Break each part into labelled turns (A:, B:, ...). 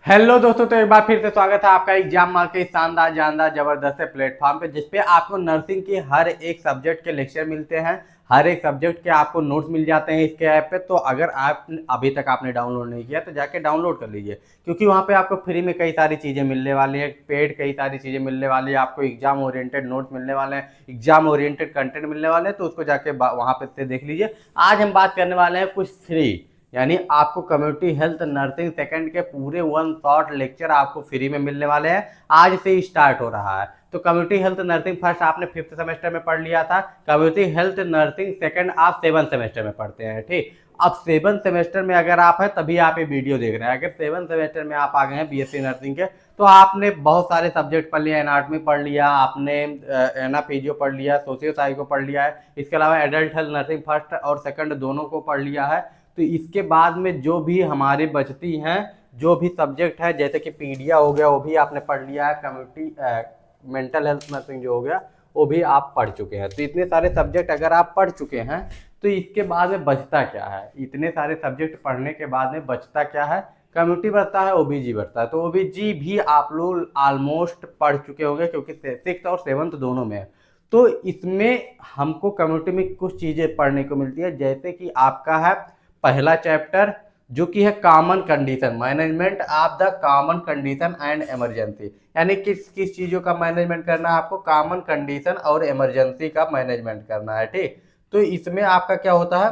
A: Hello दोस्तों, तो एक बार फिर से स्वागत है आपका एग्जाम मार्क के शानदार जानदार जबरदस्त प्लेटफॉर्म पे, जिसपे आपको नर्सिंग की हर एक सब्जेक्ट के लेक्चर मिलते हैं। हर एक सब्जेक्ट के आपको नोट्स मिल जाते हैं इसके ऐप पे। तो अगर आप अभी तक आपने डाउनलोड नहीं किया तो जाके डाउनलोड कर लीजिए, क्योंकि वहाँ पे आपको फ्री में कई सारी चीज़ें मिलने वाली है, पेड कई सारी चीज़ें मिलने वाली है, आपको एग्जाम ओरिएंटेड नोट्स मिलने वाले हैं, एग्जाम ओरिएंटेड कंटेंट मिलने वाले हैं। तो उसको जाके वहाँ पे से देख लीजिए। आज हम बात करने वाले हैं कुछ फ्री, यानी आपको कम्युनिटी हेल्थ नर्सिंग सेकंड के पूरे वन शॉट लेक्चर आपको फ्री में मिलने वाले हैं। आज से ही स्टार्ट हो रहा है। तो कम्युनिटी हेल्थ नर्सिंग फर्स्ट आपने 5th सेमेस्टर में पढ़ लिया था। कम्युनिटी हेल्थ नर्सिंग सेकंड आप 7th सेमेस्टर में पढ़ते हैं, ठीक। अब 7th सेमेस्टर में अगर आप हैं तभी आप ये वीडियो देख रहे हैं। अगर 7th सेमेस्टर में आप आ गए हैं बीएससी नर्सिंग के, तो आपने बहुत सारे सब्जेक्ट पढ़ लिया, एनाटॉमी पढ़ लिया आपने, एनाफीजियो पढ़ लिया, सोशियो साइको पढ़ लिया है, इसके अलावा एडल्ट हेल्थ नर्सिंग फर्स्ट और सेकंड दोनों को पढ़ लिया है। तो इसके बाद में जो भी हमारी बचती हैं, जो भी सब्जेक्ट है, जैसे कि पीडिया हो गया वो भी आपने पढ़ लिया है, कम्युनिटी मेंटल हेल्थ नर्सिंग जो हो गया वो भी आप पढ़ चुके हैं। तो इतने सारे सब्जेक्ट अगर आप पढ़ चुके हैं तो इसके बाद में बचता क्या है? इतने सारे सब्जेक्ट पढ़ने के बाद में बचता क्या है? कम्युनिटी बचता है, ओबीजी बचता है। तो ओबीजी भी आप लोग ऑलमोस्ट पढ़ चुके होंगे, क्योंकि 6th और 7th दोनों में है। तो इसमें हमको कम्युनिटी में कुछ चीज़ें पढ़ने को मिलती है, जैसे कि आपका है पहला चैप्टर जो कि है common condition, management of the common condition and emergency. यानी किस किस चीज़ों का मैनेजमेंट करना है आपको? कॉमन कंडीशन और इमरजेंसी का मैनेजमेंट करना है, ठीक। तो इसमें आपका क्या होता है,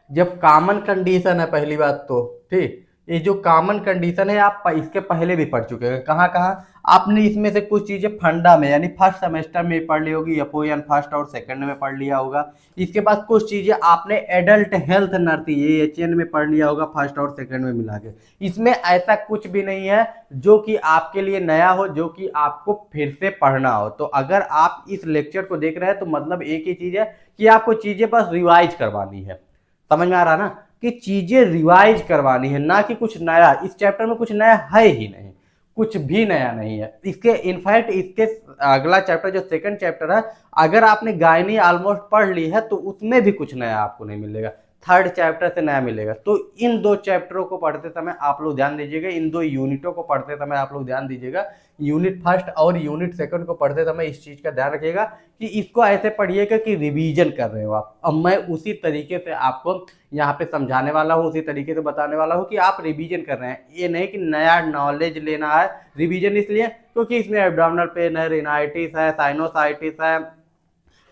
A: जब कॉमन कंडीशन है, पहली बात तो ठीक, ये जो कॉमन कंडीशन है आप इसके पहले भी पढ़ चुके हैं। कहाँ कहाँ आपने इसमें से कुछ चीजें फंडा में, यानी फर्स्ट सेमेस्टर में पढ़ ली होगी, एफओएन फर्स्ट और सेकंड में पढ़ लिया होगा। इसके बाद कुछ चीजें आपने एडल्ट हेल्थ नर्सिंग एएचएन में पढ़ लिया होगा, फर्स्ट और सेकंड में मिला के। इसमें ऐसा कुछ भी नहीं है जो कि आपके लिए नया हो, जो कि आपको फिर से पढ़ना हो। तो अगर आप इस लेक्चर को देख रहे हैं तो मतलब एक ही चीज है कि आपको चीजें बस रिवाइज करवानी है। समझ में आ रहा ना कि चीजें रिवाइज करवानी है, ना कि कुछ नया। इस चैप्टर में कुछ नया है ही नहीं, कुछ भी नया नहीं है। इसके इनफैक्ट इसके अगला चैप्टर जो सेकंड चैप्टर है, अगर आपने गायनी ऑलमोस्ट पढ़ ली है तो उसमें भी कुछ नया आपको नहीं मिलेगा, थर्ड चैप्टर से नया मिलेगा। तो इन दो चैप्टरों को पढ़ते समय आप लोग ध्यान दीजिएगा, इन दो यूनिटों को पढ़ते समय आप लोग ध्यान दीजिएगा। यूनिट फर्स्ट और यूनिट सेकंड को पढ़ते समय इस चीज का ध्यान रखिएगा कि इसको ऐसे पढ़िएगा कि रिवीजन कर रहे हो आप। अब मैं उसी तरीके से आपको यहाँ पे समझाने वाला हूँ, उसी तरीके से बताने वाला हूँ कि आप रिवीजन कर रहे हैं। ये नहीं कि नया नॉलेज लेना है। रिवीजन इसलिए क्योंकि इसमें एब्डोमिनल पेन है, रिनाइटिस है, साइनोसाइटिस है,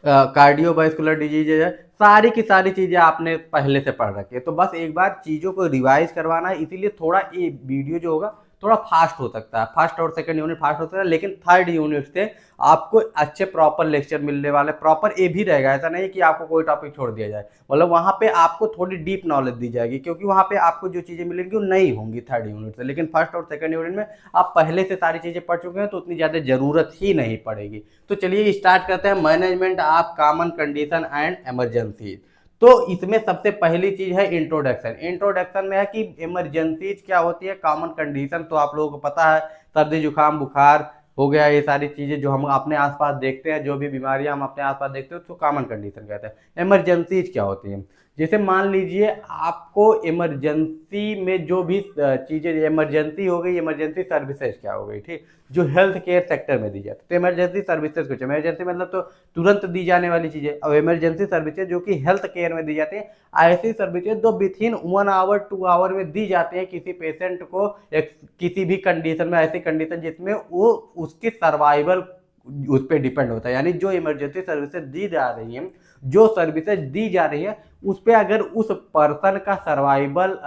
A: कार्डियोवास्कुलर डिजीज है, सारी की सारी चीजें आपने पहले से पढ़ रखी है। तो बस एक बार चीजों को रिवाइज करवाना है, इसीलिए थोड़ा ये वीडियो जो होगा थोड़ा फास्ट हो सकता है। फर्स्ट और सेकंड यूनिट फास्ट हो सकता है, लेकिन थर्ड यूनिट से आपको अच्छे प्रॉपर लेक्चर मिलने वाले, प्रॉपर ये भी रहेगा। ऐसा नहीं कि आपको कोई टॉपिक छोड़ दिया जाए, मतलब वहां पे आपको थोड़ी डीप नॉलेज दी जाएगी, क्योंकि वहां पे आपको जो चीजें मिलेंगी वो नहीं होंगी थर्ड यूनिट से। लेकिन फर्स्ट और सेकंड यूनिट में आप पहले से सारी चीजें पढ़ चुके हैं तो उतनी ज्यादा जरूरत ही नहीं पड़ेगी। तो चलिए स्टार्ट करते हैं, management of common condition and emergency. तो इसमें सबसे पहली चीज है इंट्रोडक्शन। इंट्रोडक्शन में है कि इमरजेंसीज क्या होती है, कॉमन कंडीशन तो आप लोगों को पता है, सर्दी जुकाम बुखार हो गया, ये सारी चीजें जो हम अपने आसपास देखते हैं, जो भी बीमारियां हम अपने आसपास देखते हैं उसको कॉमन कंडीशन कहते हैं। इमरजेंसीज क्या होती है? जैसे मान लीजिए आपको इमरजेंसी में जो भी चीजें, इमरजेंसी हो गई, इमरजेंसी सर्विसेज क्या हो गई, ठीक, जो हेल्थ केयर सेक्टर में दी जाती है। तो इमरजेंसी सर्विसेज कुछ, इमरजेंसी मतलब तो तुरंत दी जाने वाली चीजें। और इमरजेंसी सर्विसेज जो कि हेल्थ केयर में दी जाती है, ऐसी सर्विसेज जो विथ इन 1 आवर 2 आवर में दी जाती है किसी पेशेंट को, किसी भी कंडीशन में, ऐसी कंडीशन जिसमें वो उसकी सर्वाइवल उस पर डिपेंड होता है। यानी जो इमरजेंसी सर्विसेज दी जा रही है, जो सर्विसेज दी जा रही है, उस पर अगर उस पर्सन का सर्वाइवल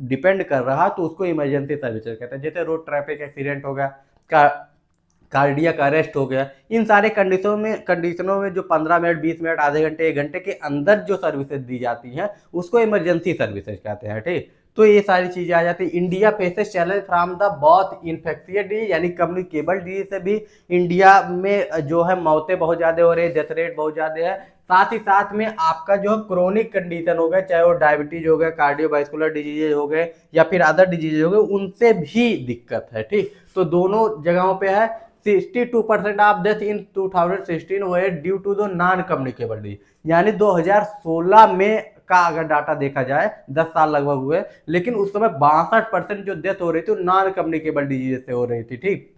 A: डिपेंड कर रहा तो उसको इमरजेंसी सर्विसेज कहते हैं। जैसे रोड ट्रैफिक एक्सीडेंट हो गया, कार्डियक अरेस्ट हो गया, इन सारे कंडीशनों में जो 15 मिनट 20 मिनट आधे घंटे 1 घंटे के अंदर जो सर्विसेज दी जाती हैं उसको इमरजेंसी सर्विसेज कहते हैं, ठीक। तो ये सारी चीजें आ जाती है। India faces challenge from the बहुत इन्फेक्शियस डिजीज, यानी कम्युनिकेबल डिजीज से भी इंडिया में जो है मौतें बहुत ज्यादा हो रही है, डेथ रेट बहुत ज्यादा है। साथ ही साथ में आपका जो क्रोनिक कंडीशन हो गया, चाहे वो डायबिटीज हो गया, कार्डियोवास्कुलर डिजीज हो गए, या फिर अदर डिजीज हो गए, उनसे भी दिक्कत है, ठीक। तो दोनों जगहों पे है। 62% ऑफ डेथ इन 2016 हुए due to the non communicable disease, यानी 2016 में का अगर डाटा देखा जाए 10 साल लगभग हुए, लेकिन उस समय 62% जो डेथ हो रही थी वो नॉन कम्युनिकेबल डिजीज से हो रही थी। ठीक,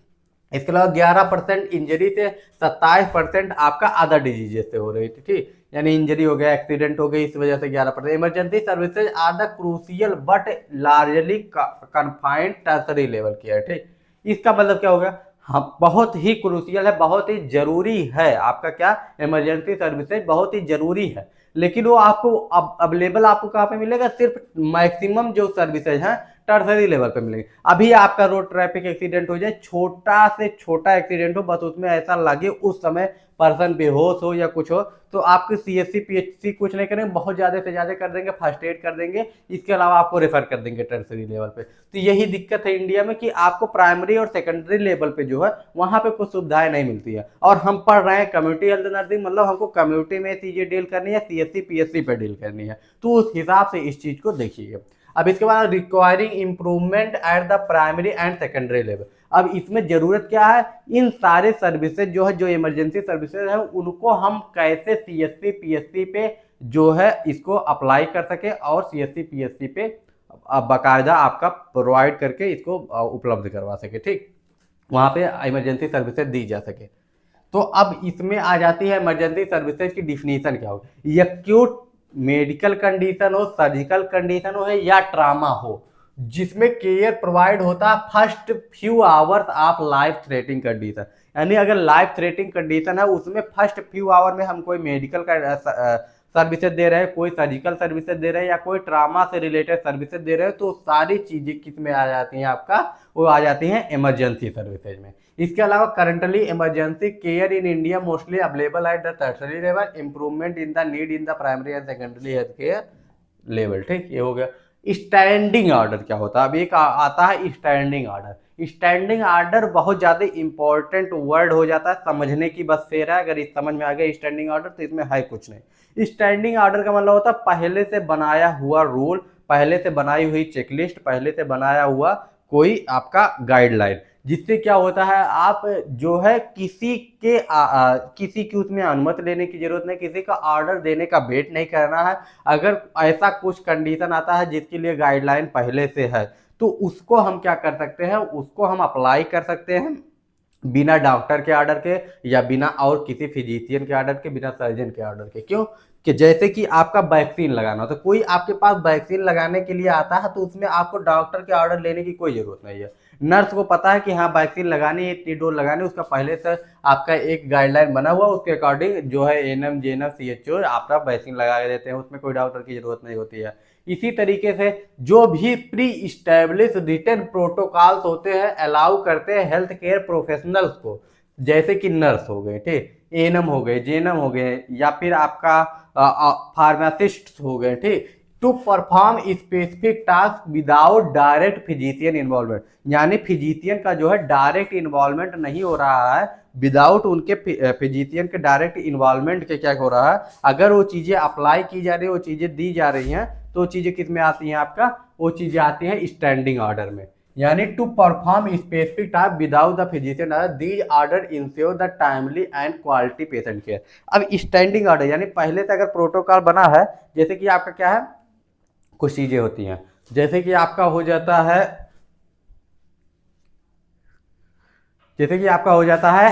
A: इसके अलावा 11% इंजरी से, 27% आपका अदर डिजीजेस से हो रही थी। ठीक, यानी इंजरी हो गया, एक्सीडेंट हो गई, इस वजह से 11%। Emergency services are the crucial but largely confined tertiary level care. ठीक, इसका मतलब क्या होगा, हाँ बहुत ही क्रूशियल है, बहुत ही जरूरी है आपका क्या, इमरजेंसी सर्विसेज बहुत ही जरूरी है, लेकिन वो आपको अवेलेबल आपको कहाँ पे मिलेगा, सिर्फ मैक्सिमम जो सर्विसेज हैं टर्सरी लेवल पे मिलेंगे। अभी आपका रोड ट्रैफिक एक्सीडेंट हो जाए, छोटा से छोटा एक्सीडेंट हो, बस उसमें ऐसा लगे उस समय पर्सन बेहोश हो या कुछ हो, तो आपके सीएससी पीएचसी कुछ नहीं करेंगे, बहुत ज्यादा से ज्यादा कर देंगे, फर्स्ट एड कर देंगे, इसके अलावा आपको रेफर कर देंगे टर्सरी लेवल पे। तो यही दिक्कत है इंडिया में कि आपको प्राइमरी और सेकेंडरी लेवल पे जो है वहां पे कुछ सुविधाएं नहीं मिलती है। और हम पढ़ रहे हैं कम्युनिटी हेल्थ नर्सिंग, मतलब हमको कम्युनिटी में चीजें डील करनी है, सीएससी पीएचसी पे डील करनी है, तो उस हिसाब से इस चीज को देखिए। अब इसके बाद requiring improvement at the primary and secondary level. अब इसमें जरूरत क्या है, इन सारे सर्विसेज जो है, जो इमरजेंसी सर्विसेज है, उनको हम कैसे सीएससी पीएससी पे जो है इसको अप्लाई कर सके और सीएससी पीएससी पे बाकायदा आपका प्रोवाइड करके इसको उपलब्ध करवा सके। ठीक, वहां पे इमरजेंसी सर्विसेज दी जा सके। तो अब इसमें आ जाती है इमरजेंसी सर्विसेज की डिफिनीशन क्या होगी। एक्यूट मेडिकल कंडीशन हो, सर्जिकल कंडीशन हो या ट्रामा हो, जिसमें केयर प्रोवाइड होता है first few hours of life threatening condition. यानी अगर लाइफ थ्रेटिंग कंडीशन है, उसमें फर्स्ट फ्यू आवर में हम कोई मेडिकल सर्विसेज दे रहे हैं, कोई सर्जिकल सर्विसेज दे रहे हैं या कोई ट्रामा से रिलेटेड सर्विसेज दे रहे हैं, तो सारी चीजें किस में आ जाती हैं आपका, वो आ जाती हैं इमरजेंसी सर्विसेज में। इसके अलावा currently emergency care in India mostly available at the tertiary level, improvement in the need in the primary and secondary health care level. ठीक, ये हो गया। स्टैंडिंग ऑर्डर क्या होता है, अब एक आता है स्टैंडिंग ऑर्डर। स्टैंडिंग ऑर्डर बहुत ज्यादा इंपॉर्टेंट वर्ड हो जाता है, समझने की बस शेर है, अगर इस समझ में आ गया स्टैंडिंग ऑर्डर तो इसमें है कुछ नहीं। स्टैंडिंग ऑर्डर का मतलब होता है पहले से बनाया हुआ रूल, पहले से बनाई हुई चेकलिस्ट, पहले से बनाया हुआ कोई आपका गाइडलाइन, जिससे क्या होता है, आप जो है किसी की उसमें अनुमति लेने की जरूरत नहीं, किसी का ऑर्डर देने का वेट नहीं करना है। अगर ऐसा कुछ कंडीशन आता है जिसके लिए गाइडलाइन पहले से है, तो उसको हम क्या कर सकते हैं, उसको हम अप्लाई कर सकते हैं बिना डॉक्टर के ऑर्डर के, या बिना और किसी फिजिशियन के ऑर्डर के, बिना सर्जन के ऑर्डर के। क्यों, कि जैसे कि आपका वैक्सीन लगाना हो, तो कोई आपके पास वैक्सीन लगाने के लिए आता है, तो उसमें आपको डॉक्टर के ऑर्डर लेने की कोई जरूरत नहीं है। नर्स को पता है कि हाँ वैक्सीन लगानी है, इतनी डोज लगानी है, उसका पहले से आपका एक गाइडलाइन बना हुआ, उसके अकॉर्डिंग जो है एएनएम जेएनएम सीएचओ आपका वैक्सीन लगा के देते हैं, उसमें कोई डॉक्टर की जरूरत नहीं होती है। इसी तरीके से जो भी प्री इस्टेब्लिश रिटन प्रोटोकॉल्स होते हैं, अलाउ करते हैं हेल्थ केयर प्रोफेशनल्स को, जैसे कि नर्स हो गए, ठीक, एएनएम हो गए, जेएनएम हो गए, या फिर आपका फार्मासिस्ट हो गए, ठीक, to perform specific task without direct physician involvement. यानी फिजिशियन का जो है डायरेक्ट इन्वॉल्वमेंट नहीं हो रहा है, विदाउट उनके फिजिशियन के डायरेक्ट इन्वॉल्वमेंट के क्या हो रहा है, अगर वो चीजें अप्लाई की जा रही है, वो चीजें दी जा रही हैं, तो वो चीजें किस में आती हैं आपका, वो चीजें आती हैं स्टैंडिंग ऑर्डर में। यानी to perform specific task without the physician, these order ensure the timely and quality patient care. अब स्टैंडिंग ऑर्डर यानी पहले से अगर प्रोटोकॉल बना है, जैसे कि आपका क्या है, कुछ चीजें होती हैं, जैसे कि आपका हो जाता है, जैसे कि आपका हो जाता है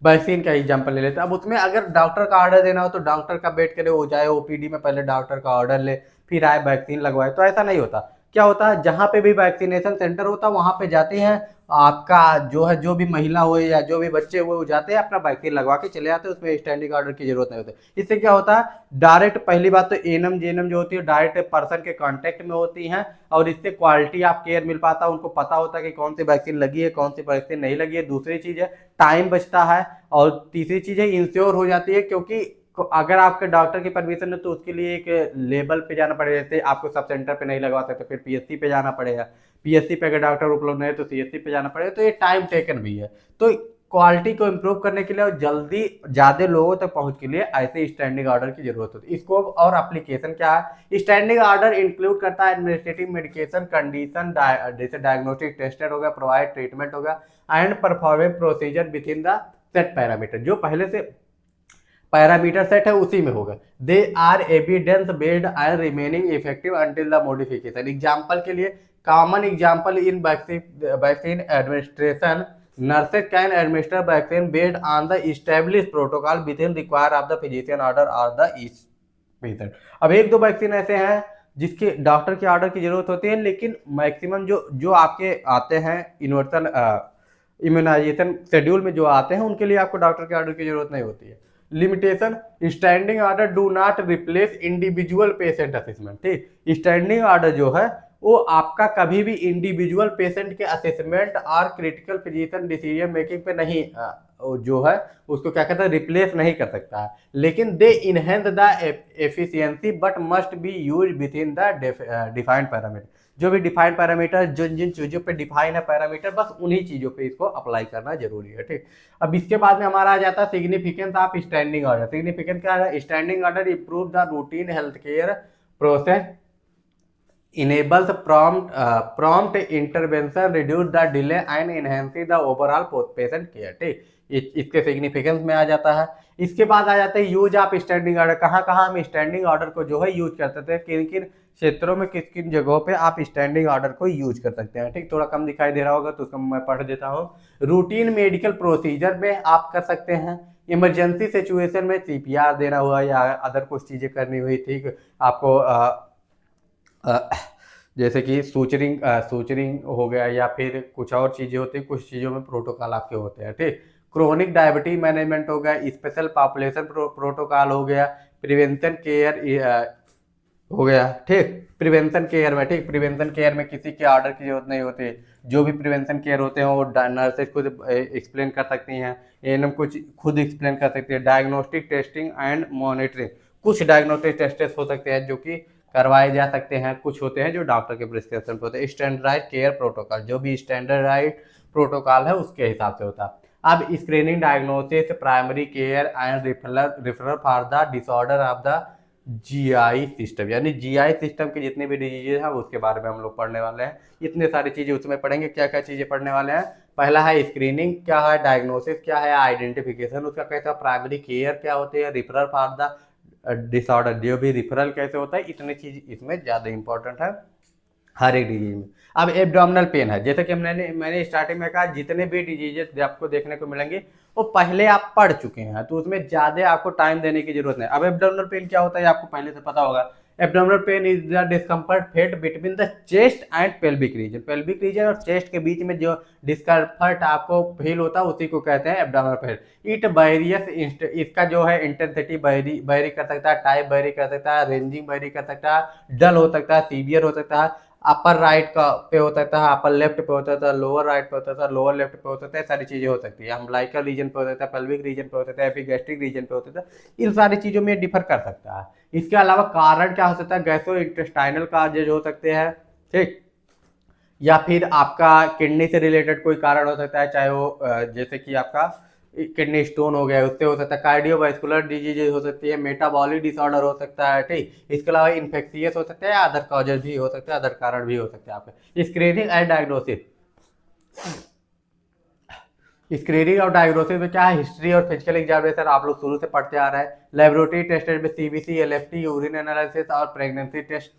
A: वैक्सीन का एग्जाम्पल ले लेते हैं। अब उसमें अगर डॉक्टर का ऑर्डर देना हो, तो डॉक्टर का वेट करे, वो जाए ओपीडी में, पहले डॉक्टर का ऑर्डर ले, फिर आए वैक्सीन लगवाए, तो ऐसा नहीं होता। क्या होता है, जहां पे भी वैक्सीनेशन सेंटर होता है वहां पे जाते हैं, आपका जो है जो भी महिला हो या जो भी बच्चे हुए वो जाते हैं, अपना वैक्सीन लगवा के चले जाते हैं, उसमें स्टैंडिंग ऑर्डर की जरूरत नहीं होती। इससे क्या होता है, डायरेक्ट पहली बात तो एएनएम जेएनएम जो होती है डायरेक्ट पर्सन के कांटेक्ट में होती हैं, और इससे क्वालिटी ऑफ केयर मिल पाता है, उनको पता होता है कि कौन सी वैक्सीन लगी है, कौन सी वैक्सीन नहीं लगी है। दूसरी चीज है टाइम बचता है, और तीसरी चीज है इंश्योर हो जाती है, क्योंकि अगर आपके डॉक्टर की परमिशन है तो उसके लिए एक लेवल पे जाना पड़ेगा, जैसे आपको सब सेंटर पे नहीं लगवा सकते, फिर पीएससी पे जाना पड़ेगा, पीएससी पे अगर डॉक्टर उपलब्ध नहीं है तो सीएससी पे जाना पड़ेगा, तो ये टाइम टेकन भी है। तो क्वालिटी को इम्प्रूव करने के लिए और जल्दी ज्यादा लोगों तक पहुंच के लिए ऐसे स्टैंडिंग ऑर्डर की जरूरत होती है। स्कोप और एप्लीकेशन क्या है, स्टैंडिंग ऑर्डर इंक्लूड करता है एडमिनिस्ट्रेटिव मेडिकेशन कंडीशन, जैसे डायग्नोस्टिक टेस्टेड होगा, प्रोवाइड ट्रीटमेंट होगा, and performing procedure within the set parameter. जो पहले से पैरामीटर सेट है उसी में होगा। They are evidence based and remaining effective until the modification. Example के लिए common example in vaccine administration, nurses can administer vaccine based on the established protocol within require of the physician order or the each patient। अब एक दो vaccine ऐसे हैं जिसके doctor के order की जरूरत होती है, लेकिन मैक्सिमम जो जो आपके आते हैं यूनिवर्सल इम्यूनाइजेशन शेड्यूल में जो आते हैं उनके लिए आपको डॉक्टर के ऑर्डर की जरूरत नहीं होती है। Limitation, standing order do not replace individual patient assessment. ठीक, स्टैंडिंग ऑर्डर जो है वो आपका कभी भी इंडिविजुअल पेशेंट के असेसमेंट और क्रिटिकल फिजिशियन डिसीजन मेकिंग पे नहीं जो है उसको क्या कहते हैं रिप्लेस नहीं कर सकता है, लेकिन they enhance the efficiency but must be use within the defined parameter. जो भी डिफाइंड पैरामीटर जिन जिन चीज़ों पे डिफाइन है पैरामीटर, बस उन्हीं चीज़ों पे इसको अप्लाई करना जरूरी है। ठीक, अब इसके बाद में हमारा आ जाता है significance of standing order. Significance क्या है? Standing order improve the routine health care process, enables prompt intervention, reduce the delay and enhances the overall patient care। ठीक, इसके सिग्निफिकेंस में आ जाता है। इसके बाद आ जाता है यूज ऑफ स्टैंडिंग ऑर्डर। कहाँ कहाँ हम स्टैंडिंग ऑर्डर को जो है यूज करते थे, किन किन क्षेत्रों में किस किन जगहों पे आप स्टैंडिंग ऑर्डर को यूज कर सकते हैं। ठीक, थोड़ा कम दिखाई दे रहा होगा तो उसको मैं पढ़ देता हूँ। रूटीन मेडिकल प्रोसीजर में आप कर सकते हैं, इमरजेंसी सिचुएशन में सीपीआर देना हुआ या अदर कुछ चीज़ें करनी हुई। ठीक, आपको जैसे कि सूचरिंग हो गया या फिर कुछ और चीज़ें होती हैं, कुछ चीज़ों में प्रोटोकॉल आपके होते हैं। ठीक, क्रोनिक डायबिटीज मैनेजमेंट हो गया, स्पेशल पॉपुलेशन प्रोटोकॉल हो गया, प्रिवेंशन केयर हो गया। ठीक, प्रिवेंशन केयर में, ठीक, प्रिवेंशन केयर में किसी के ऑर्डर की जरूरत नहीं होती, जो भी प्रिवेंशन केयर होते हैं वो नर्सेज खुद एक्सप्लेन कर सकती हैं, एएनएम कुछ खुद एक्सप्लेन कर सकती है। डायग्नोस्टिक टेस्टिंग एंड मॉनिटरिंग, कुछ डायग्नोस्टिक टेस्ट हो सकते हैं जो कि करवाए जा सकते हैं, कुछ होते हैं जो डॉक्टर के प्रिस्क्रिप्शन पे होते हैं। स्टैंडर्डाइज केयर प्रोटोकॉल, जो भी स्टैंडर्डाइज प्रोटोकॉल है उसके हिसाब से होता है। अब screening, diagnosis, primary care and referral for the disorder of the GI system, यानी जीआई सिस्टम के जितने भी डिजीजेज हैं उसके बारे में हम लोग पढ़ने वाले हैं। इतने सारी चीज़ें उसमें पढ़ेंगे। क्या क्या चीज़ें पढ़ने वाले हैं? पहला है स्क्रीनिंग क्या है, डायग्नोसिस क्या है, आइडेंटिफिकेशन उसका कैसा, प्राइमरी केयर क्या होती है, रिफरल फॉर द डिसऑर्डर, जो भी रिफरल कैसे होता है, इतनी चीज इसमें ज़्यादा इंपॉर्टेंट है हर एक डिजीज में। अब एब्डोमिनल पेन है, जैसे कि मैंने स्टार्टिंग में कहा जितने भी डिजीजेस आपको देखने को मिलेंगे वो पहले आप पढ़ चुके हैं, तो उसमें ज़्यादा आपको टाइम देने की जरूरत नहीं। अब एब्डोमिनल पेन क्या होता है आपको पहले से पता होगा। Abdominal pain is the discomfort felt between the chest and pelvic region. Pelvic region और चेस्ट के बीच में जो डिस्कम्फर्ट आपको फील होता है उसी को कहते हैं एब्डोमिनल पेन। इट वेरियस, इसका जो है इंटेंसिटी वेरी कर सकता है, टाइप वेरी कर सकता है, रेंजिंग वेरी कर सकता है, डल हो सकता है, सीवियर हो सकता है, अपर राइट का पे होता था, अपर लेफ्ट पे होता था, लोअर राइट पे होता था, लोअर लेफ्ट पे होता था, सारी चीजें हो सकती है। अम्बिलिकल रीजन पे होता था, पेल्विक रीजन पे होता था, एपिगैस्ट्रिक रीजन पे होता था, इन सारी चीजों में डिफर कर सकता है। इसके अलावा कारण क्या हो सकता है? गैसो इंटेस्टाइनल काजेज हो सकते हैं। ठीक, या फिर आपका किडनी से रिलेटेड कोई कारण हो सकता है, चाहे वो जैसे कि आपका किडनी स्टोन हो गया उससे हो सकता है, कार्डियोवास्कुलर डिजीज हो सकती है, मेटाबॉलिक डिसऑर्डर हो सकता है। ठीक, इसके अलावा इन्फेक्शियस हो सकता है, अदर कॉजेज भी हो सकते हैं, अदर कारण भी हो सकते हैं आपके। स्क्रीनिंग एंड डायग्नोसिस, स्क्रीनिंग और डायग्नोसिस में क्या है? हिस्ट्री और फिजिकल एग्जामिनेशन आप लोग शुरू से पढ़ते आ रहे हैं। लेबोरेटरी टेस्टेड में सीबीसी, एलएफटी, यूरिन एनालिसिस और प्रेगनेंसी टेस्ट।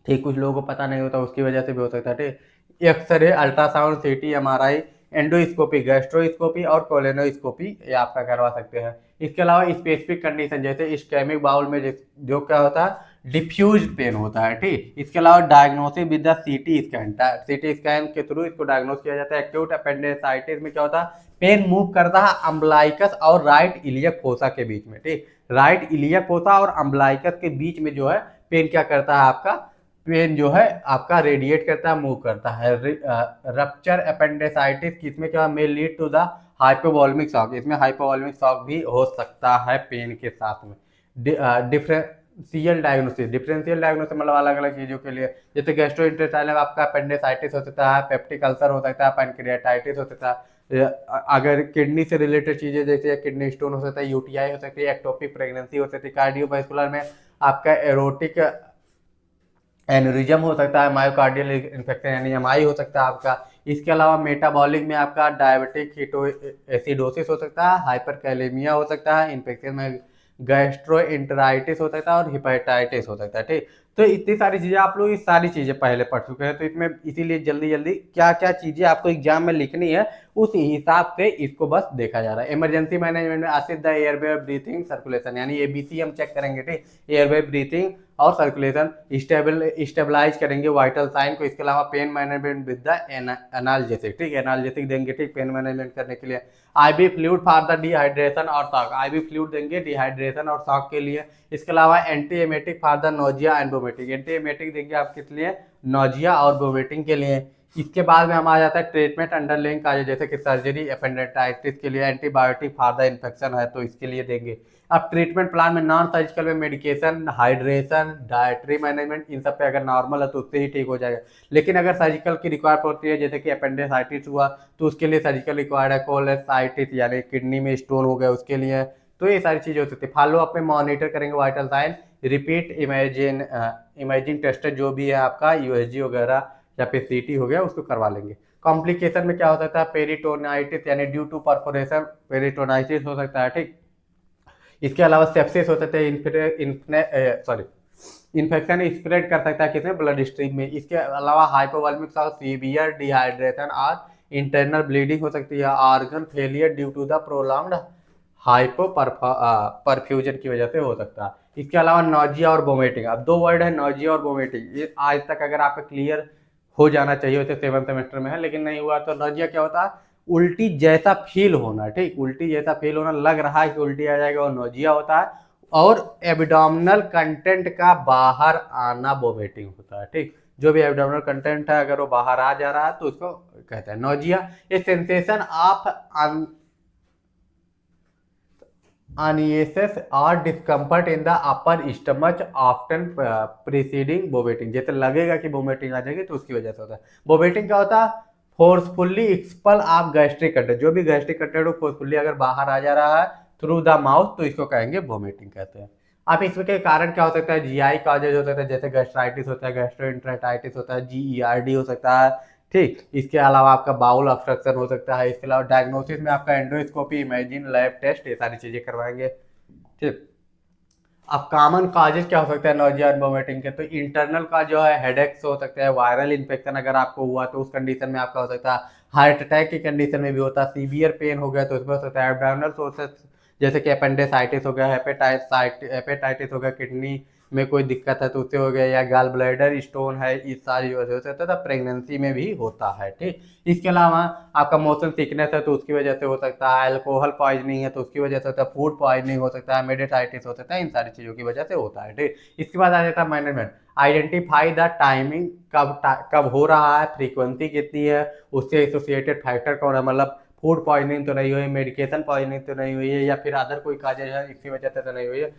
A: ठीक, कुछ लोगों को पता नहीं होता उसकी वजह से भी हो सकता है। ठीक, एक्सरे, अल्ट्रासाउंड, सीटी, एमआरआई, एंडोस्कोपी, गैस्ट्रोस्कोपी और कोलोनोस्कोपी ये आपका करवा सकते हैं। इसके अलावा स्पेसिफिक कंडीशन जैसे इस्केमिक बाउल में जो क्या होता है डिफ्यूज पेन होता है। ठीक, इसके अलावा diagnosis with the CT scan, CT scan के थ्रू इसको डायग्नोस किया जाता है। एक्यूट अपेंडिसाइटिस में क्या होता है? पेन मूव करता है अम्बलाइकस और राइट इलियक फोसा के बीच में। ठीक, राइट इलियक फोसा और अम्बलाइकस के बीच में जो है पेन क्या करता है आपका? पेन जो है आपका रेडिएट करता है, मूव करता है। रप्चर अपेंडिसाइटिस किसमें क्या may lead to the hypovolemic shock, इसमें हाइपोवॉल्मिक शॉक भी हो सकता है पेन के साथ में। डिफरेंशियल डायग्नोसिस मतलब अलग अलग चीज़ों के लिए, जैसे गैस्ट्रोइंटेस्टाइनल आपका अपेंडिसाइटिस हो सकता है, पेप्टिक अल्सर हो सकता है, पैनक्रियाटाइटिस हो सकता है। अगर किडनी से रिलेटेड चीज़ें जैसे किडनी स्टोन हो सकता है, यूटीआई हो सकती है, एक्टोपिक प्रेगनेंसी हो सकती है। कार्डियोवास्कुलर में आपका एरोटिक एनुरिज्म हो सकता है, मायोकार्डियल इन्फेक्शन यानी एमआई हो सकता है आपका। इसके अलावा मेटाबॉलिक में आपका डायबिटिक कीटो एसिडोसिस हो सकता है, हाइपरकैलेमिया हो सकता है, इन्फेक्शन में गैस्ट्रोएंटेराइटिस हो सकता है और हिपेटाइटिस हो सकता है। ठीक, तो इतनी सारी चीज़ें आप लोग, ये सारी चीज़ें पहले पढ़ चुके हैं, तो इसमें इसीलिए जल्दी जल्दी क्या क्या चीज़ें आपको एग्जाम में लिखनी है उस हिसाब से इसको बस देखा जा रहा है। इमरजेंसी मैनेजमेंट में Asid the airway breathing circulation यानी एबीसी हम चेक करेंगे। ठीक, एयरवे ब्रीथिंग और सर्कुलेशन स्टेबलाइज करेंगे वाइटल साइन को। इसके अलावा pain management with the analgesic. ठीक, एनाल्जेसिक देंगे ठीक पेन मैनेजमेंट करने के लिए। Ivy fluid for the dehydration और शॉक, आईवी फ्लूइड देंगे डिहाइड्रेशन और शॉक के लिए। इसके अलावा anti emetic for the nausea and vomiting, anti emetic देंगे आप किस लिए, नोजिया और वोमिटिंग के लिए। इसके बाद में हम आ जाता है ट्रीटमेंट अंडरलाइंग काजेज, जैसे कि सर्जरी एपेंडिसाइटिस के लिए एंटीबायोटिक फॉर द इन्फेक्शन है तो इसके लिए देंगे। अब ट्रीटमेंट प्लान में नॉन सर्जिकल में मेडिकेशन, हाइड्रेशन, डाइटरी मैनेजमेंट, इन सब पे अगर नॉर्मल है तो उससे ही ठीक हो जाएगा। लेकिन अगर सर्जिकल की रिक्वायर्ड होती है जैसे कि अपेंडिसाइटिस हुआ तो उसके लिए सर्जिकल रिक्वायर्ड है। कोलेसाइटिस यानी किडनी में स्टोन हो गया उसके लिए, तो ये सारी चीज़ें हो सकती है। फॉलो अप में मॉनिटर करेंगे vital sign, repeat imaging test जो भी है आपका यूएसजी वगैरह या फिर सीटी हो गया उसको करवा लेंगे। कॉम्प्लिकेशन में क्या हो सकता है, पेरिटोनाइटिस यानी ड्यू टू परफोरेशन पेरिटोनाइटिस हो सकता है। ठीक, इसके अलावा सेप्सिस हो सकता है, सॉरी इन्फेक्शन स्प्रेड कर सकता है किसमें, ब्लड स्ट्रीम में। इसके अलावा हाइपोवॉल्मिक और सीवियर डिहाइड्रेशन और इंटरनल ब्लीडिंग हो सकती है, organ failure due to the prolonged hypo perfusion की वजह से हो सकता है। इसके अलावा नोजिया और वोमिटिंग, अब दो वर्ड है नोजिया और वोमिटिंग, ये आज तक अगर आपका क्लियर हो जाना चाहिए होते 7th सेमेस्टर में है लेकिन नहीं हुआ। तो नोजिया क्या होता है, उल्टी जैसा फील होना। ठीक, उल्टी जैसा फील होना, लग रहा है कि उल्टी आ जाएगा, वो नोजिया होता है। और एब्डोमिनल कंटेंट का बाहर आना वोमिटिंग होता है। ठीक, जो भी एब्डोमिनल कंटेंट है अगर वो बाहर आ जा रहा है तो उसको कहते हैं नोजिया। ये सेंसेशन ऑफ अनिएसिस और discomfort in the upper stomach often preceding vomiting, जैसे लगेगा कि वोमिटिंग आ जाएगी तो उसकी वजह से होता है। वोमिटिंग क्या होता है, forcefully expel of gastric content, जो भी गैस्ट्रिक कंटेंट हो फोर्सफुल्ली अगर बाहर आ जा रहा है थ्रू द माउथ तो इसको कहेंगे वोमिटिंग कहते हैं। अब इसमें के कारण क्या हो सकता है, जीआई कॉजेज हो सकता है जैसे गैस्ट्राइटिस होता है, गैस्ट्रोइंटेराइटिस होता है, जीईआरडी हो सकता है। ठीक, इसके अलावा आपका बाउल ऑब्स्ट्रक्शन हो सकता है। इसके अलावा डायग्नोसिस में आपका एंडोस्कोपी, इमेजिन, लैब टेस्ट, ये सारी चीजें करवाएंगे। ठीक, अब कॉमन काजेज क्या हो सकता है नोजिया और वोमिटिंग के, तो इंटरनल का जो है हेडेक्स हो सकता है, वायरल इन्फेक्शन अगर आपको हुआ तो उस कंडीशन में आपका हो सकता है, हार्ट अटैक की कंडीशन में भी होता है, सीवियर पेन हो गया तो उसमें हो सकता है, एब्डोमिनल सोर्सेस जैसे कि अपेंडिसाइटिस हो गया, हेपेटाइटिस हो गया, किडनी में कोई दिक्कत है तो उससे हो गया, या गाल ब्लैडर स्टोन है, इस सारी वजह से होता है, प्रेगनेंसी में भी होता है। ठीक, इसके अलावा आपका मोशन सिकनेस है तो उसकी वजह से हो सकता है, अल्कोहल पॉइजनिंग है तो उसकी वजह से होता है, फूड पॉइजनिंग हो सकता है, मेडिटाइटिस हो सकता है, इन सारी चीज़ों की वजह से होता है। ठीक, इसके बाद आ जाता है मैनेजमेंट, आइडेंटिफाई द टाइमिंग, कब हो रहा है, फ्रीक्वेंसी कितनी है, उससे एसोसिएटेड फैक्टर कौन है, मतलब फूड पॉइजनिंग तो नहीं हुई, मेडिकेशन पॉइजनिंग तो नहीं हुई है, या फिर अदर कोई काजेज है इसी वजह से तो नहीं हुई है।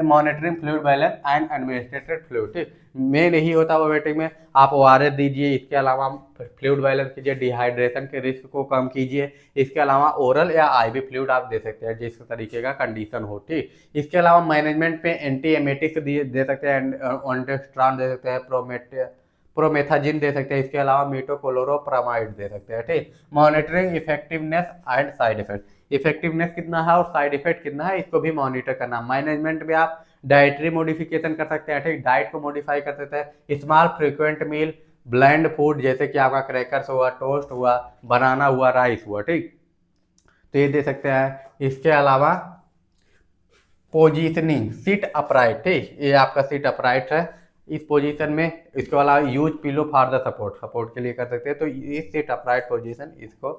A: Monitoring fluid balance and administrated fluid. ठीक, मेन यही होता है वोमिटिंग में, आप ओआरएस दीजिए, इसके अलावा फ्लूइड बैलेंस कीजिए, डिहाइड्रेशन के रिस्क को कम कीजिए। इसके अलावा ओरल या आईवी फ्लूइड आप दे सकते हैं जिस तरीके का कंडीशन हो। ठीक, इसके अलावा मैनेजमेंट पे एंटी एमेटिक्स दे सकते हैं, ऑन्टेस्ट्रान दे सकते हैं, प्रोमेथाजिन दे सकते हैं, इसके अलावा मीटोक्लोरोप्रामाइड दे सकते हैं। ठीक, monitoring effectiveness and side effect, effectiveness कितना है और साइड इफेक्ट कितना है इसको भी मॉनिटर करना। मैनेजमेंट में आप डाइटरी मॉडिफिकेशन कर सकते हैं। ठीक, डाइट को मॉडिफाई कर सकते हैं, स्मॉल फ्रीक्वेंट मील, ब्लेंड फूड जैसे कि आपका क्रैकर्स हुआ, टोस्ट हुआ, बनाना हुआ, राइस हुआ। ठीक, तो ये दे सकते हैं। इसके अलावा पोजीशनिंग, सीट अपराइट। ठीक, ये आपका सीट अपराइट है, इस पोजीशन में इसके अलावा use pillow for the support, support के लिए कर सकते हैं, तो ये सीट अपराइट पोजीशन, इसको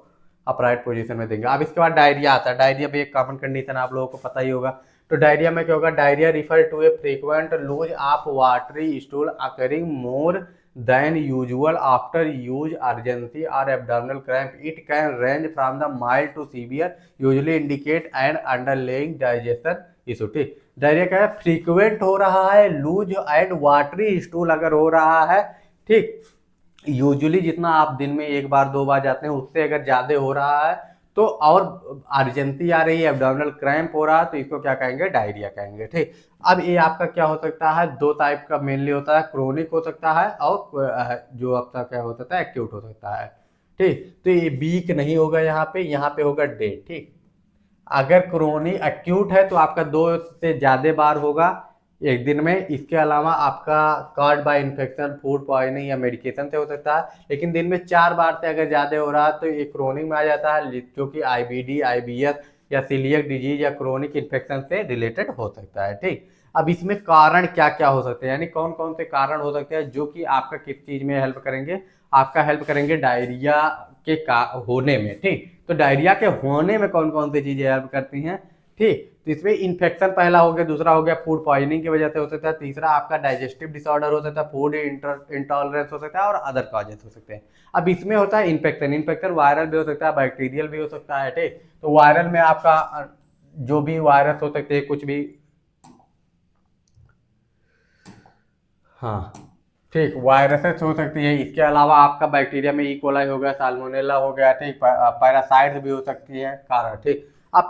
A: अपराइट पोजीशन में देंगे। अब इसके बाद डायरिया आता है, डायरिया भी एक कॉमन कंडीशन आप लोगों को पता ही होगा। तो डायरिया में क्या होगा, diarrhoea refer to a frequent loose of watery stool occurring more than usual after use urgency और abdominal cramp, it can range from the mild to severe, usually indicate and underlying digestion issue. ठीक, diarrhoea क्या है, frequent हो रहा है, loose and watery stool अगर हो रहा है। ठीक, यूजुअली जितना आप दिन में एक बार दो बार जाते हैं उससे अगर ज़्यादा हो रहा है तो और अर्जेंसी आ रही है, एब्डोमिनल क्रैम्प हो रहा है, तो इसको क्या कहेंगे, डायरिया कहेंगे। ठीक, अब ये आपका क्या हो सकता है, दो टाइप का मेनली होता है, क्रोनिक हो सकता है और जो आपका क्या हो सकता है, एक्यूट हो सकता है। ठीक, तो ये वीक नहीं होगा, यहाँ पे होगा डेड। ठीक, अगर क्रोनिक एक्यूट है तो आपका 2 से ज़्यादा बार होगा एक दिन में। इसके अलावा आपका cause by infection, food poisoning या मेडिकेशन से हो सकता है। लेकिन दिन में 4 बार से अगर ज़्यादा हो रहा है तो ये क्रोनिक में आ जाता है, जो कि आईबीडी, आईबीएस या सीलियक डिजीज या क्रोनिक इन्फेक्शन से रिलेटेड हो सकता है। ठीक, अब इसमें कारण क्या क्या हो सकते हैं, यानी कौन कौन से कारण हो सकते हैं जो कि आपका किस चीज़ में हेल्प करेंगे, आपका हेल्प करेंगे डायरिया के होने में। ठीक, तो डायरिया के होने में कौन कौन सी चीजें हेल्प करती हैं। ठीक, तो इसमें इन्फेक्शन पहला हो गया, दूसरा हो गया फूड पॉइजनिंग की वजह से हो सकता है, तीसरा आपका डाइजेस्टिव डिसऑर्डर हो सकता है, फूड इंटॉलरेंस हो सकता है और अदर कॉजेस हो सकते हैं। अब इसमें होता है इन्फेक्शन, इन्फेक्शन वायरल भी हो सकता है, बैक्टीरियल भी हो सकता है। ठीक, तो वायरल में आपका जो भी वायरस हो सकते हैं, कुछ भी। हाँ, ठीक, वायरसेस हो सकती है। इसके अलावा आपका बैक्टीरिया में ई कोलाई हो गया, साल्मोनेला हो गया। ठीक, पैरासाइट्स भी हो सकती है कारण। ठीक, अब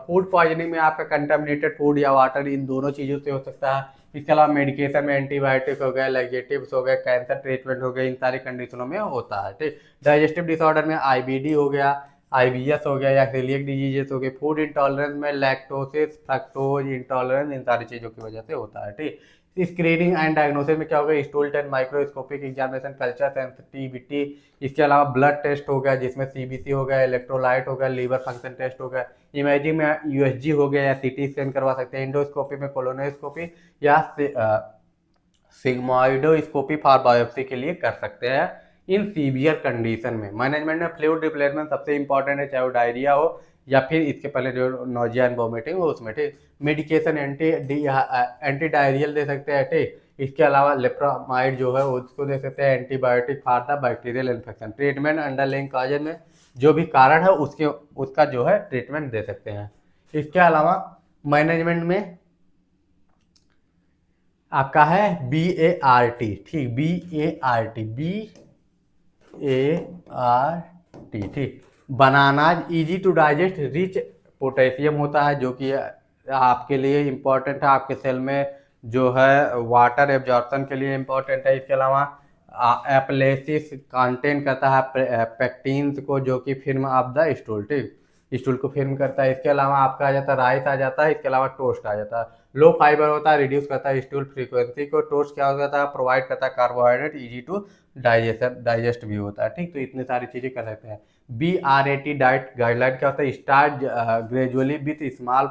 A: फूड पॉइजनिंग में आपका कंटामिनेटेड फूड या वाटर, इन दोनों चीज़ों से हो सकता है। इसके अलावा मेडिकेशन में एंटीबायोटिक हो गया, लैक्सेटिव्स हो गए, कैंसर ट्रीटमेंट हो गया, इन सारी कंडीशनों में होता है। ठीक, डाइजेस्टिव डिसऑर्डर में आईबीडी हो गया, आईबीएस हो गया या सीलियक डिजीजेस हो गए। फूड इंटॉलरेंस में लैक्टोसिस, फ्रक्टोज इंटॉलरेंस, इन सारी चीज़ों की वजह से होता है। ठीक, स्क्रीनिंग एंड डायग्नोसिस में क्या होगा, stool test, microscopic examination, culture sensitivity. इसके अलावा ब्लड टेस्ट हो गया जिसमें सीबीसी हो गया, इलेक्ट्रोलाइट हो गया, लीवर फंक्शन टेस्ट हो गया। इमेजिंग में यूएसजी हो गया या सीटी स्कैन करवा सकते हैं। इंडोस्कोपी में कोलोनोस्कोपी या सिग्मोइडोस्कोपी फॉर बायोप्सी के लिए कर सकते हैं इन सीवियर कंडीशन में। मैनेजमेंट में फ्लूइड रिप्लेसमेंट सबसे इंपॉर्टेंट है, चाहे वो डायरिया हो या फिर इसके पहले जो नोजिया एंड वोमिटिंग हो उसमें। ठीक, मेडिकेशन एंटी डायरियल दे सकते हैं। ठीक, इसके अलावा लेप्रोमाइड जो है उसको दे सकते हैं, antibiotic for the bacterial infection. Treatment underlying causes में जो भी कारण है उसका जो है ट्रीटमेंट दे सकते हैं। इसके अलावा मैनेजमेंट में आपका है BART। ठीक, BART। ठीक, bananas easy to digest, rich potassium होता है जो कि आपके लिए इम्पोर्टेंट है, आपके सेल में जो है वाटर एब्जॉर्प्शन के लिए इम्पोर्टेंट है। इसके अलावा एप्लेसिस कंटेन करता है पेक्टिन्स को, जो कि फिल्म ऑफ द स्टूल। ठीक, स्टूल को फिल्म करता है। इसके अलावा आपका आ जाता है राइस आ जाता है, इसके अलावा टोस्ट आ जाता है। लो फाइबर होता है, रिड्यूस करता है स्टूल फ्रीक्वेंसी को। टोस्ट क्या होता है, प्रोवाइड करता है कार्बोहाइड्रेट, इजी टू डाइजेस्ट भी होता है। ठीक, तो इतनी सारी चीज़ें कर सकते हैं। BRAT डाइट गाइडलाइन क्या होता है, start gradually with small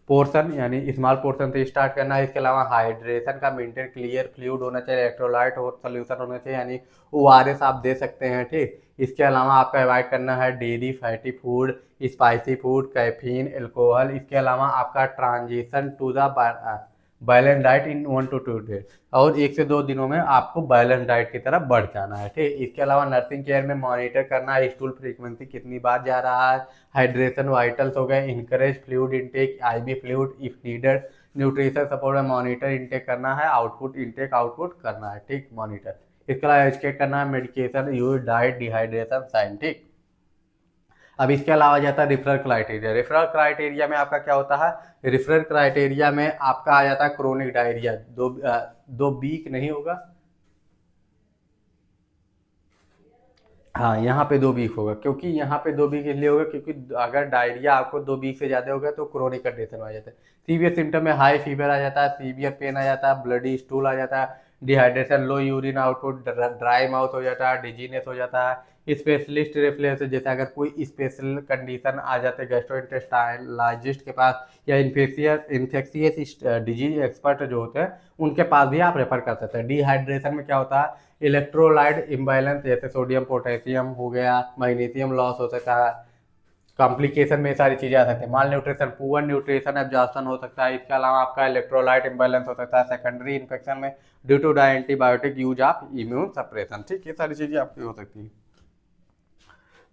A: portion, यानी स्मॉल पोर्शन से स्टार्ट करना है। इसके अलावा हाइड्रेशन का मेंटेन, क्लियर फ्लूइड होना चाहिए, इलेक्ट्रोलाइट और सोल्यूशन होना चाहिए, यानी ORS आप दे सकते हैं। ठीक, इसके अलावा आपका अवॉइड करना है dairy, fatty food, spicy food, caffeine, alcohol. इसके अलावा आपका transition to the balance diet in 1 to 2 days, और 1 से 2 दिनों में आपको बैलेंस डाइट की तरफ बढ़ जाना है। ठीक, इसके अलावा नर्सिंग केयर में मॉनिटर करना है स्टूल फ्रीक्वेंसी कितनी बार जा रहा है, हाइड्रेशन वाइटल्स हो गए, encourage fluid intake, IV fluid if needed. Nutrition support में मॉनिटर इनटेक करना है, आउटपुट इनटेक आउटपुट करना है। ठीक, मॉनिटर। इसके अलावा एजुकेट करना है medication use, diet, dehydration sign. ठीक, अब इसके अलावा जाता है रेफरल क्राइटेरिया। रेफरल क्राइटेरिया में आपका क्या होता है, रेफरल क्राइटेरिया में आपका आ जाता है क्रोनिक डायरिया, 2 वीक नहीं होगा। हाँ, यहाँ पे 2 वीक होगा, क्योंकि यहाँ पे 2 वीक इसलिए होगा क्योंकि अगर डायरिया आपको 2 वीक से ज़्यादा होगा तो क्रोनिक कंडीशन में आ जाता है। सीवियर सिम्टम में हाई फीवर आ जाता है, सीवियर पेन आ जाता है, ब्लडी स्टूल आ जाता है, डिहाइड्रेशन, लो यूरिन आउटपुट, ड्राई माउथ हो जाता है, डिजीनेस हो जाता है। स्पेशलिस्ट रेफरेंस, जैसे अगर कोई स्पेशल कंडीशन आ जाते हैं गैस्ट्रोइंटेस्टाइनोलॉजिस्ट के पास या इन्फेक्शियस डिजीज एक्सपर्ट जो होते हैं उनके पास भी आप रेफर कर सकते हैं। डिहाइड्रेशन में क्या होता है, इलेक्ट्रोलाइट इम्बैलेंस, जैसे सोडियम पोटेशियम हो गया, मैग्नीशियम लॉस हो सकता है। कॉम्प्लिकेशन में सारी चीज़ें आ सकती है, माल न्यूट्रिशन, पुअर न्यूट्रिशन एब्जॉर्प्शन हो सकता है। इसके अलावा आपका इलेक्ट्रोलाइट इम्बैलेंस हो सकता है सेकेंडरी इन्फेक्शन में due to the antibiotic use of immune suppression. ठीक, ये सारी चीज़ें आपकी हो सकती है।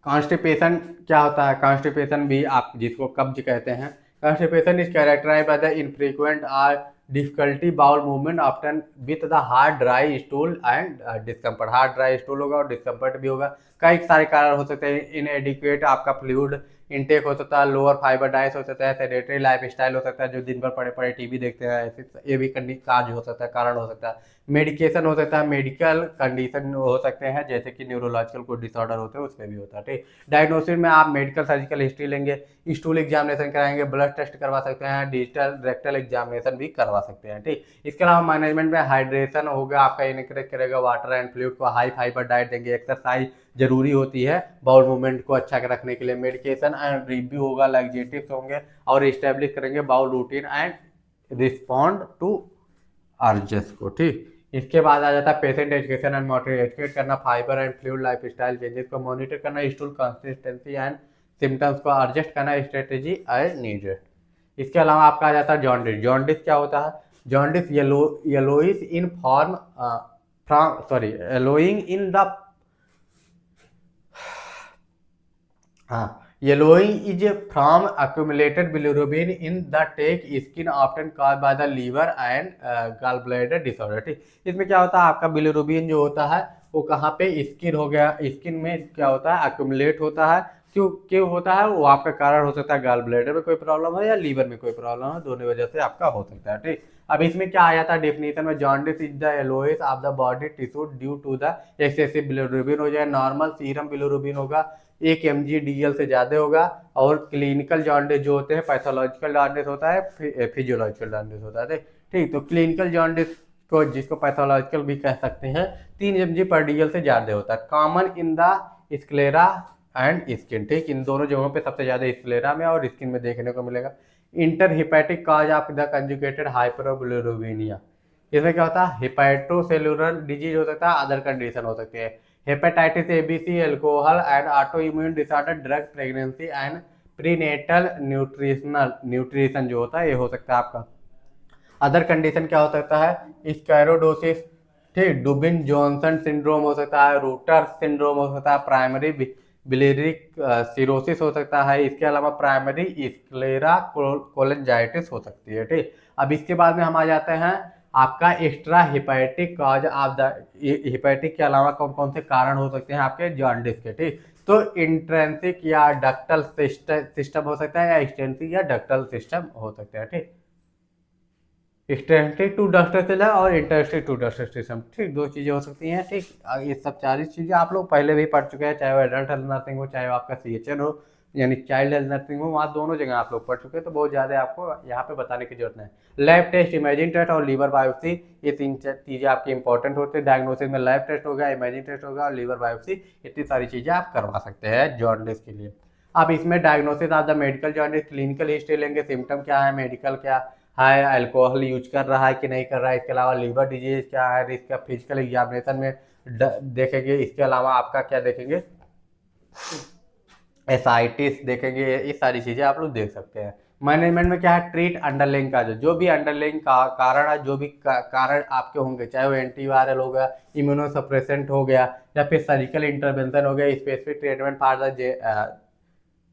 A: कॉन्स्टिपेशन क्या होता है, कॉन्स्टिपेशन भी आप जिसको कब्ज कहते हैं। Constipation is characterise by the infrequent और difficulty bowel movement often with the hard dry stool and discomfort, hard dry stool होगा और डिस्कम्फर्ट भी होगा। कई सारे कारण हो सकते हैं, इनएडिक्वेट आपका फ्लूइड इनटेक हो सकता है, लोअर फाइबर डाइट हो सकता है, सेडेटरी लाइफ स्टाइल हो सकता है, जो दिन भर पड़े पड़े टीवी देखते हैं, ऐसे ये भी काज हो सकता है, कारण हो सकता है। मेडिकेशन हो सकता है, मेडिकल कंडीशन हो सकते हैं, जैसे कि न्यूरोलॉजिकल कोई डिसऑर्डर होते हैं उसमें भी होता है, ठीक। डायग्नोसिस में आप मेडिकल सर्जिकल हिस्ट्री लेंगे, स्टूल एग्जामिनेशन कराएंगे, ब्लड टेस्ट करवा सकते हैं, डिजिटल रेक्टल एग्जामिनेशन भी करवा सकते हैं, ठीक। इसके अलावा मैनेजमेंट में हाइड्रेशन होगा, आपका इनक्रेज करेगा, वाटर एंड फ्लूइड को हाई फाइबर डाइट देंगे, एक्सरसाइज जरूरी होती है बाउल मूवमेंट को अच्छा रखने के लिए, मेडिकेशन एंड रिव्यू होगा, लैक्सेटिव्स होंगे और इस्टेब्लिश करेंगे bowel routine and respond to urges को, ठीक। इसके बाद आ जाता है patient education and monitoring, educate करना, fibre and fluid lifestyle changes को मॉनिटर करना, स्टूल कंसिस्टेंसी एंड सिम्टम्स को एडजस्ट करना, स्ट्रेटेजी एज नीडेड। इसके अलावा आपका आ जाता है जॉन्डिस। जॉन्डिस क्या होता है? Jaundice yellowish in form from sorry yellowing in the yellowing is from accumulated bilirubin in the take skin often caused by the liver and gallbladder disorder, ठीक। इसमें क्या होता है, आपका बिलिरुबिन जो होता है वो कहाँ पे, स्किन हो गया, स्किन में क्या होता है, अक्यूमुलेट होता है। क्यों क्यों होता है वो आपका कारण हो सकता है गाल ब्लैडर में कोई प्रॉब्लम है या लीवर में कोई प्रॉब्लम है, दोनों वजह से आपका हो सकता है, ठीक। अब इसमें क्या आ जाता है डेफिनेशन में, jaundice is the yellowish of the body tissue due to the excessive bilirubin हो जाए, नॉर्मल सीरम बिलिरुबिन होगा 1 mg/dl से ज़्यादा होगा, और क्लिनिकल जॉन्डिस जो होते हैं, पैथोलॉजिकल जॉन्डिस होता है, फिजियोलॉजिकल जॉन्डिस होता है, ठीक। तो क्लिनिकल जॉन्डिस को, जिसको पैथोलॉजिकल भी कह सकते हैं, 3 mg/dl से ज़्यादा होता है, common in the sclera and skin, ठीक। इन दोनों जगहों पे सबसे ज़्यादा स्क्लेरा में और स्किन में देखने को मिलेगा। Inter hepatic cause of the conjugated hyperbilirubinemia, इसमें क्या होता है, हिपैटोसेलुलर डिजीज हो सकता है, अदर कंडीशन हो सकते हैं, hepatitis ABC, alcohol and auto immune disorder, drug, pregnancy and prenatal nutrition जो होता है ये हो सकता है आपका। अदर कंडीशन क्या हो सकता है, स्क्लेरोसिस, ठीक, डुबिन जॉनसन सिंड्रोम हो सकता है, रूटर सिंड्रोम हो सकता है, प्राइमरी बिलिरिक सिरोसिस हो सकता है, इसके अलावा प्राइमरी स्क्लेरा कोलेंजाइटिस हो सकती है, ठीक। अब इसके बाद में हम आ जाते हैं आपका extra hepatic cause of the, hepatic के अलावा कौन कौन से कारण हो सकते हैं आपके जॉन्डिस के, ठीक। तो इंट्रेंसिक या डक्टल सिस्टम हो सकता है, या एक्सटेंसिक या डक्टल सिस्टम हो सकता है, ठीक। एक्सटेंसिव टू डक्टल सिस्टम और इंटरस्टिक टू डक्टल सिस्टम, ठीक, दो चीज़ें हो सकती हैं, ठीक। ये सब सारी चीज़ें आप लोग पहले भी पढ़ चुके हैं, चाहे वो एडल्ट हेल्थ नर्सिंग हो, चाहे वो आपका CHN हो, यानी चाइल्ड हेल्थ नर्सिंग हो, वहाँ दोनों जगह आप लोग पढ़ चुके हैं, तो बहुत ज़्यादा आपको यहाँ पे बताने की जरूरत नहीं। लैब टेस्ट, इमेजिंग टेस्ट और लीवर बायोप्सी, ये 3 चीज़ें आपकी इंपॉर्टेंट होती है। डायग्नोसिस में लैब टेस्ट होगा, इमेजिंग टेस्ट होगा और लीवर बायोप्सी, इतनी सारी चीज़ें आप करवा सकते हैं जॉन्डिस के लिए। अब इसमें diagnosis of the medical jaundice, clinical history लेंगे, सिम्टम क्या है, मेडिकल क्या है, अल्कोहल यूज कर रहा है कि नहीं कर रहा है, इसके अलावा लीवर डिजीज क्या है, इसका फिजिकल एग्जामिनेशन में देखेंगे, इसके अलावा आपका क्या देखेंगे, एसाइटिस देखेंगे, ये सारी चीज़ें आप लोग देख सकते हैं। मैनेजमेंट में क्या है, ट्रीट अंडरलाइंग का जो भी अंडरलाइंग कारण है, जो भी कारण आपके होंगे, चाहे वो एंटीवायरल हो गया, इम्यूनोसप्रेसेंट हो गया, या फिर सर्जिकल इंटरवेंशन हो गया, specific treatment for the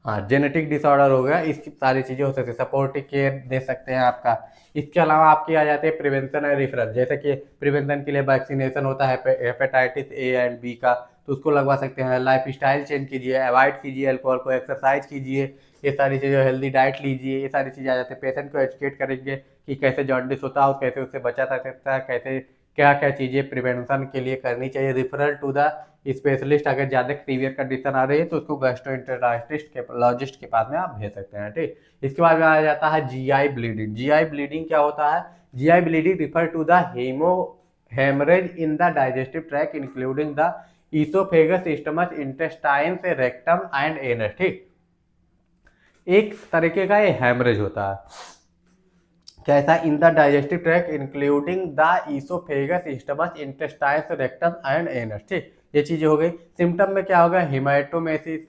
A: genetic disorder हो गया, इसकी सारी चीज़ें हो सकती है, सपोर्टिव केयर दे सकते हैं आपका। इसके अलावा आपकी आ जाती है प्रिवेंशन एंड रेफरल, जैसे कि प्रिवेंशन के लिए वैक्सीनेशन होता है हेपेटाइटिस A एंड B का, तो उसको लगवा सकते हैं। लाइफ स्टाइल चेंज कीजिए, अवॉइड कीजिए अल्कोहल को, एक्सरसाइज कीजिए, ये सारी चीज़ें, हेल्दी डाइट लीजिए, ये सारी चीज़ें आ जाती है। पेशेंट को एजुकेट करेंगे कि कैसे जॉन्डिस होता है, कैसे उससे बचा जा सकता है, कैसे क्या क्या चीज़ें प्रिवेंशन के लिए करनी चाहिए। रिफरल टू द स्पेशलिस्ट, अगर ज़्यादा सीवियर कंडीशन आ रही है तो उसको गैस्ट्रोएंटेराइटिस्ट के लॉजिस्ट के पास में आप भेज सकते हैं, ठीक। इसके बाद में आ जाता है GI ब्लीडिंग। GI ब्लीडिंग क्या होता है, GI bleeding refer to the haemorrhage in the digestive tract including the oesophagus, stomach, intestine, rectum and anus, ठीक। एक तरीके का ये हेमरेज होता है, कैसा, in the digestive tract including the oesophagus, stomach, intestines, rectum and anus, ठीक। ये चीजें हो गई। सिम्टम में क्या होगा,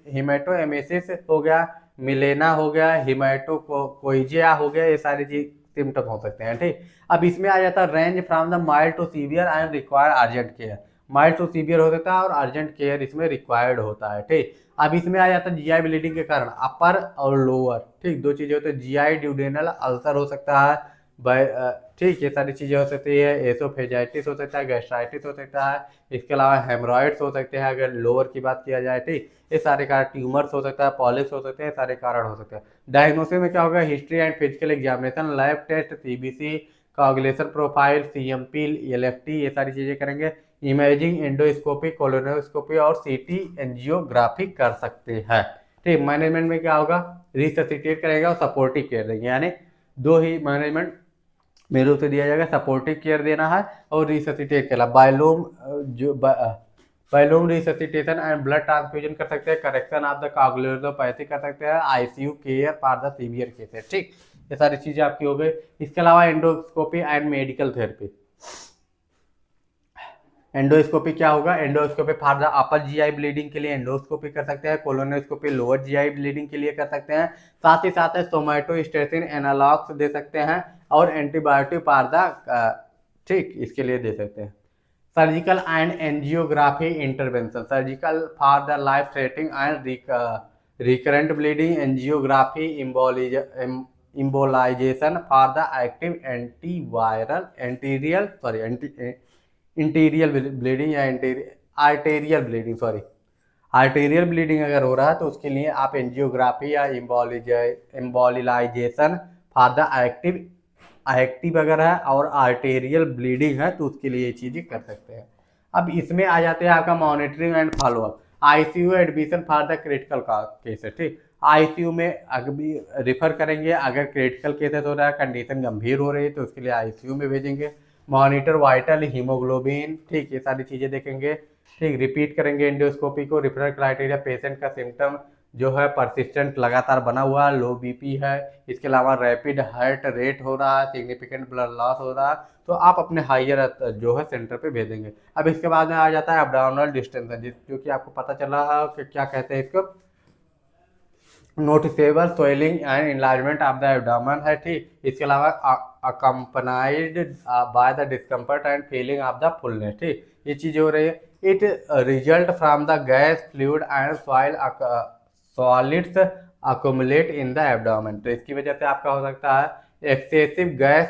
A: हिमेटोएमेसिस हो गया, मिलेना हो गया, हिमेटोकोइजिया हो गया, ये सारी चीज सिम्टम हो सकते हैं, ठीक। अब इसमें आ जाता है range from the mild to severe and require urgent care. Mild to severe हो सकता है और अर्जेंट केयर इसमें रिक्वायर्ड होता है, ठीक। अब इसमें आ जाता है GI ब्लीडिंग के कारण अपर और लोअर, ठीक, दो चीजें होती है। GI ड्यूडेनल अल्सर हो सकता है, ठीक, ये सारी चीज़ें हो सकती है। एसोफेजाइटिस हो सकता है, गैस्ट्राइटिस हो सकता है, इसके अलावा हेमरॉइड्स हो सकते हैं अगर लोअर की बात किया जाए। ठीक, ये सारे कारण, ट्यूमर्स हो सकता है, पॉलिप्स हो सकते हैं, सारे कारण हो सकते हैं। डायग्नोसिस में क्या होगा, history and physical examination, lab test, CBC, coagulation profile, CMP, LFT, ये सारी चीज़ें करेंगे। इमेजिंग, एंडोस्कोपी, कोलोनोस्कोपी और सीटी एंजियोग्राफी कर सकते हैं। ठीक, मैनेजमेंट में क्या होगा, रिससिटेट करेगा और सपोर्टिव केयर देंगे, यानी दो ही मैनेजमेंट मेरे से दिया जाएगा, सपोर्टिव केयर देना है और रिससिटेट करना। बायलूम रिससिटेशन एंड ब्लड ट्रांसफ्यूजन कर सकते हैं, करेक्शन ऑफ द कोगुलोपैथी कर सकते हैं, ICU care for the severe cases. ठीक, ये सारी चीजें आपकी हो गई। इसके अलावा endoscopy and medical therapy. Endoscopy क्या होगा, endoscopy for the upper GI bleeding के लिए एंडोस्कोपी कर सकते हैं, कोलोनोस्कोपी लोअर जीआई ब्लीडिंग के लिए कर सकते हैं, साथ ही साथ सोमैटोस्टेटिन एनालॉग्स दे सकते हैं और एंटीबायोटिक फॉर द ठीक, इसके लिए दे सकते हैं। Surgical and angiography intervention, surgical for the life threatening and recurrent bleeding, angiography embolisation for the active antiviral enteral bleeding या arterial bleeding, sorry arterial bleeding अगर हो रहा है तो उसके लिए आप एंजियोग्राफी या इम्बोलिलाइजेशन फॉर द एक्टिव अगर है और आर्टेरियल ब्लीडिंग है तो उसके लिए ये चीज़ें कर सकते हैं। अब इसमें आ जाते हैं आपका monitoring and follow up, ICU admission for the critical cases. ठीक, आईसीयू में अगर भी रिफर करेंगे, अगर क्रिटिकल केसेस हो रहा है, कंडीशन गंभीर हो रही है तो उसके लिए आईसीयू में भेजेंगे। मॉनिटर वाइटल, हीमोग्लोबिन, ठीक, ये सारी चीज़ें देखेंगे। ठीक, रिपीट करेंगे एंडोस्कोपी को। रेफरल क्राइटेरिया, पेशेंट का सिम्टम जो है परसिस्टेंट लगातार बना हुआ, लो बीपी है, इसके अलावा रैपिड हार्ट रेट हो रहा है, सिग्निफिकेंट ब्लड लॉस हो रहा है, तो आप अपने हायर जो है सेंटर पे भेजेंगे। अब इसके बाद में आ जाता है एब्डोमिनल डिस्टेंशन, जो कि आपको पता चल रहा है कि क्या कहते हैं इसको, noticeable swelling and enlargement of the abdomen है। ठीक, इसके अलावा accompanied by the discomfort and feeling of the fullness. ठीक, ये चीज़ हो रही है। It result from the gas fluid and solids accumulate in the abdomen, तो इसकी वजह से आपका हो सकता है एक्सेसिव गैस,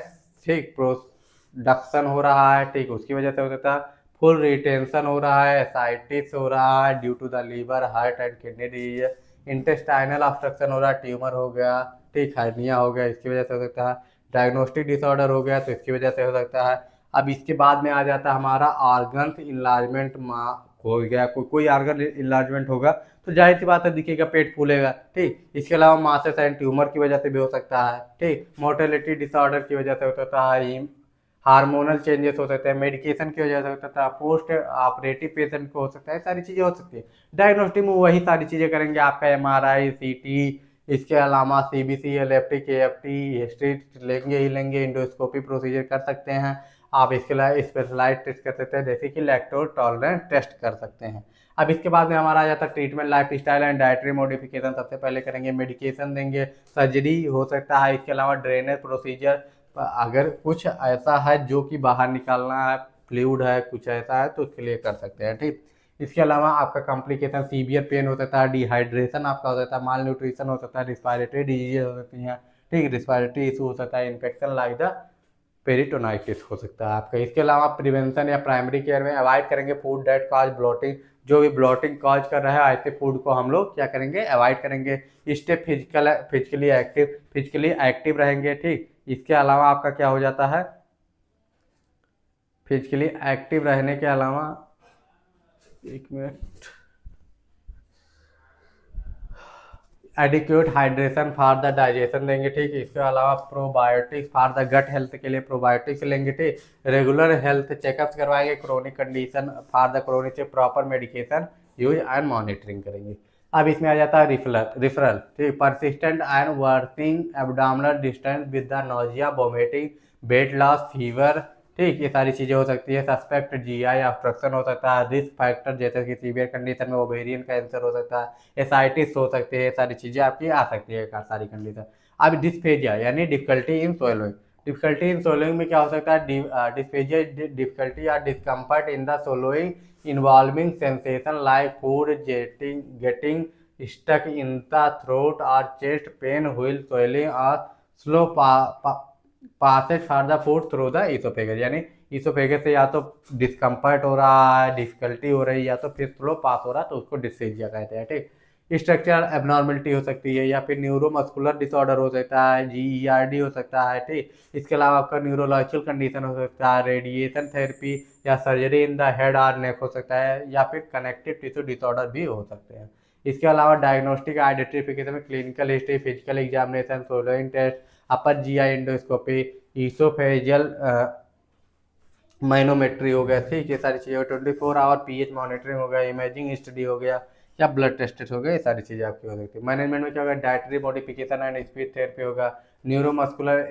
A: ठीक, प्रोडक्शन हो रहा है। ठीक, उसकी वजह से हो सकता है फुल रिटेंशन हो रहा है, एसाइटिस हो रहा है due to the liver, heart and kidney disease, intestinal obstruction हो रहा है, ट्यूमर हो गया, ठीक, हार्निया हो गया, इसकी वजह से हो सकता है डायग्नोस्टिक डिसऑर्डर हो गया तो इसकी वजह से हो सकता है। अब इसके बाद में आ जाता है हमारा ऑर्गन्स इनलार्जमेंट हो गया, कोई ऑर्गन इनलार्जमेंट होगा तो जाहिर सी बात है दिखेगा, पेट फूलेगा। ठीक, इसके अलावा मासेस एंड ट्यूमर की वजह से भी हो सकता है। ठीक, मोर्टेलिटी डिसऑर्डर की वजह से हो सकता है, हार्मोनल चेंजेस हो सकते हैं, मेडिकेशन की वजह से हो सकता है, पोस्ट ऑपरेटिव पेशेंट को हो सकता है, सारी चीज़ें हो सकती है। डायग्नोस्टिक में वही सारी चीज़ें करेंगे, आपका एमआरआई, सीटी, इसके अलावा सीबीसी, एलएफटी, केएफटी, हिस्ट्री लेंगे ही लेंगे, इंडोस्कोपी प्रोसीजर कर सकते हैं आप, इसके अलावा स्पेशलाइज टेस्ट कर सकते हैं जैसे कि लैक्टोज टॉलरेंस टेस्ट कर सकते हैं। अब इसके बाद में हमारा आ जाता है treatment, life style and dietary modification सबसे पहले करेंगे, मेडिकेशन देंगे, सर्जरी हो सकता है, इसके अलावा ड्रेनेज प्रोसीजर, अगर कुछ ऐसा है जो कि बाहर निकालना है, फ्लूइड है, कुछ ऐसा है तो उसके लिए कर सकते हैं। ठीक, इसके अलावा आपका कॉम्प्लिकेशन, सीवियर पेन हो सकता है, डिहाइड्रेशन आपका हो सकता है, माल न्यूट्रिशन हो सकता है, रिस्पायरेटरी डिजीज हो सकती हैं। ठीक, रिस्पायरेटरी इशू हो सकता है, इन्फेक्शन लाइक द पेरिटोनाइटिस हो सकता है आपका। इसके अलावा प्रिवेंशन या प्राइमरी केयर में अवॉइड करेंगे फूड डेट कॉज ब्लोटिंग, जो भी ब्लोटिंग कॉज कर रहा है ऐसे फूड को हम लोग क्या करेंगे, अवॉइड करेंगे। स्टे फिजिकली एक्टिव रहेंगे। ठीक, इसके अलावा आपका क्या हो जाता है, फिजिकली एक्टिव रहने के अलावा, एक minute, adequate hydration for the digestion देंगे। ठीक, इसके अलावा probiotics for the gut health के लिए प्रोबायोटिक्स लेंगे। ठीक, रेगुलर हेल्थ चेकअप्स करवाएंगे, chronic condition for the chronic proper medication use and monitoring करेंगे। अब इसमें आ जाता है रिफरल। ठीक, persistent and worsening abdominal distance with the nausea, vomiting, weight loss, fever, ठीक, ये सारी चीज़ें हो सकती है। सस्पेक्ट जीआई ऑब्स्ट्रक्शन हो सकता है, रिस्क फैक्टर जैसे कि सीवियर कंडीशन में ओवेरियन कैंसर हो सकता है, एसाइटिस हो सकती है, सारी चीज़ें आपकी आ सकती है, सारी कंडीशन। अब डिस्फेजिया यानी difficulty in swallowing, difficulty in swallowing में क्या हो सकता है, डिस्फेजिया डिफिकल्टी या discomfort in the swallowing involving sensation like food getting stuck in the throat और चेस्ट पेन, व्हील स्वेलिंग और slow passage for the food through the oesophagus, यानी oesophagus से या तो डिस्कम्फर्ट हो रहा है, डिफिकल्टी हो रही है, या तो फिर फ्लो पास हो रहा है, तो उसको डिस्फेजिया कहते हैं। ठीक, स्ट्रक्चरल एबनॉर्मलिटी हो सकती है, या फिर न्यूरोमस्कुलर डिसऑर्डर हो सकता है, GERD हो सकता है। ठीक, इसके अलावा आपका न्यूरोलॉजिकल कंडीशन हो सकता है, रेडिएशन थेरेपी या सर्जरी इन द हेड और नेक हो सकता है, या फिर कनेक्टिव टिश्यू डिसऑर्डर भी हो सकते हैं। इसके अलावा डायग्नोस्टिक आइडेंटिफिकेशन में clinical history, physical examination, swallowing test, upper GI endoscopy, oesophageal manometry हो गया। ठीक, ये सारी चीज़ें 24 आवर PH मॉनिटरिंग हो गया, इमेजिंग स्टडी हो गया, या ब्लड टेस्ट हो गया, ये सारी चीज़ें आपकी हो सकती है। मैनेजमेंट में क्या होगा, dietary modification and speech therapy होगा, न्यूरोमस्कुलर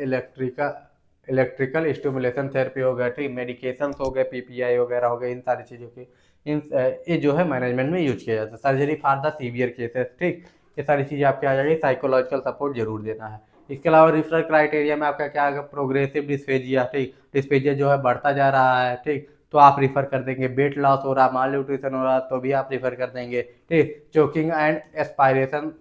A: इलेक्ट्रिकल स्टिमुलेशन थेरेपी हो गया। ठीक, मेडिकेशन हो गए, PPI वगैरह हो गए, इन सारी चीज़ों की ये जो है मैनेजमेंट में यूज किया जाता है। Surgery for the severe cases, ठीक, ये सारी चीज़ें आपकी आ जाएगी। साइकोलॉजिकल सपोर्ट जरूर देना है। इसके अलावा रेफरल क्राइटेरिया में आपका क्या आएगा, प्रोग्रेसिव डिस्फेजिया। ठीक, डिस्फेजिया जो है बढ़ता जा रहा है, ठीक, तो आप रिफर कर देंगे। वेट लॉस हो रहा, माल न्यूट्रिशन हो रहा, तो भी आप रिफर कर देंगे। ठीक, चोकिंग एंड एस्पायरेशन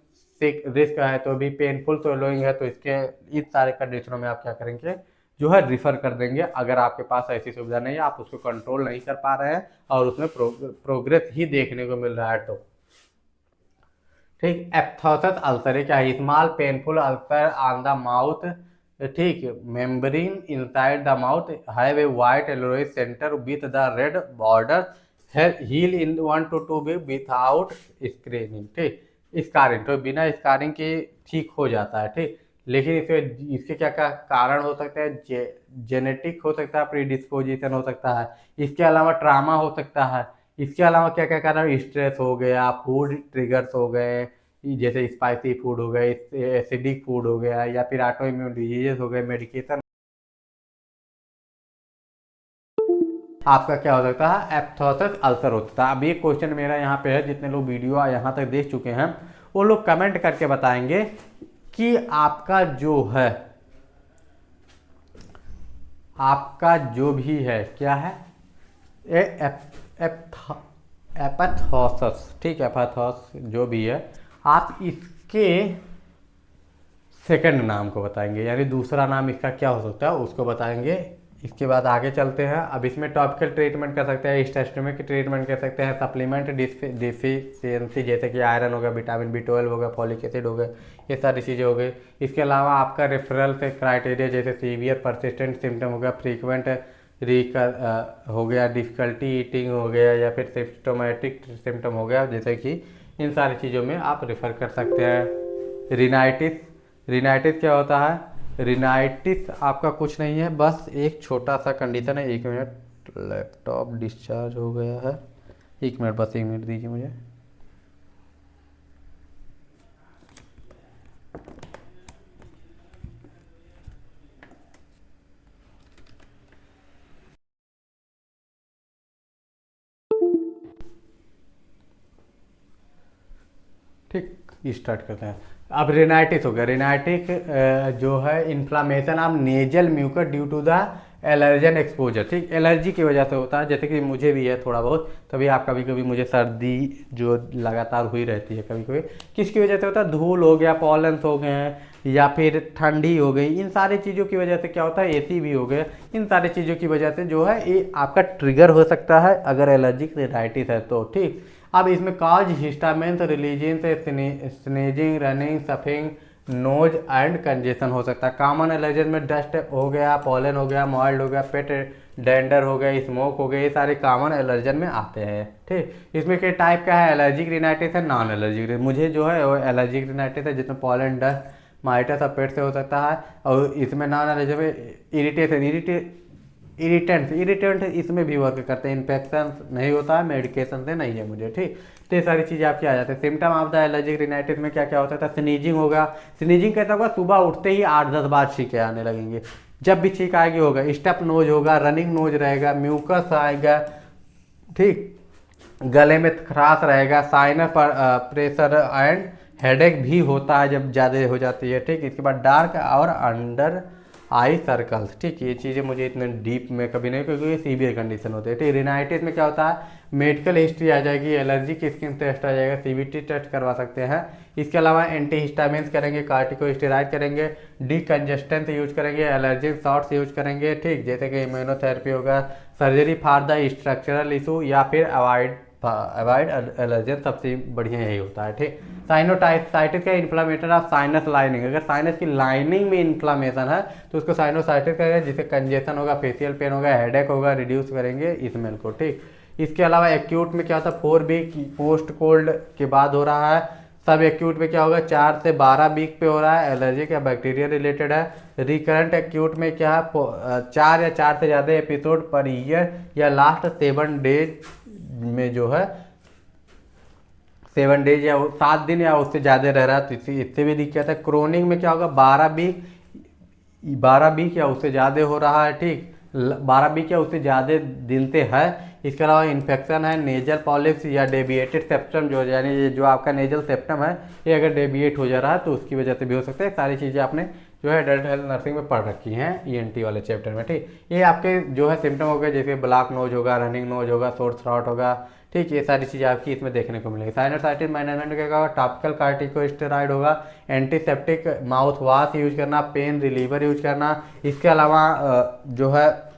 A: रिस्क है, तो भी पेनफुल सोलोइंग है, तो इसके इस सारे कंडीशनों में आप क्या करेंगे, जो है रिफर कर देंगे। अगर आपके पास ऐसी सुविधा नहीं है, आप उसको कंट्रोल नहीं कर पा रहे हैं और उसमें प्रोग्रेस ही देखने को मिल रहा है, तो ठीक। एप्थोसस अल्सर क्या है, small painful ulcer on the mouth. ठीक, membrane inside the mouth have a white yellowish centre with the red border, heal in 1 to 2 week without screening. ठीक, स्कारिंग तो बिना स्कारिंग के ठीक हो जाता है। ठीक, लेकिन इसके क्या क्या कारण हो सकते हैं, जेनेटिक हो सकता है, प्रीडिस्पोजिशन हो सकता है, इसके अलावा ट्रामा हो सकता है, इसके अलावा क्या क्या कारण, स्ट्रेस हो गया, फूड ट्रिगर्स हो गए, जैसे स्पाइसी फूड हो गए, एसिडिक फूड हो गया, या फिर ऑटो इम्यून डिजीजेस हो गए, मेडिकेशन आपका क्या हो सकता है, एप्थोसस अल्सर होता है। अब ये क्वेश्चन मेरा यहाँ पे है, जितने लोग वीडियो यहाँ तक देख चुके हैं वो लोग कमेंट करके बताएंगे कि आपका जो भी है क्या है, एपैथोसस। ठीक है, एपैथोस जो भी है, आप इसके सेकंड नाम को बताएंगे, यानी दूसरा नाम इसका क्या हो सकता है उसको बताएंगे। इसके बाद आगे चलते हैं। अब इसमें टॉपिकल ट्रीटमेंट कर सकते हैं, स्टेस्टोमिक ट्रीटमेंट कर सकते हैं, सप्लीमेंट डिफिशियंसी जैसे कि आयरन हो गया, विटामिन B12 हो गया, फॉलिक एसिड हो गया, ये सारी चीज़ें हो गई। इसके अलावा आपका रेफरल से क्राइटेरिया जैसे सीवियर परसिस्टेंट सिम्टम हो गया, फ्रीक्वेंट हो गया, डिफिकल्टी ईटिंग हो गया, या फिर सिम्टोमेटिक सिम्टम हो गया, जैसे कि इन सारी चीज़ों में आप रेफर कर सकते हैं। रिनाइटिस, रिनाइटिस क्या होता है, रिनाइटिस आपका कुछ नहीं है, बस एक छोटा सा कंडीशन है। 1 मिनट, लैपटॉप डिस्चार्ज हो गया है, 1 मिनट, बस 1 मिनट दीजिए मुझे। ठीक, स्टार्ट करते हैं। अब रेनाइटिस हो गया, रेनाइटिक जो है inflammation of nasal mucus due to the allergen exposure. ठीक, एलर्जी की वजह से होता है, जैसे कि मुझे भी है थोड़ा बहुत, तभी आप कभी कभी मुझे सर्दी जो लगातार हुई रहती है कभी कभी, किसकी वजह से होता है, धूल हो गया, पॉलन्स हो गए हैं, या फिर ठंडी हो गई, इन सारी चीज़ों की वजह से क्या होता है, AC भी हो गया, इन सारी चीज़ों की वजह से जो है ये आपका ट्रिगर हो सकता है अगर एलर्जिक रेनाइटिस है तो। ठीक, अब इसमें काज हिस्टामिन रिलीजन से sneezing, running, stuffing, nose and congestion हो सकता है। कॉमन एलर्जन में डस्ट हो गया, पॉलन हो गया, मॉल्ड हो गया, पेट डेंडर हो गया, स्मोक हो गया, ये सारे कॉमन एलर्जन में आते हैं। ठीक, इसमें के टाइप का है, एलर्जिक रिनाइटिस है, नॉन एलर्जिक। मुझे जो है वो एलर्जिक रिनाइटिस है, जिसमें पॉलन, डस्ट, माइटस और पेट से हो सकता है। और इसमें नॉन एलर्जिक में इरिटेंट इसमें भी वर्क करते हैं, इन्फेक्शन नहीं होता है, मेडिकेशन से नहीं है मुझे। ठीक, तो ये सारी चीज़ें आपकी आ जाती है। Symptom of the allergic rhinitis में क्या क्या होता था, स्नीजिंग होगा, स्नीजिंग कैसा होगा, सुबह उठते ही 8-10 बार छींके आने लगेंगे, जब भी छींक आएगी होगा, स्टप नोज होगा, रनिंग नोज रहेगा, म्यूकस आएगा, ठीक, गले में खराश रहेगा, साइनस पर प्रेशर एंड हेडेक भी होता है जब ज़्यादा हो जाती है। ठीक, इसके बाद डार्क और अंडर आई सर्कल्स। ठीक, ये चीज़ें मुझे इतने डीप में कभी नहीं, क्योंकि ये सीवियर कंडीशन होते हैं। ठीक, रिनाइटिस में क्या होता है, मेडिकल हिस्ट्री आ जाएगी, एलर्जी की स्किन टेस्ट आ जाएगा, सीबीटी टेस्ट करवा सकते हैं। इसके अलावा एंटीहिस्टामिन्स करेंगे, कार्टिकोस्टेरॉइड करेंगे, डीकंजेस्टेंट यूज करेंगे, एलर्जिक शॉट्स यूज करेंगे। ठीक, जैसे कि इम्यूनोथेरेपी होगा, surgery for the structural issue, या फिर अवॉइड एलर्जन, सबसे बढ़िया यही होता है। ठीक, साइनोसाइटिस का इन्फ्लामेशन ऑफ साइनस लाइनिंग, अगर साइनस की लाइनिंग में इन्फ्लामेशन है तो उसको साइनोसाइटिस करेंगे, जिससे कंजेशन होगा, फेशियल पेन होगा, हेडेक होगा, रिड्यूस करेंगे स्मेल को। ठीक, इसके अलावा एक्यूट में क्या होता है, 4 वीक पोस्ट कोल्ड के बाद हो रहा है। सब एक्यूट में क्या होगा, 4 से 12 वीक पे हो रहा है, एलर्जी या बैक्टीरिया रिलेटेड है। रिकरेंट एक्यूट में क्या है, 4 या 4 से ज़्यादा एपिसोड पर ईयर या लास्ट 7 डेज में जो है 7 डेज या 7 दिन या उससे ज़्यादा रह रहा है तो इससे भी दिक्कत है। क्रोनिक में क्या होगा, 12 वीक या उससे ज़्यादा हो रहा है। ठीक, 12 वीक या उससे ज़्यादा दिन से है। इसके अलावा इन्फेक्शन है, नेजल पॉलिप्स या डेविएटेड सेप्टम, जो यानी जो आपका नेजल सेप्टम है ये अगर डेविएट हो जा रहा है तो उसकी वजह से भी हो सकता है। सारी चीज़ें आपने जो है एडल्ट हेल्थ नर्सिंग में पढ़ रखी हैं ईएनटी वाले चैप्टर में। ठीक, ये आपके जो है सिम्टम हो गए, जैसे ब्लॉक नोज होगा, रनिंग नोज होगा, सोर थ्रोट होगा। ठीक, ये सारी चीज़ें आपकी इसमें देखने को मिलेगी। साइनोसाइटिस मैनेजमेंट में क्या होगा, टॉपिकल कार्टिकोस्टेरॉइड होगा, एंटीसेप्टिक माउथ वॉश यूज करना, पेन रिलीवर यूज करना। इसके अलावा जो है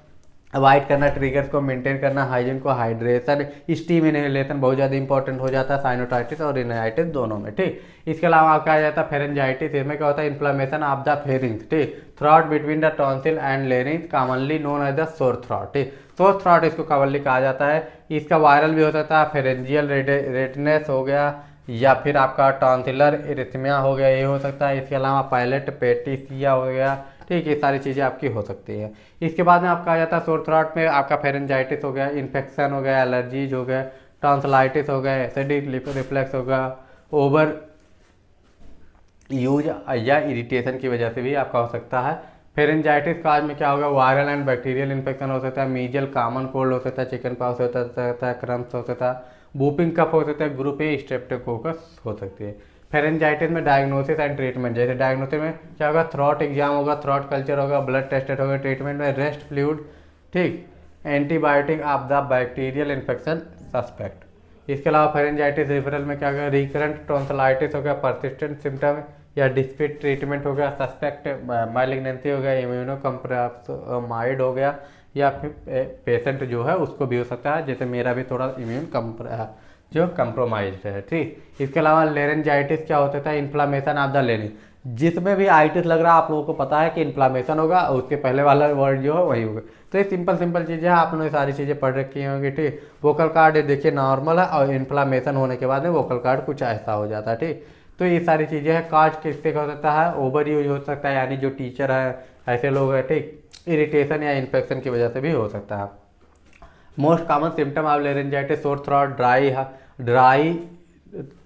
A: अवॉइड करना ट्रिगर्स को मेंटेन करना, हाइजीन को, हाइड्रेशन, स्टीम इनहेलेशन बहुत ज़्यादा इंपॉर्टेंट हो जाता है साइनोसाइटिस और रिनाइटिस दोनों में। ठीक, इसके अलावा आपका आ जाता है फेरेंजाइटिस, इसमें क्या होता है, इन्फ्लामेशन ऑफ द फेरिंग्स। ठीक, throat between the tonsil and larynx, commonly known as the sore throat. ठीक, सोर थ्रॉट इसको कॉमनली कहा जाता है। इसका वायरल भी हो सकता है, फेरेंजियल रेडनेस हो गया, या फिर आपका टॉन्सिलर इरिथमिया हो गया, ये हो सकता है। इसके अलावा पायलट पेटिसिया हो गया। ठीक, ये सारी चीज़ें आपकी हो सकती है। इसके बाद में आपका आ जाता है सोर थ्रॉट में आपका फेरेंजाइटिस हो गया, इन्फेक्शन हो गया, एलर्जीज हो गया, टॉन्सिलाइटिस हो गया, एसिडिक रिफ्लेक्स होगा, ओवर यूज या इरिटेशन की वजह से भी आपका हो सकता है। फेरेंजाइटिस काज में क्या होगा, वायरल एंड बैक्टीरियल इन्फेक्शन हो सकता है, मीजल कॉमन कोल्ड हो सकता है, चिकन पॉक्स हो सकता है, क्रम्स हो सकता है, वूपिंग कफ हो सकता है, ग्रुप ए स्ट्रेप्टोकोकस हो सकती है। फेरेंजाइटिस में डायग्नोसिस एंड ट्रीटमेंट, जैसे डायग्नोसिस में क्या होगा, थ्रॉट एग्जाम होगा, थ्रॉट कल्चर होगा, ब्लड टेस्टेड होगा। ट्रीटमेंट में रेस्ट फ्लूइड, ठीक, antibiotic of the bacterial infection suspect. इसके अलावा फेरेंजाइटिस रेफरल में क्या होगा, रिकरेंट टॉन्सिलाइटिस हो गया, परसिस्टेंट सिम्टम या डिस्प्यूट ट्रीटमेंट हो गया, सस्पेक्ट माइलिग्नेंसी हो गया, इम्यूनो कंप्रेमाइड हो गया, या फिर पेशेंट जो है उसको भी हो सकता है, जैसे मेरा भी थोड़ा इम्यून जो कंप्रोमाइज्ड है। ठीक, इसके अलावा लेरेंजाइटिस क्या होता है, इन्फ्लामेशन ऑफ द लेरिंग, जिसमें भी आइटिस लग रहा है आप लोगों को पता है कि इन्फ्लामेशन होगा, उसके पहले वाला वर्ड जो है वही होगा। तो ये सिंपल चीज़ें हैं, आपने सारी चीज़ें पढ़ रखी होंगी। ठीक, वोकल कार्ड देखिए नॉर्मल है, और इन्फ्लामेशन होने के बाद में वोकल कार्ड कुछ ऐसा हो जाता है। ठीक, तो ये सारी चीज़ें हैं। काज किससे हो सकता है, ओवर यूज हो सकता है, यानी जो टीचर है ऐसे लोग हैं। ठीक, इरिटेशन या इन्फेक्शन की वजह से भी हो सकता है। Most common symptom of laryngitis, sore throat,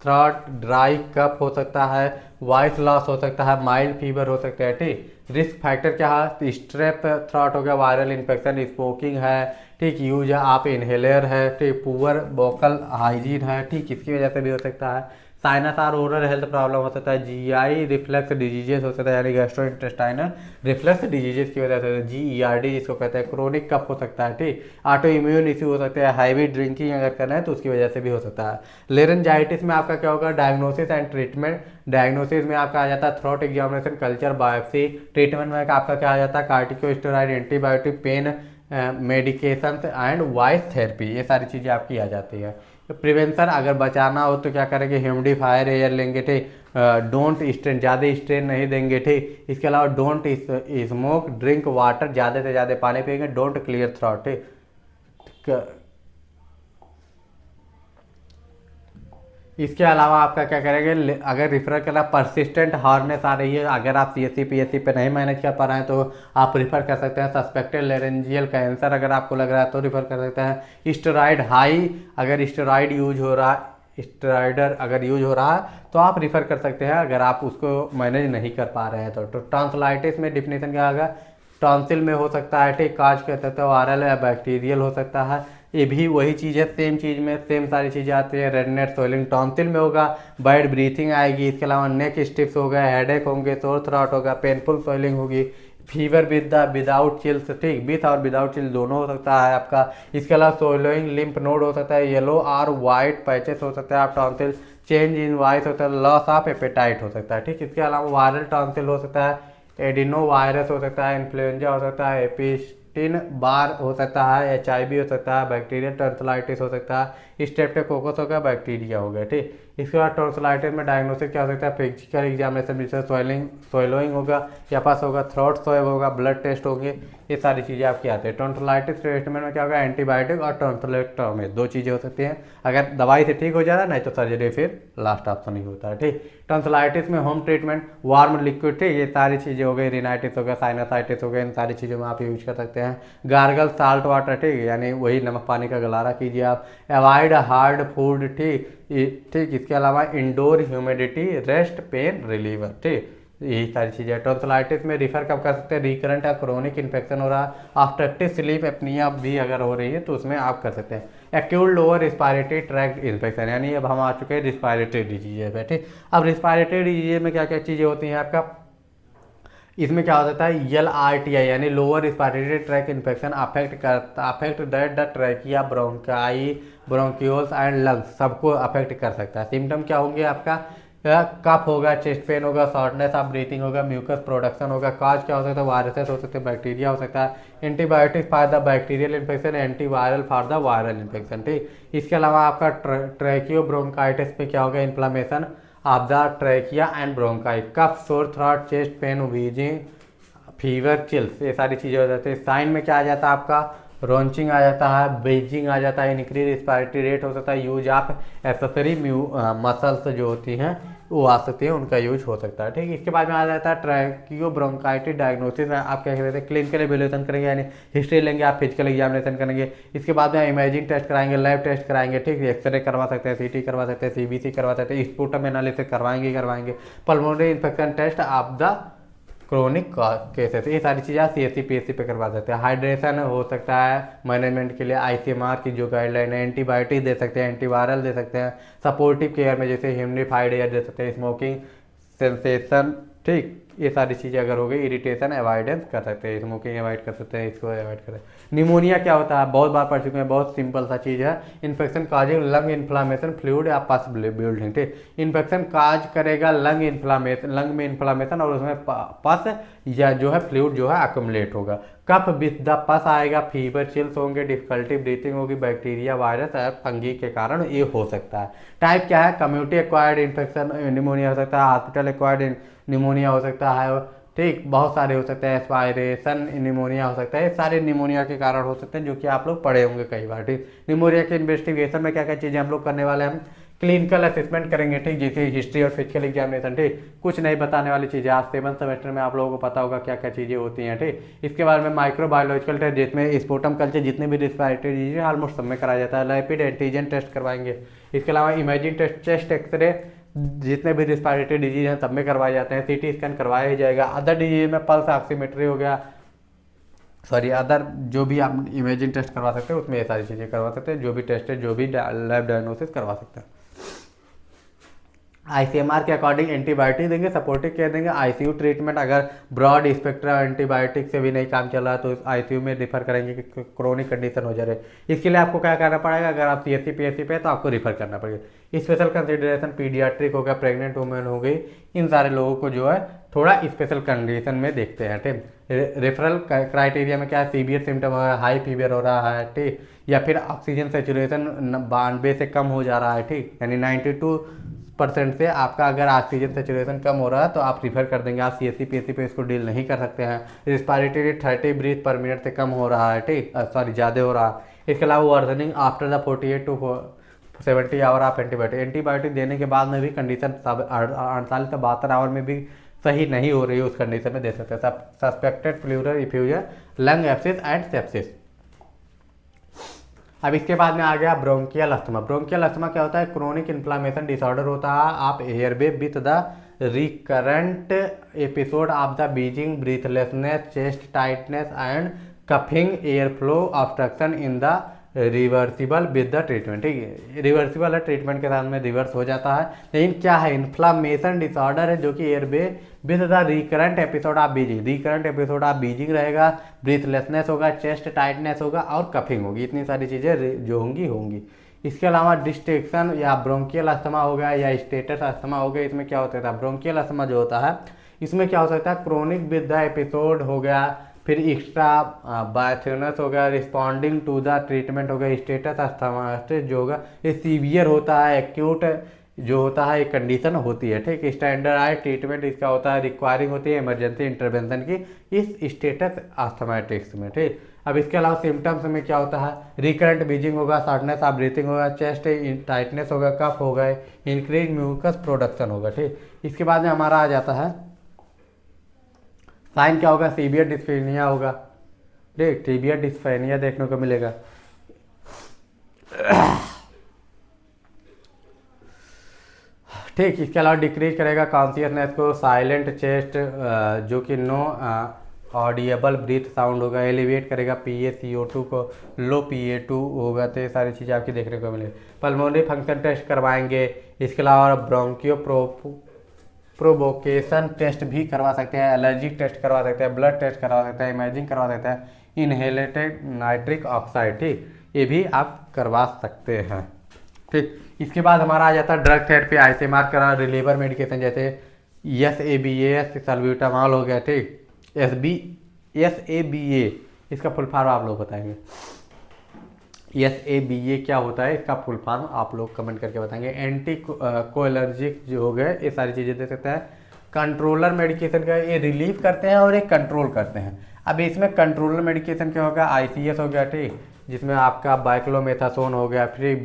A: dry cough हो सकता है, वॉइस लॉस हो सकता है, माइल्ड फीवर हो सकता है। ठीक, रिस्क फैक्टर क्या है, स्ट्रेप थ्रॉट हो गया, वायरल इन्फेक्शन, स्मोकिंग है। ठीक, यूज आप इनहेलर है। ठीक, पुअर वोकल हाइजीन है। ठीक, इसकी वजह से भी हो सकता है। साइनस और ओरल हेल्थ प्रॉब्लम हो सकता है। जीआई रिफ्लेक्स डिजीजेस हो सकता है, यानी गैस्ट्रोइंटेस्टाइनल रिफ्लेक्स डिजीजेस की वजह से, जीईआरडी जिसको कहते हैं। क्रोनिक कफ हो सकता है। ठीक, ऑटो इम्यून इश्यू हो सकता है, हैवी ड्रिंकिंग अगर करना है तो उसकी वजह से भी हो सकता है। लेरेंजाइटिस में आपका क्या होगा, डायग्नोसिस एंड ट्रीटमेंट। डायग्नोसिस में आपका आ जाता है throat examination, culture, biopsy. Treatment में आपका क्या आ जाता है, corticosteroid, antibiotic, pain medication and voice therapy, ये सारी चीज़ें आपकी आ जाती है। प्रिवेंशन, अगर बचाना हो तो क्या करेंगे, ह्यूमिडिफायर एयर लेंगे। ठीक, डोंट स्ट्रेन, ज़्यादा स्ट्रेन नहीं देंगे। ठीक, इसके अलावा डोंट स्मोक, ड्रिंक वाटर, ज़्यादा से ज़्यादा पानी पिएंगे, डोंट क्लियर थ्रॉट। ठीक, इसके अलावा आपका क्या करेंगे, अगर रिफर करना परसिस्टेंट हार्डनेस आ रही है, अगर आप सीएससी पीएससी पे नहीं मैनेज कर पा रहे हैं तो आप रिफर कर सकते हैं। सस्पेक्टेड लेरेंजियल कैंसर अगर आपको लग रहा है तो रिफर कर सकते हैं। स्टेरॉइड हाई, अगर स्टेरॉइड यूज हो रहा है, स्टेरॉइडर अगर यूज हो रहा है तो आप रिफर कर सकते हैं, अगर आप उसको मैनेज नहीं कर पा रहे हैं तो। टॉन्सिलाइटिस में डिफिनेशन क्या होगा, टॉन्सिल में हो सकता है। ठीक, काज कह सकते हो, वायरल या बैक्टीरियल हो सकता है। ये भी वही चीज़ है, सेम चीज़ में सेम सारी चीज़ें आती है। रेडनेस, सोइलिंग टॉन्सिल में होगा, बैड ब्रीथिंग आएगी। इसके अलावा नेक स्टिफ्स हो गए, हेडेक होंगे, सोर थ्रॉट होगा, पेनफुल सोइलिंग होगी, फीवर विदाउट चिल्स, ठीक, विथ और विदाउट चिल्स दोनों हो सकता है आपका। इसके अलावा सोलोइंग लिम्फ नोड हो सकता है, येलो और वाइट पैचेस हो सकता है, आप टॉन्सिल चेंज इन वॉइस होता है, लॉस ऑफ एपेटाइट हो सकता है, ठीक। इसके अलावा वायरल टॉन्सिल हो सकता है, एडिनो वायरस हो सकता है, इन्फ्लुएंजा हो सकता है, एपिस्टिन बार हो सकता है, HIV हो सकता है, बैक्टीरियल टॉन्सिलाइटिस हो सकता है, स्ट्रेप्टोकोकस हो गया, बैक्टीरिया हो गया, ठीक। इसके बाद टॉन्सिलाइटिस में डायग्नोसिस क्या हो सकता है, फिजिकल एग्जामिनेशन जैसे सोइलिंग होगा, या पास होगा, थ्रोट सोएब होगा, ब्लड टेस्ट होंगे, ये सारी चीज़ें आपकी आती है। टॉन्सिलाइटिस ट्रीटमेंट में क्या होगा, एंटीबायोटिक और टॉन्सिलेक्टोमी, दो चीज़ें हो सकती हैं। अगर दवाई से ठीक हो जाता है, नहीं तो सर्जरी फिर लास्ट ऑप्शन ही होता है, ठीक। टॉन्सिलाइटिस में होम ट्रीटमेंट वार्म लिक्विड, ठीक, ये सारी चीज़ें हो गई, रिनाइटिस हो गया, साइनसाइटिस हो गया, इन सारी चीज़ों में आप यूज कर सकते हैं। गार्गल साल्ट वाटर, ठीक, यानी वही नमक पानी का गलारा कीजिए आप। अवॉइड हार्ड फूड, ठीक, ठीक। इसके अलावा indoor humidity, rest, pain reliever, ठीक, यही सारी चीज़ें। टॉन्सिलाइटिस में रिफर कब कर सकते हैं, रिकरेंट या क्रोनिक इन्फेक्शन हो रहा है, ऑब्स्ट्रक्टिव स्लीप एपनिया भी अगर हो रही है तो उसमें आप कर सकते हैं। Acute lower respiratory tract infection, यानी अब हम आ चुके हैं रिस्पायरेटरी डिजीज पे, ठीक। अब रिस्पायरेटरी डिजीज में क्या क्या चीज़ें होती हैं आपका, इसमें क्या हो सकता है, LRTI यानी lower respiratory track infection affect the trachea, bronchi, bronchioles and lungs, सबको अफेक्ट कर सकता है। सिम्टम क्या होंगे आपका, कफ होगा, चेस्ट पेन होगा, शॉर्टनेस ऑफ ब्रीथिंग होगा, म्यूकस प्रोडक्शन होगा। काज क्या हो सकता है, वायरसेस हो सकते हैं, बैक्टीरिया हो सकता है। Antibiotic for the bacterial infection, antiviral for the viral infection, ठीक। इसके अलावा आपका ट्रैकियो ब्रोंकाइटिस में क्या होगा, inflammation of the trachea and bronchi, cough, sore throat, chest pain, wheezing, fever, chills, ये सारी चीज़ें हो जाती है। साइन में क्या आ जाता है आपका, रॉन्चिंग आ जाता है, बेजिंग आ जाता है, इंक्रीज रिस्पायरेटरी रेट हो सकता है, यूज ऑफ एसेसरी मसल्स जो होती हैं वो आ सकती है, उनका यूज हो सकता है, ठीक। इसके बाद में आ जाता है ट्रैकियो ब्रोंकाइटिस डायग्नोसिस, आप क्या कहते हैं, क्लिनिकल एवेल्यूएशन करेंगे, यानी हिस्ट्री लेंगे, आप फिजिकल एग्जामिनेशन करेंगे। इसके बाद में इमेजिंग टेस्ट कराएंगे, लैब टेस्ट कराएंगे, ठीक, एक्सरे करवा सकते हैं, CT करवा सकते हैं, CBC करवा सकते हैं, स्पूटम एनालिसिस करवाएंगे, pulmonary infection test of the chronic cases, ये सारी चीज़ें आप CSC PSC पे करवा सकते हैं। हाइड्रेशन हो सकता है मैनेजमेंट के लिए, ICMR की जो गाइडलाइन है, एंटीबायोटिक दे सकते हैं, एंटीवायरल दे सकते हैं, सपोर्टिव केयर में जैसे ह्यूमिडिफाइड एयर दे सकते हैं, स्मोकिंग सेंसेशन, ठीक, ये सारी चीज़ें अगर हो गई, इरिटेशन अवॉइडेंस कर सकते हैं, स्मोकिंग अवॉइड कर सकते हैं, इसको अवॉइड करें। निमोनिया क्या होता है, बहुत बार पढ़ चुके हैं, बहुत सिंपल सा चीज़ है, infection causing lung inflammation, fluid या पस बिल्डिंग, ठीक। इन्फेक्शन काज करेगा लंग इन्फ्लामेशन, लंग में इन्फ्लामेशन और उसमें पस या जो है फ्लूइड जो है अक्यूमुलेट होगा। कफ विद द पस आएगा, फीवर, चिल्स होंगे, डिफिकल्टी ब्रीथिंग होगी, बैक्टीरिया, वायरस या फंगी के कारण ये हो सकता है। टाइप क्या है, कम्युनिटी एक्वायर्ड इन्फेक्शन निमोनिया हो सकता है, हॉस्पिटल एक्वायर्ड निमोनिया हो सकता है, ठीक, बहुत सारे हो सकते हैं, एस्पायरेशन निमोनिया हो सकता है, सारे निमोनिया के कारण हो सकते हैं जो कि आप लोग पढ़े होंगे कई बार, ठीक। निमोनिया के इन्वेस्टिगेशन में क्या क्या चीज़ें हम लोग करने वाले हैं, हम क्लिनिकल असेसमेंट करेंगे, ठीक, जैसे हिस्ट्री और फिजिकल एग्जामिनेशन, ठीक, कुछ नहीं बताने वाली चीज़ें, आज 7th सेमेस्टर में आप लोगों को पता होगा क्या क्या चीज़ें होती हैं, ठीक। इसके बाद में माइक्रोबायोलॉजिकल टेस्ट, जिसमें स्पोटम कल्चर, जितने भी रिस्पायरेटरी डिजीज ऑलमोस्ट सब में कराया जाता है, रैपिड एंटीजन टेस्ट करवाएंगे। इसके अलावा इमेजिंग टेस्ट, चेस्ट एक्सरे, जितने भी रिस्पायरेटरी डिजीज हैं सब में करवाए जाते हैं, CT स्कैन करवाया ही जाएगा। अदर डिजीज में पल्स ऑक्सीमेट्री हो गया, सॉरी अदर जो भी आप इमेजिंग टेस्ट करवा सकते हैं उसमें ये सारी चीज़ें करवा सकते हैं, जो भी टेस्ट है, जो भी लैब डायग्नोसिस करवा सकते हैं। ICMR के अकॉर्डिंग एंटीबायोटिक देंगे, सपोर्टिव केयर देंगे। ICU ट्रीटमेंट अगर ब्रॉड स्पेक्ट्रम एंटीबायोटिक से भी नहीं काम चल रहा है तो ICU में रिफर करेंगे कि क्रोनिक कंडीशन हो जा रही है। इसके लिए आपको क्या करना पड़ेगा, अगर आप CSC PSC पे तो आपको रिफर करना पड़ेगा। स्पेशल कंसिडरेशन पीडियाट्रिक हो गया, प्रेग्नेंट वुमेन हो गई, इन सारे लोगों को जो है थोड़ा स्पेशल कंडीशन में देखते हैं, ठीक। रेफरल क्राइटेरिया में क्या है, सीवियर सिम्टम हो रहा है, हाई फीवर हो रहा है, ठीक, या फिर ऑक्सीजन सेचुरेशन 92 से कम हो जा रहा है, ठीक, यानी 92% से आपका अगर ऑक्सीजन सेचुरेशन कम हो रहा है तो आप रिफर कर देंगे, आप CSC PSC पे इसको डील नहीं कर सकते हैं। Respiratory rate 30 breath per minute से कम हो रहा है, ठीक, सॉरी ज़्यादा हो रहा है। इसके अलावा versioning after the 48 to 70 hour of antibiotic देने के बाद में भी कंडीशन 48 से 72 आवर में भी सही नहीं हो रही है, उस कंडीशन में दे सकते हैं। Suspected pleural effusion, lung abscess and sepsis. अब इसके बाद में आ गया ब्रोंकियल अस्थमा। ब्रोंकियल अस्थमा क्या होता है, क्रोनिक इन्फ्लामेशन डिसऑर्डर होता है आप airway with the recurrent episode of the Beijing, breathlessness, chest tightness and coughing, air flow obstruction in the reversible with the treatment, ठीक है, रिवर्सिबल है, ट्रीटमेंट के साथ में रिवर्स हो जाता है। लेकिन क्या है, इन्फ्लामेशन डिसऑर्डर है जो कि airway with the recurrent episode of Beijing, recurrent episode of Beijing रहेगा, ब्रीथलेसनेस होगा, चेस्ट टाइटनेस होगा और कफिंग होगी, इतनी सारी चीज़ें जो होंगी। इसके अलावा डिस्ट्रेक्शन या ब्रोंकियल अस्थमा हो गया या स्टेटस अस्थमा हो गया, इसमें क्या होता है, ब्रोंकियल अस्थमा जो होता है इसमें क्या हो सकता है, क्रोनिक विद द एपिसोड हो गया, फिर एक्स्ट्रा बायोथेनस हो गया, रिस्पॉन्डिंग टू द ट्रीटमेंट हो गया, स्टेटस अस्थमा जो होगा ये सीवियर होता है, एक्यूट जो होता है एक कंडीशन होती है, ठीक। स्टैंडर्डाइज ट्रीटमेंट इसका होता है, रिक्वायरिंग होती है इमरजेंसी इंटरवेंशन की इस स्टेटस अस्थमैटिक्स में, ठीक। अब इसके अलावा सिम्टम्स में क्या होता है, रिकरेंट बीजिंग होगा, शॉर्टनेस ऑफ ब्रीथिंग होगा, चेस्ट टाइटनेस होगा, कफ होगा, इंक्रीज म्यूकस प्रोडक्शन होगा, ठीक। इसके बाद में हमारा आ जाता है साइन क्या होगा, सीवियर डिस्फेनिया होगा, ठीक, सीवियर डिस्फेनिया देखने को मिलेगा। ठीक, इसके अलावा डिक्रीज करेगा कॉन्शियसनेस को, साइलेंट चेस्ट जो कि नो ऑडिएबल ब्रीथ साउंड होगा, एलिवेट करेगा PaCO2 को, लो PA2 होगा, तो ये सारी चीज़ें आपकी देखने को मिलेगी। पल्मोनरी फंक्शन टेस्ट करवाएंगे, इसके अलावा ब्रोंकियो प्रोवोकेशन टेस्ट भी करवा सकते हैं, एलर्जी टेस्ट करवा सकते हैं, ब्लड टेस्ट करवा सकते हैं, इमेजिंग करवा सकते हैं, इनहेलेटेड नाइट्रिक ऑक्साइड, ठीक, ये भी आप करवा सकते हैं, ठीक। इसके बाद हमारा आ जाता है ड्रग थेरेपी, ICMR करा, रिलीवर मेडिकेशन जैसे SABA सल्ब्यूटामॉल हो गया, ठीक, SABA इसका फुल फॉर्म आप लोग बताएंगे, SABA क्या होता है इसका फुल फॉर्म आप लोग कमेंट करके बताएंगे। एंटी कोएलर्जिक जो हो गए ये सारी चीज़ें दे सकते हैं। कंट्रोलर मेडिकेशन का ये रिलीफ करते हैं और ये कंट्रोल करते हैं। अब इसमें कंट्रोलर मेडिकेशन क्या होगा, ICS हो गया, ठीक, जिसमें आपका बाइक्लोमेथासोन हो गया, फिर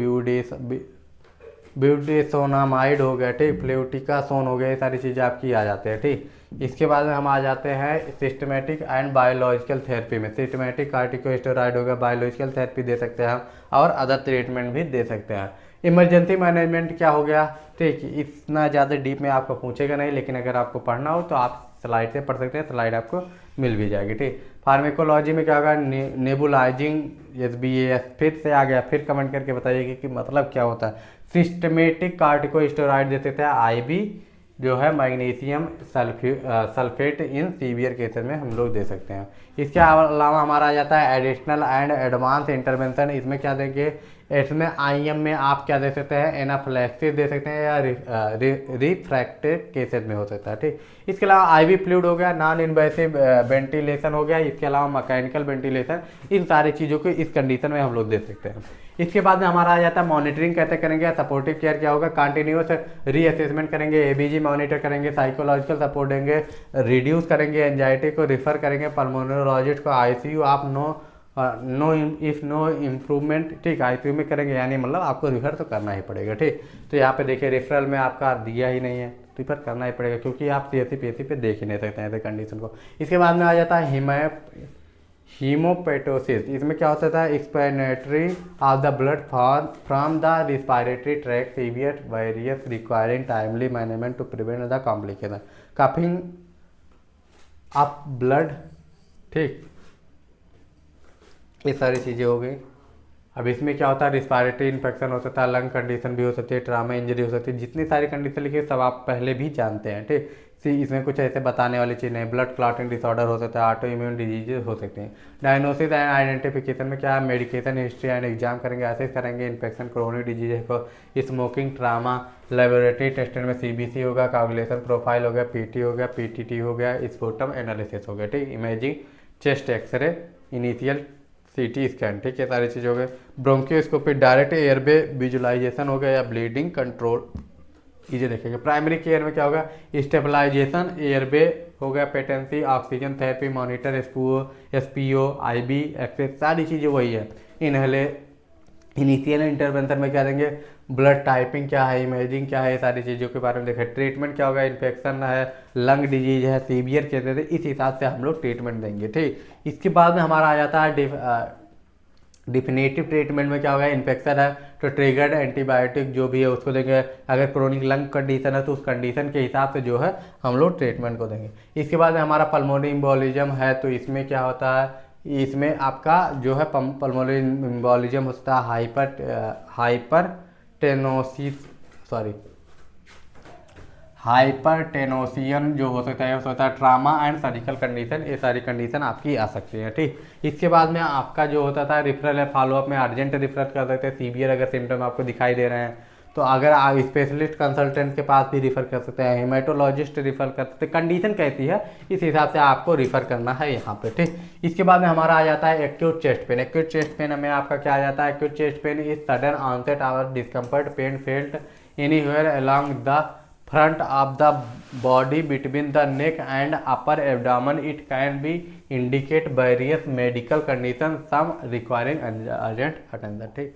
A: ब्यूटेसोनामाइड हो गया, ठीक, फ्लेवटिकासोन हो गया, ये सारी चीज़ें आपकी आ जाते हैं, ठीक। इसके बाद में हम आ जाते हैं सिस्टमेटिक एंड बायोलॉजिकल थेरेपी में। सिस्टमेटिक कार्टिकोस्टेरॉइड हो गया, बायोलॉजिकल थेरेपी दे सकते हैं हम और अदर ट्रीटमेंट भी दे सकते हैं। इमरजेंसी मैनेजमेंट क्या हो गया, ठीक, इतना ज़्यादा डीप में आपको पूछेगा नहीं, लेकिन अगर आपको पढ़ना हो तो आप स्लाइड से पढ़ सकते हैं, स्लाइड आपको मिल भी जाएगी, ठीक। फार्मेकोलॉजी में क्या होगा, नेबुलाइजिंग SBAS फिर से आ गया, फिर कमेंट करके बताइएगा कि मतलब क्या होता है। सिस्टमेटिक कार्टिकोस्टेरॉइड देते थे IB जो है magnesium sulphate in severe cases में हम लोग दे सकते हैं। इसके अलावा हमारा आ जाता है एडिशनल एंड एडवांस इंटरवेंशन। इसमें क्या देंगे, इसमें IM में आप क्या दे सकते हैं, एनाफिलैक्सिस दे सकते हैं या रिफ्रैक्टेड केसेस में हो सकता है, ठीक। इसके अलावा IV फ्लूइड हो गया, नॉन इन्वेसिव वेंटिलेशन हो गया, इसके अलावा मैकेनिकल वेंटिलेशन, इन सारी चीज़ों को इस कंडीशन में हम लोग दे सकते हैं। इसके बाद में हमारा आ जाता है मॉनिटरिंग कैसे करेंगे, सपोर्टिव केयर क्या होगा, कंटिन्यूस रीअसेसमेंट करेंगे, ABG मॉनिटर करेंगे, साइकोलॉजिकल सपोर्ट देंगे, रिड्यूस करेंगे एंजाइटी को, रिफर करेंगे पल्मोनोलॉजिस्ट को, ICU आप नो इम्प्रूवमेंट, ठीक, ICU में करेंगे, यानी मतलब आपको रिफर तो करना ही पड़ेगा, ठीक। तो यहाँ पे देखिए रेफरल में आपका दिया ही नहीं है, रिफर करना ही पड़ेगा क्योंकि आप CSC PSC पे देख ही नहीं सकते हैं ऐसे कंडीशन को। इसके बाद में आ जाता है हीमोपेटोसिस। इसमें क्या होता है, explanatory of the blood from the respiratory tract severe various requiring timely management to prevent the complication, coughing of blood, ठीक, ये सारी चीज़ें हो गई। अब इसमें क्या होता है, रिस्पायरेटरी इन्फेक्शन हो सकता है, लंग कंडीशन भी हो सकती है, ट्रामा इंजरी हो सकती है, जितनी सारी कंडीशन लिखी है सब आप पहले भी जानते हैं, ठीक। इसमें कुछ ऐसे बताने वाली चीज़ नहीं, ब्लड क्लॉटिंग डिसऑर्डर हो सकता है, ऑटो इम्यून डिजीजेज हो सकते हैं। डायग्नोसिस एंड आइडेंटिफिकेशन में क्या है, मेडिकेशन हिस्ट्री एंड एग्जाम करेंगे, एसेस करेंगे इन्फेक्शन, क्रोनिक डिजीज को, स्मोकिंग, ट्रामा, लेबोरेटरी टेस्टिंग में CBC होगा, कागुलेशन प्रोफाइल हो गया, PT हो गया, PTT हो गया, स्पोर्टम एनालिसिस हो गया, ठीक, imaging, chest x-ray, initial CT scan, ठीक है, सारी चीज़ हो गई। ब्रोंकियोस्कोपी, डायरेक्ट एयरवे विजुलाइजेशन हो गया या ब्लीडिंग कंट्रोल, चीज़ें देखेंगे। प्राइमरी केयर में क्या होगा, स्टेबलाइजेशन, एयरवे हो गया, patency, oxygen therapy, monitor, SPO IB access, सारी चीज़ें वही है। इनिशियल इंटरवेंशन में क्या देंगे, ब्लड टाइपिंग क्या है, इमेजिंग क्या है, सारी चीज़ों के बारे में देखें। ट्रीटमेंट क्या होगा, इन्फेक्शन है, लंग डिजीज है, सीवियर केसेस है, इस हिसाब से हम लोग ट्रीटमेंट देंगे, ठीक। इसके बाद में हमारा आ जाता है डिफिनेटिव ट्रीटमेंट में क्या होगा, इन्फेक्शन है तो ट्रिगर्ड एंटीबायोटिक जो भी है उसको देंगे, अगर क्रोनिक लंग कंडीशन है तो उस कंडीशन के हिसाब से जो है हम लोग ट्रीटमेंट को देंगे। इसके बाद में हमारा पल्मोनरी एम्बोलिज्म है तो इसमें क्या होता है, इसमें आपका जो है पल्मोनरी एम्बोलिज्म हो सकता है, हाइपरटेनोसियन जो हो सकता है, ट्रामा एंड सर्जिकल कंडीशन, ये सारी कंडीशन आपकी आ सकती है। ठीक, इसके बाद में आपका जो होता था रेफरल है, फॉलोअप में अर्जेंट रेफर कर सकते हैं, सीवियर अगर सिम्टम आपको दिखाई दे रहे हैं तो अगर आप स्पेशलिस्ट कंसल्टेंट के पास भी रिफ़र कर सकते हैं, हेमेटोलॉजिस्ट रिफ़र कर सकते हैं, कंडीशन कैसी है इस हिसाब से आपको रिफ़र करना है यहाँ पे। ठीक, इसके बाद में हमारा आ जाता है acute chest pain. Acute chest pain में आपका क्या आ जाता है, acute chest pain is sudden onset और discomfort pain felt anywhere along the front of the body between the neck and upper abdomen. It can be indicate various medical condition some requiring urgent attention. ठीक,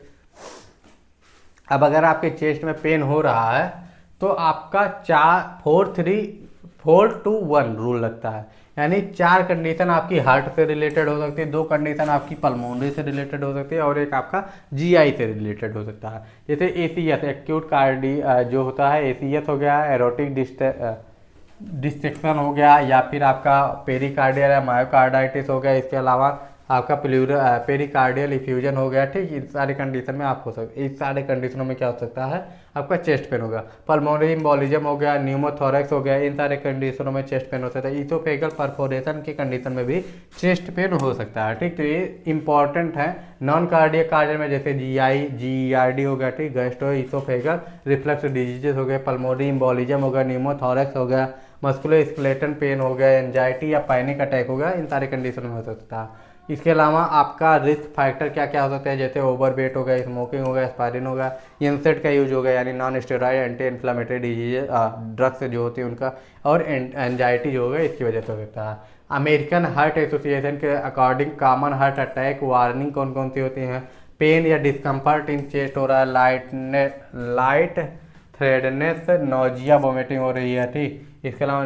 A: अब अगर आपके chest में pen हो रहा है तो आपका 4-3-4-2-1 रूल लगता है, यानी 4 कंडीशन आपकी हार्ट से रिलेटेड हो सकती है, 2 कंडीशन आपकी पल्मोनरी से रिलेटेड हो सकती है और एक आपका जीआई से रिलेटेड हो सकता है। जैसे एसीएस एक्यूट कार्डी जो होता है, एसीएस हो गया, एरोटिक डिस्ट्रक्शन हो गया, या फिर आपका पेरिकार्डियल या मायोकार्डाइटिस हो गया, इसके अलावा आपका पेरिकार्डियल इफ्यूजन हो गया। ठीक, इस सारे कंडीशन में आप हो सकते, इस सारे कंडीशनों में क्या हो सकता है, आपका चेस्ट पेन होगा। पल्मोनरी एम्बोलिज्म हो गया, न्यूमोथोरैक्स हो गया, इन सारे कंडीशनों में चेस्ट पेन हो सकता है। इसोफेगल परफोरेशन की कंडीशन में भी चेस्ट पेन हो सकता है। ठीक, तो ये इंपॉर्टेंट है। नॉन कार्डियक कार्डियल में जैसे जीईआरडी हो गया, ठीक, गैस्ट्रो इसोफेगल रिफ्लक्स डिजीजेस हो गए, पल्मोनरी एम्बोलिज्म हो गया, न्यूमोथोरैक्स हो गया, मस्कुलोस्केलेटल पेन हो गया, एंजाइटी या पैनिक अटैक हो गया, इन सारे कंडीशन में हो सकता है। इसके अलावा आपका रिस्क फैक्टर क्या क्या हो सकते हैं, जैसे ओवरवेट हो गया, स्मोकिंग हो गया, एस्पायरिन हो गया, इनसेट का यूज हो गया, यानी non steroid anti inflammatory disease drugs जो होती है उनका, और एंजाइटी जो हो गया इसकी वजह से हो सकता है। अमेरिकन हार्ट एसोसिएशन के according common heart attack warning कौन कौन सी होती हैं, पेन या डिस्कम्फर्ट इन चेस्ट हो रहा है, लाइट थ्रेडनेस, नोजिया वोमिटिंग हो रही है। ठीक, इसके अलावा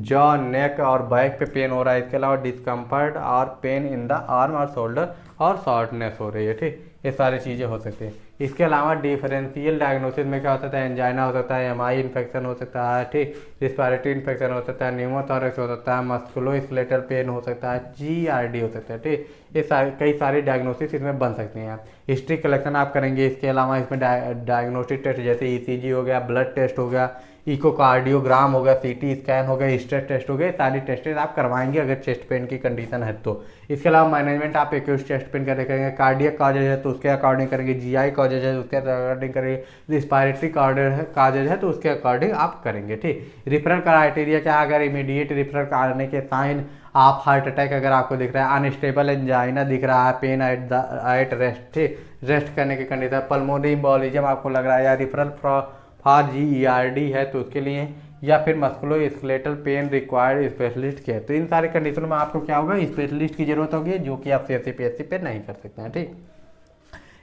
A: जॉ नेक और बैक पे पेन हो रहा है, इसके अलावा डिस्कम्फर्ट और पेन इन द आर्म और शोल्डर और शॉर्टनेस हो रही है। ठीक, ये सारी चीज़ें हो सकती हैं। इसके अलावा डिफरेंशियल डायग्नोसिस में क्या हो सकता है, एंजाइना हो सकता है, एमआई इन्फेक्शन हो सकता है, ठीक, रिस्पायरेटरी इन्फेक्शन हो सकता है, न्यूमोथोरैक्स हो सकता है, मस्कुलोस्केलेटल पेन हो सकता है, जीआरडी हो सकता है। ठीक, ये कई सारी डायग्नोसिस इसमें बन सकती हैं। हिस्ट्री कलेक्शन आप करेंगे, इसके अलावा इसमें डायग्नोस्टिक टेस्ट जैसे ईसीजी हो गया, ब्लड टेस्ट हो गया, इकोकार्डियोग्राम हो गया, सीटी स्कैन हो गया, स्ट्रेस टेस्ट हो गए, सारी टेस्टेज आप करवाएंगे अगर चेस्ट पेन की कंडीशन है तो। इसके अलावा मैनेजमेंट आप एक्यूट चेस्ट पेन का देखेंगे, कार्डियक कॉजेज है तो उसके अकॉर्डिंग करेंगे, जीआई कॉजेज है तो उसके अकॉर्डिंग करेंगे, रिस्पायरेटरी कॉजेज है तो उसके अकॉर्डिंग आप करेंगे। ठीक, रेफरल क्राइटेरिया क्या, अगर इमीडिएट रेफरल करने के साइन आप हार्ट अटैक अगर आपको दिख रहा है, अनस्टेबल एंजाइना दिख रहा है, पेन एट रेस्ट, ठीक, रेस्ट करने की कंडीशन, पल्मोनरी एम्बोलिज्म आपको लग रहा है, या रेफरल फॉर जीईआरडी है तो उसके लिए, या फिर musculoskeletal pain required specialist care. तो इन सारे कंडीशनों में आपको क्या होगा, स्पेशलिस्ट की जरूरत होगी, जो कि आप सीएससी पे नहीं कर सकते हैं। ठीक,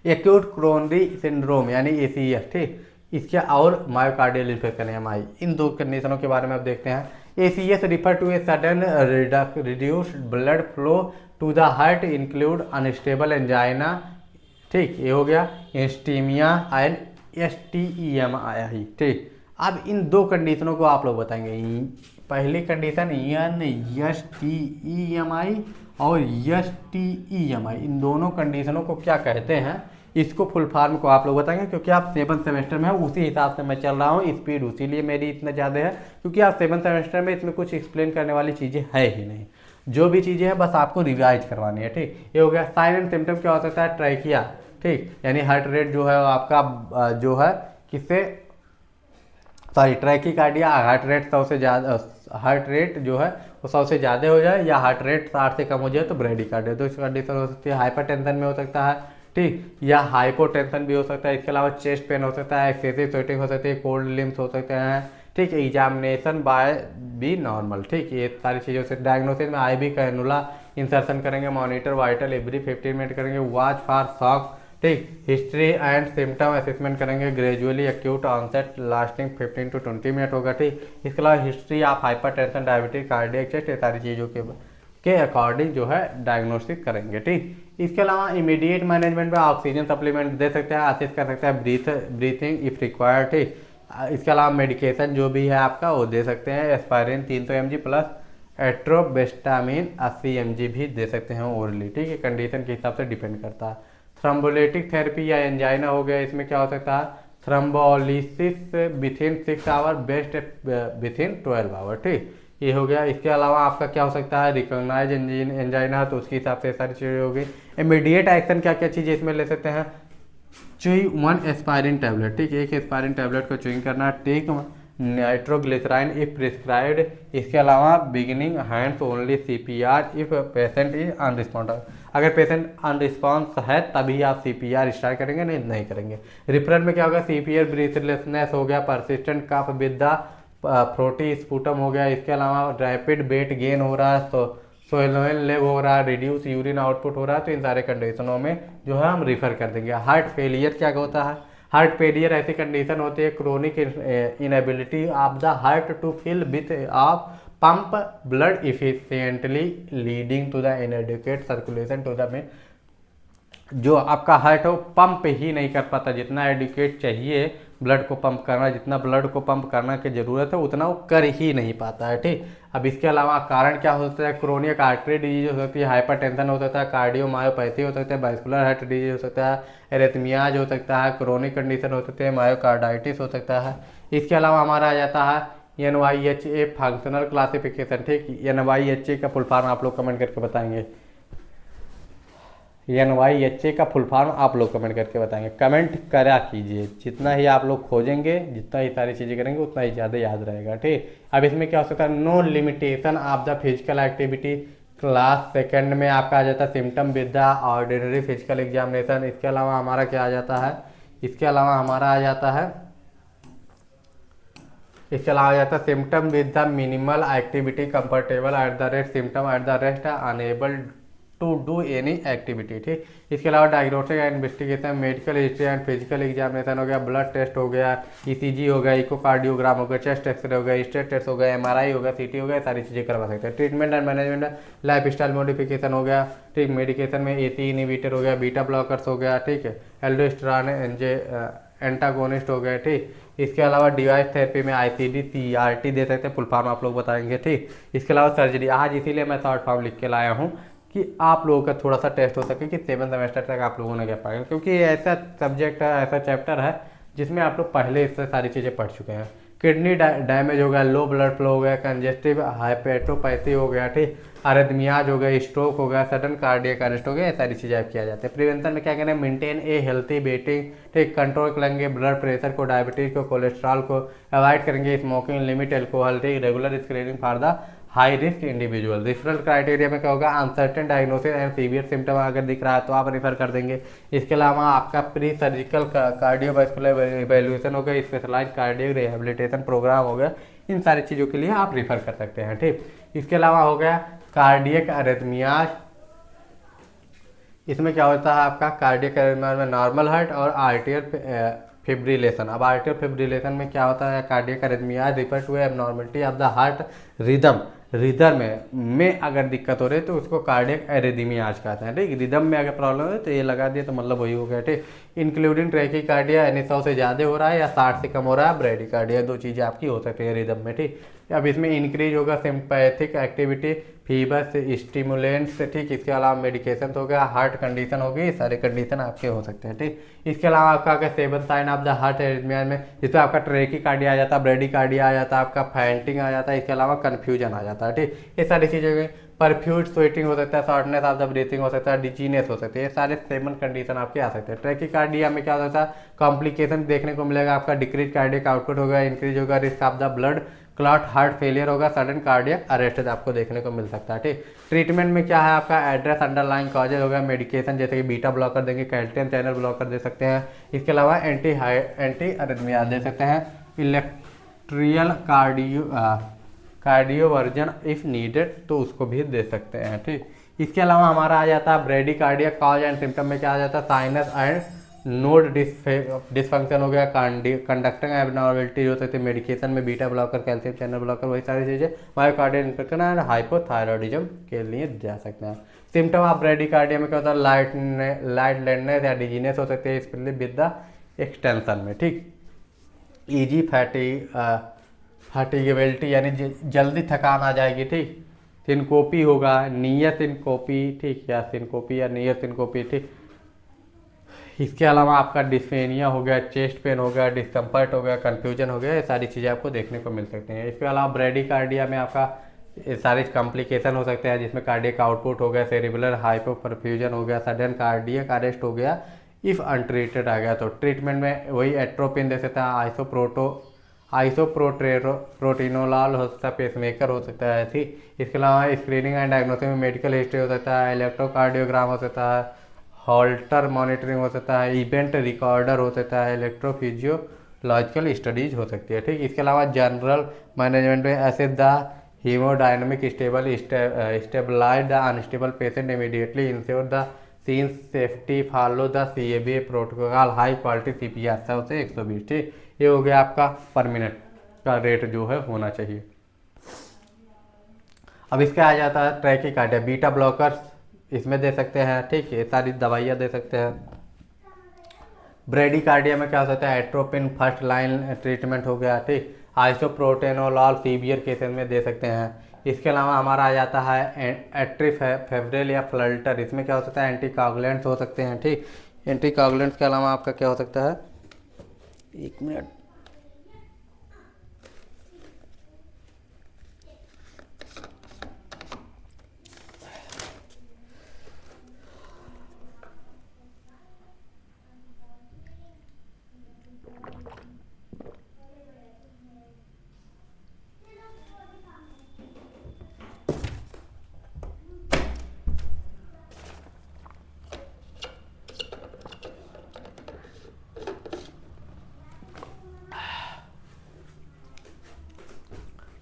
A: एक्यूट क्रोनरी सिंड्रोम यानी एसीएस, ठीक, इसके और मायोकार्डियल इन्फेक्शन एमआई, इन 2 कंडीशनों के बारे में आप देखते हैं। ACS refer to a sudden reduced blood flow to the heart include unstable angina, ठीक, ये हो गया, एस्टीमिया एंड STEMI। ठीक, अब इन 2 कंडीशनों को आप लोग बताएंगे। पहली कंडीशन STEMI और STEMI, इन दोनों कंडीशनों को क्या कहते हैं, इसको फुल फॉर्म को आप लोग बताएंगे, क्योंकि आप 7th सेमेस्टर में हो, उसी हिसाब से मैं चल रहा हूँ, स्पीड उसीलिए मेरी इतना ज़्यादा है, क्योंकि आप 7th सेमेस्टर में इसमें कुछ एक्सप्लेन करने वाली चीज़ें है ही नहीं, जो भी चीज़ें हैं बस आपको रिवाइज करवानी है। ठीक, ये हो गया। साइन एंड सिम्टम क्या हो सकता है, ट्रैकिया, ठीक, यानी हार्ट रेट जो है आपका जो है किससे, सॉरी, ट्रैकीकार्डिया, हार्ट रेट 100 से ज़्यादा, हार्ट रेट जो है वो 100 से ज़्यादा हो जाए, या हार्ट रेट 60 से कम हो जाए तो ब्रेडिकार्डिया। तो इसकी कंडीशन हो सकती है, हाइपरटेंशन में हो सकता है, ठीक, या हाइपोटेंशन भी हो सकता है। इसके अलावा चेस्ट पेन हो सकता है, एक्सेसिव स्वेटिंग हो सकती है, कोल्ड लिम्स हो सकते हैं, ठीक, एग्जामिनेशन बाय बी नॉर्मल, ठीक, ये सारी चीज़ों से। डायग्नोसिस में आईवी कैनुला इंसर्शन करेंगे, मॉनिटर वाइटल एवरी 15 मिनट करेंगे, वॉच फॉर शॉक, ठीक, हिस्ट्री एंड सिम्टम असेसमेंट करेंगे, gradually acute onset lasting 15 to 20 minute होगा। ठीक, इसके अलावा history of hypertension, diabetes, cardiac chest, ये सारी चीज़ों के अकॉर्डिंग जो है डायग्नोस्टिक करेंगे। ठीक, इसके अलावा इमीडिएट मैनेजमेंट में ऑक्सीजन सप्लीमेंट दे सकते हैं, असिस्ट कर सकते हैं, ब्रीथिंग इफ रिक्वायर्ड। ठीक, इसके अलावा मेडिकेशन जो भी है आपका वो दे सकते हैं, एस्पायरिन 300 mg प्लस एट्रोबेस्टामिन 80 mg भी दे सकते हैं ओरली, ठीक है, कंडीशन के हिसाब से डिपेंड करता है। थ्रोम्बोलिटिक थेरेपी या एंजाइना हो गया, इसमें क्या हो सकता है, thrombolysis within 6 hour, best within 12 hour, ठीक, ये हो गया। इसके अलावा आपका क्या हो सकता है, रिकॉग्नाइज एंजाइना, तो उसके हिसाब से सारी चीज़ें होगी। इमीडिएट एक्शन क्या क्या चीज़ें इसमें ले सकते हैं, चुई 1 एस्पायरिन टैबलेट, ठीक, एक एस्पायरिन टैबलेट को चुइंग करना, टेक नाइट्रोग्लिसराइन इफ प्रिस्क्राइब्ड। इसके अलावा beginning hands only CPR if patient is unresponsive, अगर पेशेंट अनरिस्पॉन्स है तभी आप सीपीआर स्टार्ट करेंगे, नहीं करेंगे। रिफरल में क्या होगा, सीपीआर ब्रीथलेसनेस हो गया, persistent cough with the frothy sputum हो गया। इसके अलावा रैपिड वेट गेन हो रहा है, तो सोइलोइन लेग हो रहा है, रिड्यूस यूरिन आउटपुट हो रहा है, तो इन सारे कंडीशनों में जो है हम रिफर कर देंगे। हार्ट फेलियर क्या होता है, हार्ट फेलियर ऐसी कंडीशन होती है, chronic inability of the heart to fill with of pump blood efficiently leading to the inadequate circulation to the main, जो आपका हार्ट हो पंप ही नहीं कर पाता, जितना एडिक्वेट चाहिए ब्लड को पंप करना, जितना ब्लड को पंप करना की जरूरत है उतना वो कर ही नहीं पाता है, ठीक। अब इसके अलावा कारण क्या हो सकता है, क्रोनिक आर्टरी डिजीज हो सकती है, हाइपरटेंशन हो सकता है, कार्डियोमायोपैथी हो सकता है, वास्कुलर हार्ट डिजीज हो सकता है, एरिथमियाज हो सकता है, क्रोनिक कंडीशन हो सकती है, मायोकार्डाइटिस हो सकता है। इसके अलावा हमारा आ जाता है NYHA फंक्शनल क्लासिफिकेशन, ठीक, NYHA का फुल फॉर्म आप लोग कमेंट करके बताएंगे, NYHA का फुल फॉर्म आप लोग कमेंट करके बताएंगे, कमेंट करा कीजिए, जितना ही आप लोग खोजेंगे, जितना ही सारी चीज़ें करेंगे उतना ही ज़्यादा याद रहेगा, ठीक। अब इसमें क्या हो सकता है, no limitation of the physical activity, class second में आपका आ जाता है symptom with the ordinary physical examination. इसके अलावा हमारा क्या आ जाता है, इसके अलावा हमारा आ जाता है, इसके अलावा आ जाता है symptom with the minimal activity, comfortable at the rest symptom at the rest, unable to do any activity, ठीक। इसके अलावा diagnostic and investigation, medical history and physical examination हो गया, ब्लड टेस्ट हो गया, ECG हो गया, इकोकार्डियोग्राम हो गया, चेस्ट एक्सरे हो गया, स्टेट टेस्ट हो गया, MRI हो गया, CT हो गया, सारी चीज़ें करवा सकते हैं। Treatment and management, life style modification हो गया, ठीक, मेडिकेशन में ACE इनहिबिटर हो गया, बीटा ब्लॉकर्स हो गया, ठीक है, एल्डोस्टेरॉन एंटागोनिस्ट हो गया, ठीक। इसके अलावा डिवाइस थेरेपी में ICD CRT दे सकते हैं, फुल फॉर्म आप लोग बताएंगे, ठीक। इसके अलावा सर्जरी, आज इसीलिए मैं शॉर्ट फॉर्म लिख के लाया हूँ कि आप लोगों का थोड़ा सा टेस्ट हो सके कि 7 सेमेस्टर तक आप लोगों ने क्या पाएगा, क्योंकि ऐसा सब्जेक्ट है, ऐसा चैप्टर है जिसमें आप लोग पहले इससे सारी चीज़ें पढ़ चुके हैं। किडनी डैमेज हो गया, लो ब्लड फ्लो हो गया, कंजेस्टिव हाइपेटोपैथी हो गया, ठीक, अरिथमियाज हो गया, स्ट्रोक हो गया, सडन कार्डियक अरेस्ट हो गया, ये सारी चीज़ें आप किया जाते हैं। प्रिवेंशन में क्या कहना है, मेंटेन ए हेल्थी वेटिंग, ठीक, कंट्रोल करेंगे ब्लड प्रेशर को, डायबिटीज को, कोलेस्ट्रॉल को अवॉइड करेंगे, स्मोकिंग, लिमिट एल्कोहल, ठीक, regular screening for the high risk individual. Referral criteria में क्या होगा, uncertain diagnosis and severe symptom अगर दिख रहा है तो आप रेफर कर देंगे। इसके अलावा आपका प्री सर्जिकल कार्डियोवास्कुलर इवैल्यूएशन हो गया, स्पेशलाइज कार्डियो रिहेबिलिटेशन प्रोग्राम हो गया, इन सारी चीज़ों के लिए आप रेफर कर सकते हैं, ठीक। इसके अलावा हो गया कार्डियक अरिथमियाज, इसमें क्या होता है आपका कार्डियक अरिथमियाज में नॉर्मल हार्ट और आर्टियल फिब्रिलेशन। अब आर्टियल फिब्रिलेशन में क्या होता है, cardiac arrhythmias refer to abnormality of the heart rhythm, rhythm में अगर दिक्कत हो रही है तो उसको कार्डियक एरिथमियाज कहते हैं, ठीक। रिदम में अगर प्रॉब्लम है तो ये लगा दिया तो मतलब वही हो गया, ठीक। इंक्लूडिंग ट्रैकीकार्डिया, यानी 100 से ज़्यादा हो रहा है या 60 से कम हो रहा है, ब्रेडिकार्डिया, दो चीज़ें आपकी हो सकती है रिदम में, ठीक। अब इसमें इंक्रीज होगा सिंपैथिक एक्टिविटी, फीवर से स्टिमुलेंट्स, ठीक। इसके अलावा मेडिकेशन हो गया, हार्ट कंडीशन होगी, सारे कंडीशन आपके हो सकते हैं, ठीक। इसके अलावा आपका क्या 7 sign of the heart arrhythmia में, जिसमें आपका ट्रैकीकार्डिया आ जाता है, ब्रेडिकार्डिया आ जाता है, आपका फैंटिंग आ जाता है, इसके अलावा कन्फ्यूजन आ जाता है, ठीक। ये सारी चीज़ें, परफ्यूज स्वेटिंग हो सकता है, शॉर्टनेस ऑफ द ब्रीथिंग हो सकता है, डिजीनेस हो सकती है, ये सारे 7 कंडीशन आपके आ सकते हैं। ट्रैकीकार्डिया में क्या होता है, कॉम्प्लिकेशन देखने को मिलेगा, आपका डिक्रीज कार्डियक आउटपुट होगा, इंक्रीज होगा risk of the blood clot, heart failure होगा, सडन कार्डियक अरेस्ट आपको देखने को मिल सकता है, ठीक। ट्रीटमेंट में क्या है आपका, एड्रेस अंडरलाइन कॉजेज होगा, मेडिकेशन जैसे कि बीटा ब्लॉकर देंगे, कैल्शियम चैनल ब्लॉकर दे सकते हैं, इसके अलावा एंटी अरिथमिया दे सकते हैं, इलेक्ट्रियल कार्डियोवर्जन इफ नीडेड तो उसको भी दे सकते हैं, ठीक। इसके अलावा हमारा आ जाता है ब्रेडिकार्डिया, कॉज एंड सिम्टम में क्या आ जाता है, साइनस एंड नोड डिसफंक्शन हो गया, कंडक्टिंग एबनॉर्मलिटी हो सकती है, मेडिकेशन में beta blocker, calcium channel blocker, वही सारी चीज़ें मायोकार्डियल इन्फेक्शन एंड हाइपोथायरॉयडिज्म के लिए जा सकते हैं। सिम्टम ऑफ ब्रेडिकार्डिया में क्या होता है, लाइट लेडनेस या डिजीनेस हो सकती है, स्पेशली विद द एक्सटेंशन में, ठीक। ईजी फैटिगेबिलिटी यानी जल्दी थकान आ जाएगी, ठीक। सिनकोपी होगा, नियसिनकोपी, ठीक, या सिनकोपी या नियसिनकोपी, ठीक। इसके अलावा आपका डिस्फेनिया हो गया, चेस्ट पेन हो गया, डिस्कम्फर्ट हो गया, कन्फ्यूजन हो गया, ये सारी चीज़ें आपको देखने को मिल सकती हैं। इसके अलावा ब्रेडिकार्डिया में आपका ये सारे कॉम्प्लिकेशन हो सकते हैं, जिसमें कार्डियक आउटपुट हो गया, सेरिबुलर हाइपोपरफ्यूजन हो गया, सडन कार्डियक अरेस्ट हो गया, इफ़ अनट्रीटेड आ गया तो ट्रीटमेंट में वही एट्रोपिन दे सकता है, आइसोप्रोटीनोलाल हो सकता है, पेसमेकर हो सकता है, ठीक। इसके अलावा स्क्रीनिंग एंड डायग्नोसिस में मेडिकल हिस्ट्री हो सकता है, इलेक्ट्रोकार्डियोग्राम हो सकता है, हॉल्टर मॉनिटरिंग हो सकता है, इवेंट रिकॉर्डर हो सकता है, इलेक्ट्रोफिजियोलॉजिकल स्टडीज हो सकती है, ठीक। इसके अलावा जनरल मैनेजमेंट में ऐसे the haemodynamic stabilize the unstable patient immediately ensure the scene safety follow the CABA protocol high quality CPR 100 से 120, ठीक। ये हो गया आपका पर मिनट का रेट जो है होना चाहिए। अब इसका आ जाता है ट्रैकीकार्डिया, बीटा ब्लॉकर्स इसमें दे सकते हैं, ठीक, ये सारी दवाइयाँ दे सकते हैं। ब्रेडिकार्डिया में क्या हो सकता है, एट्रोपिन फर्स्ट लाइन ट्रीटमेंट हो गया, ठीक। आइसोप्रोटेनोलॉल सीवियर केसेस में दे सकते हैं। इसके अलावा हमारा आ जाता है एट्रीफेब्रिल या फ्लल्टर, इसमें क्या हो सकता है, एंटीकागुलेंट्स हो सकते हैं, ठीक। एंटीकागुलेंट्स के अलावा आपका क्या हो सकता है, एक मिनट,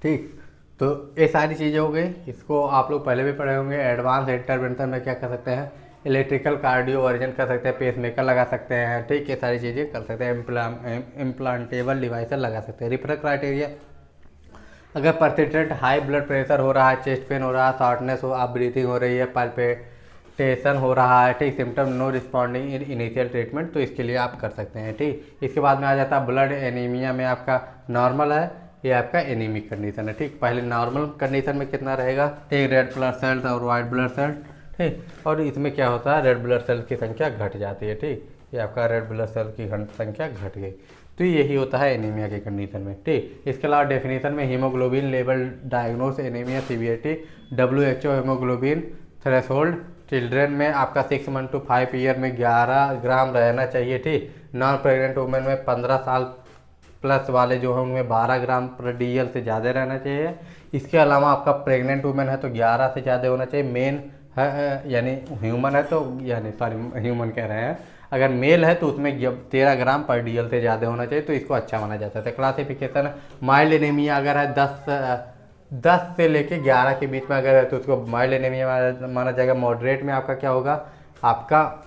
A: ठीक। तो ये सारी चीज़ें हो गई, इसको आप लोग पहले भी पढ़े होंगे। एडवांस इंटरवेंशन में क्या कर सकते हैं, इलेक्ट्रिकल कार्डियोवर्जन कर सकते हैं, पेसमेकर लगा सकते हैं, ठीक, ये सारी चीज़ें कर सकते हैं। इम्प्लांटेबल डिवाइस लगा सकते हैं। रिफर क्राइटेरिया, अगर परसिस्टेंट हाई ब्लड प्रेशर हो रहा है, चेस्ट पेन हो रहा है, शॉर्टनेस हो, आप ब्रीथिंग हो रही है, पल्पेटेशन हो रहा है, ठीक, symptom no responding in initial treatment, तो इसके लिए आप कर सकते हैं, ठीक। इसके बाद में आ जाता है ब्लड एनीमिया में आपका नॉर्मल है, ये आपका एनीमिक कंडीशन है, ठीक। पहले नॉर्मल कंडीशन में कितना रहेगा, ठीक, रेड ब्लड सेल्स और वाइट ब्लड सेल्स, ठीक, और इसमें क्या होता है, रेड ब्लड सेल्स की संख्या घट जाती है, ठीक, ये आपका रेड ब्लड सेल की संख्या घट गई, तो यही होता है एनीमिया के कंडीशन में, ठीक। इसके अलावा डेफिनेशन में haemoglobin level diagnose anaemia severity, WHO haemoglobin threshold, children में आपका 6 मंथ टू 5 ईयर में 11 ग्राम रहना चाहिए, ठीक। नॉन प्रेग्नेंट वुमेन में 15 साल प्लस वाले जो हैं उनमें 12 ग्राम पर DL से ज़्यादा रहना चाहिए। इसके अलावा आपका प्रेग्नेंट वुमेन है तो 11 से ज़्यादा होना चाहिए। मेन है यानी ह्यूमन है तो, यानी सॉरी ह्यूमन कह रहे हैं, अगर मेल है तो उसमें 13 ग्राम पर DL से ज़्यादा होना चाहिए, तो इसको अच्छा माना जाता है। क्लासिफिकेशन, माइल्ड एनीमिया अगर है 10 से लेके 11 के बीच में अगर है तो उसको माइल्ड एनीमिया माना जाएगा। मॉडरेट में आपका क्या होगा, आपका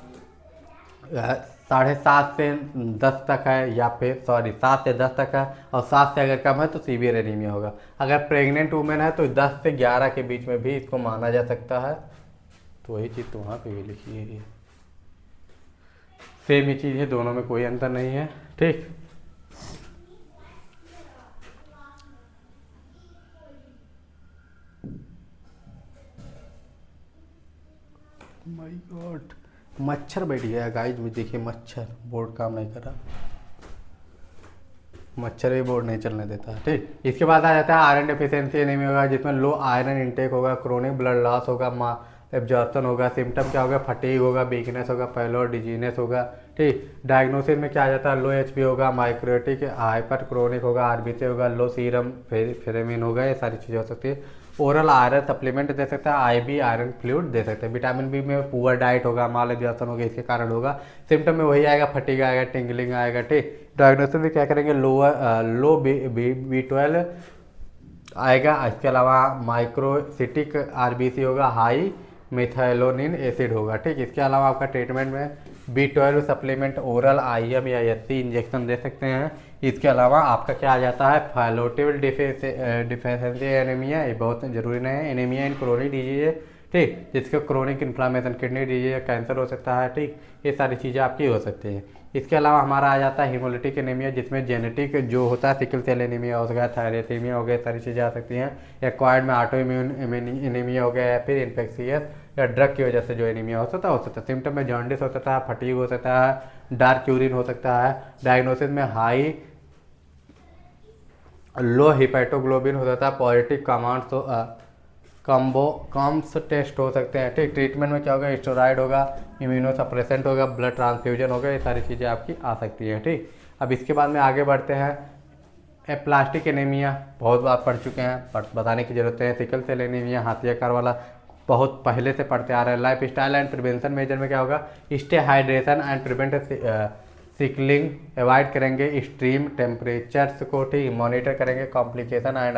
A: 7.5 से 10 तक है, या फिर 7 से 10 तक है, और 7 से अगर कम है तो सीवियर एनीमिया होगा। अगर प्रेग्नेंट वुमेन है तो 10 से 11 के बीच में भी इसको माना जा सकता है, तो वही चीज़ तो वहाँ पे भी लिखी है, सेम ही चीज़ है, दोनों में कोई अंतर नहीं है, ठीक। माय गॉड, मच्छर बैठ गया गाइस, मुझे देखिए मच्छर, बोर्ड काम नहीं कर रहा, मच्छर भी बोर्ड नहीं चलने देता, ठीक। इसके बाद आ जाता है आयरन डेफिशिएंसी एनीमिया होगा, जिसमें लो आयरन इंटेक होगा, क्रोनिक ब्लड लॉस होगा, एब्जॉर्प्शन होगा, सिम्टम क्या होगा, फटीग होगा, वीकनेस होगा, पैलो डिजीनेस होगा, ठीक। डायग्नोसिस में क्या आ जाता है, लो HP होगा, माइक्रोटिक हाइपर क्रोनिक होगा, RBC होगा, लो सीरम फेरेमिन होगा, ये सारी चीज़ें हो सकती है। ओरल आयरन सप्लीमेंट दे सकता है, IV आयरन फ्लूइड दे सकते हैं। विटामिन B में पुअर डाइट होगा, माल एब्जॉर्प्शन होगा, इसके कारण होगा। सिम्टम में वही आएगा, फटीग आएगा, टिंगलिंग आएगा, ठीक। डायग्नोसिस में क्या करेंगे, लो B12 आएगा। इसके अलावा माइक्रोसिटिक RBC होगा, हाई मिथाइलोनिन एसिड होगा, ठीक। इसके अलावा आपका ट्रीटमेंट में B12 सप्लीमेंट ओरल IM या SC इंजेक्शन दे सकते हैं। इसके अलावा आपका क्या आ जाता है, फैलोटिवल डिफिशिएंसी एनीमिया, ये बहुत जरूरी नहीं है। एनीमिया इन क्रोनिक डिजीज, ठीक, जिसका क्रोनिक इन्फ्लामेशन, किडनी डिजीज या कैंसर हो सकता है। ठीक, ये सारी चीज़ें आपकी हो सकती हैं। इसके अलावा हमारा आ जाता है हीमोलिटिक एनीमिया, जिसमें जेनेटिक जो होता है सिकल सेल एनीमिया हो गया, थायरेथीमिया हो गया, सारी चीज़ें आ सकती हैं। एक्वायर्ड में ऑटो इम्यून एनीमिया हो गया, या फिर इन्फेक्शियस या ड्रग की वजह से जो एनीमिया हो सकता है। सिम्टम में जॉन्डिस हो सकता है, फटीग हो सकता है, डार्क यूरिन हो सकता है। डायग्नोसिस में हाई लो हिपैटोग्लोबिन हो सकता है, पॉजिटिव कॉम्स टेस्ट हो सकते हैं। ठीक, ट्रीटमेंट में क्या होगा, स्टेरॉइड होगा, इम्यूनो सप्रेसेंट होगा, ब्लड ट्रांसफ्यूजन होगा, ये सारी चीज़ें आपकी आ सकती हैं। ठीक, अब इसके बाद में आगे बढ़ते हैं। एप्लास्टिक एनीमिया बहुत बार पढ़ चुके हैं, बट बताने की जरूरत है। सिकल सेल एनीमिया हाथियाकार वाला बहुत पहले से पढ़ते आ रहे हैं। Lifestyle and prevention measure में क्या होगा, stay hydration and prevent sickling, avoid करेंगे एक्सट्रीम टेम्परेचर्स को। ठीक, मॉनिटर करेंगे complication and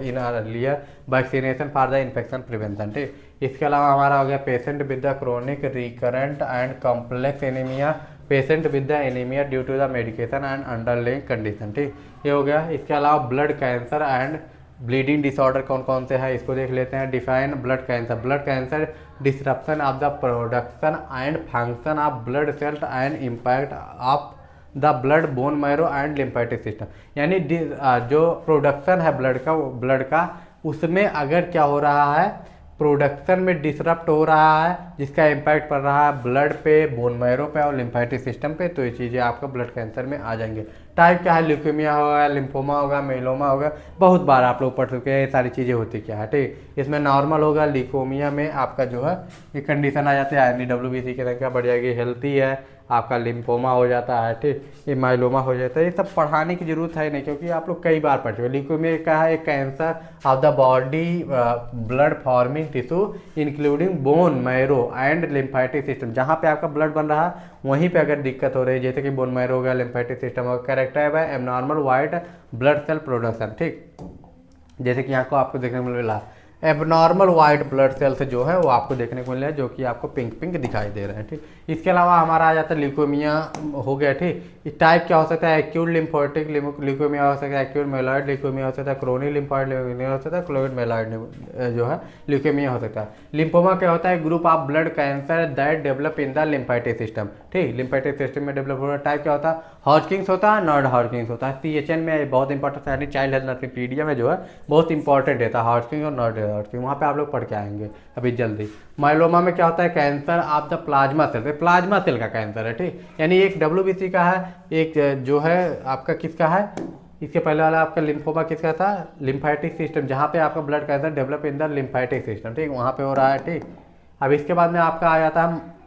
A: in earlier vaccination for the infection prevention. ठीक, इसके अलावा हमारा हो गया patient with the chronic recurrent and complex anaemia, patient with the anaemia due to the medication and underlying condition. ठीक, ये हो गया। इसके अलावा blood cancer and bleeding disorder कौन कौन से हैं, इसको देख लेते हैं। Define blood cancer. Blood cancer disruption of the production and function of blood cells and impact of the blood bone marrow and lymphatic system. यानी जो प्रोडक्शन है ब्लड का उसमें अगर क्या हो रहा है, प्रोडक्शन में डिसरप्ट हो रहा है, जिसका इम्पैक्ट पड़ रहा है ब्लड पे, बोन मैरो पे और लिम्फेटिक सिस्टम पे, तो ये चीज़ें आपका ब्लड कैंसर में आ जाएंगे। टाइप क्या है, ल्यूकेमिया होगा, लिम्फोमा होगा, मेलोमा होगा, बहुत बार आप लोग पढ़ चुके हैं ये सारी चीज़ें होती क्या है। ठीक, इसमें नॉर्मल होगा, ल्यूकोमिया में आपका जो है ये कंडीशन आ जाती है, INWBC की संख्या बढ़ जाएगी, हेल्थी है, आपका लिम्फोमा हो जाता है। ठीक, ये माइलोमा हो जाता है। ये सब पढ़ाने की जरूरत है नहीं, क्योंकि आप लोग कई बार पढ़ चुके हैं। ल्यूकेमिया का है एक cancer of the body blood forming tissue including bone marrow and lymphatic system. जहाँ पे आपका ब्लड बन रहा है वहीं पे अगर दिक्कत हो रही है, जैसे कि बोन मैरो हो गया, लिम्फेटिक सिस्टम होगा, कैरेक्टर है abnormal white blood cell production. ठीक, जैसे कि यहाँ को आपको देखने को मिला एबनॉर्मल वाइट ब्लड सेल्स जो है वो आपको देखने को मिल रहा है, जो कि आपको पिंक पिंक दिखाई दे रहा है। ठीक, इसके अलावा हमारा आ जाता है ल्यूकेमिया हो गया। ठीक, इस टाइप क्या हो सकता है, एक्यूट लिम्फोटिक ल्यूकेमिया हो सकता है, एक्यूट मेलॉइड ल्यूकेमिया हो सकता है, क्रोनिक लिम्फोइड ल्यूकेमिया हो सकता है, क्रोनिक मेलॉइड जो है ल्यूकेमिया हो सकता है। लिम्फोमा क्या होता है, group of blood cancer that develop in the lymphatic system. ठीक, लिम्फेटिक सिस्टम में डेवलप हो रहा है। टाइप क्या होता है, हॉजकिंस होता है, नॉन हॉजकिंस होता है। CHN में बहुत इंपॉर्टेंट है, चाइल्ड हेल्थ नर्सिंग पीडिया में जो है बहुत इंपॉर्टेंट रहता है हॉजकिंस और नॉन हॉजकिंस, वहाँ पे आप लोग पढ़ के आएंगे अभी जल्दी। माइलोमा में क्या होता है, cancer of the plasma cell, plasma cell का कैंसर है। ठीक, यानी एक WBC का है, एक जो है आपका किसका है, इसके पहले वाला आपका लिम्फोमा किसका था, लिम्फेटिक सिस्टम, जहाँ पे आपका blood cancer develop in the lymphatic system. ठीक, वहाँ पे हो रहा है। ठीक, अब इसके बाद में आपका आ जाता है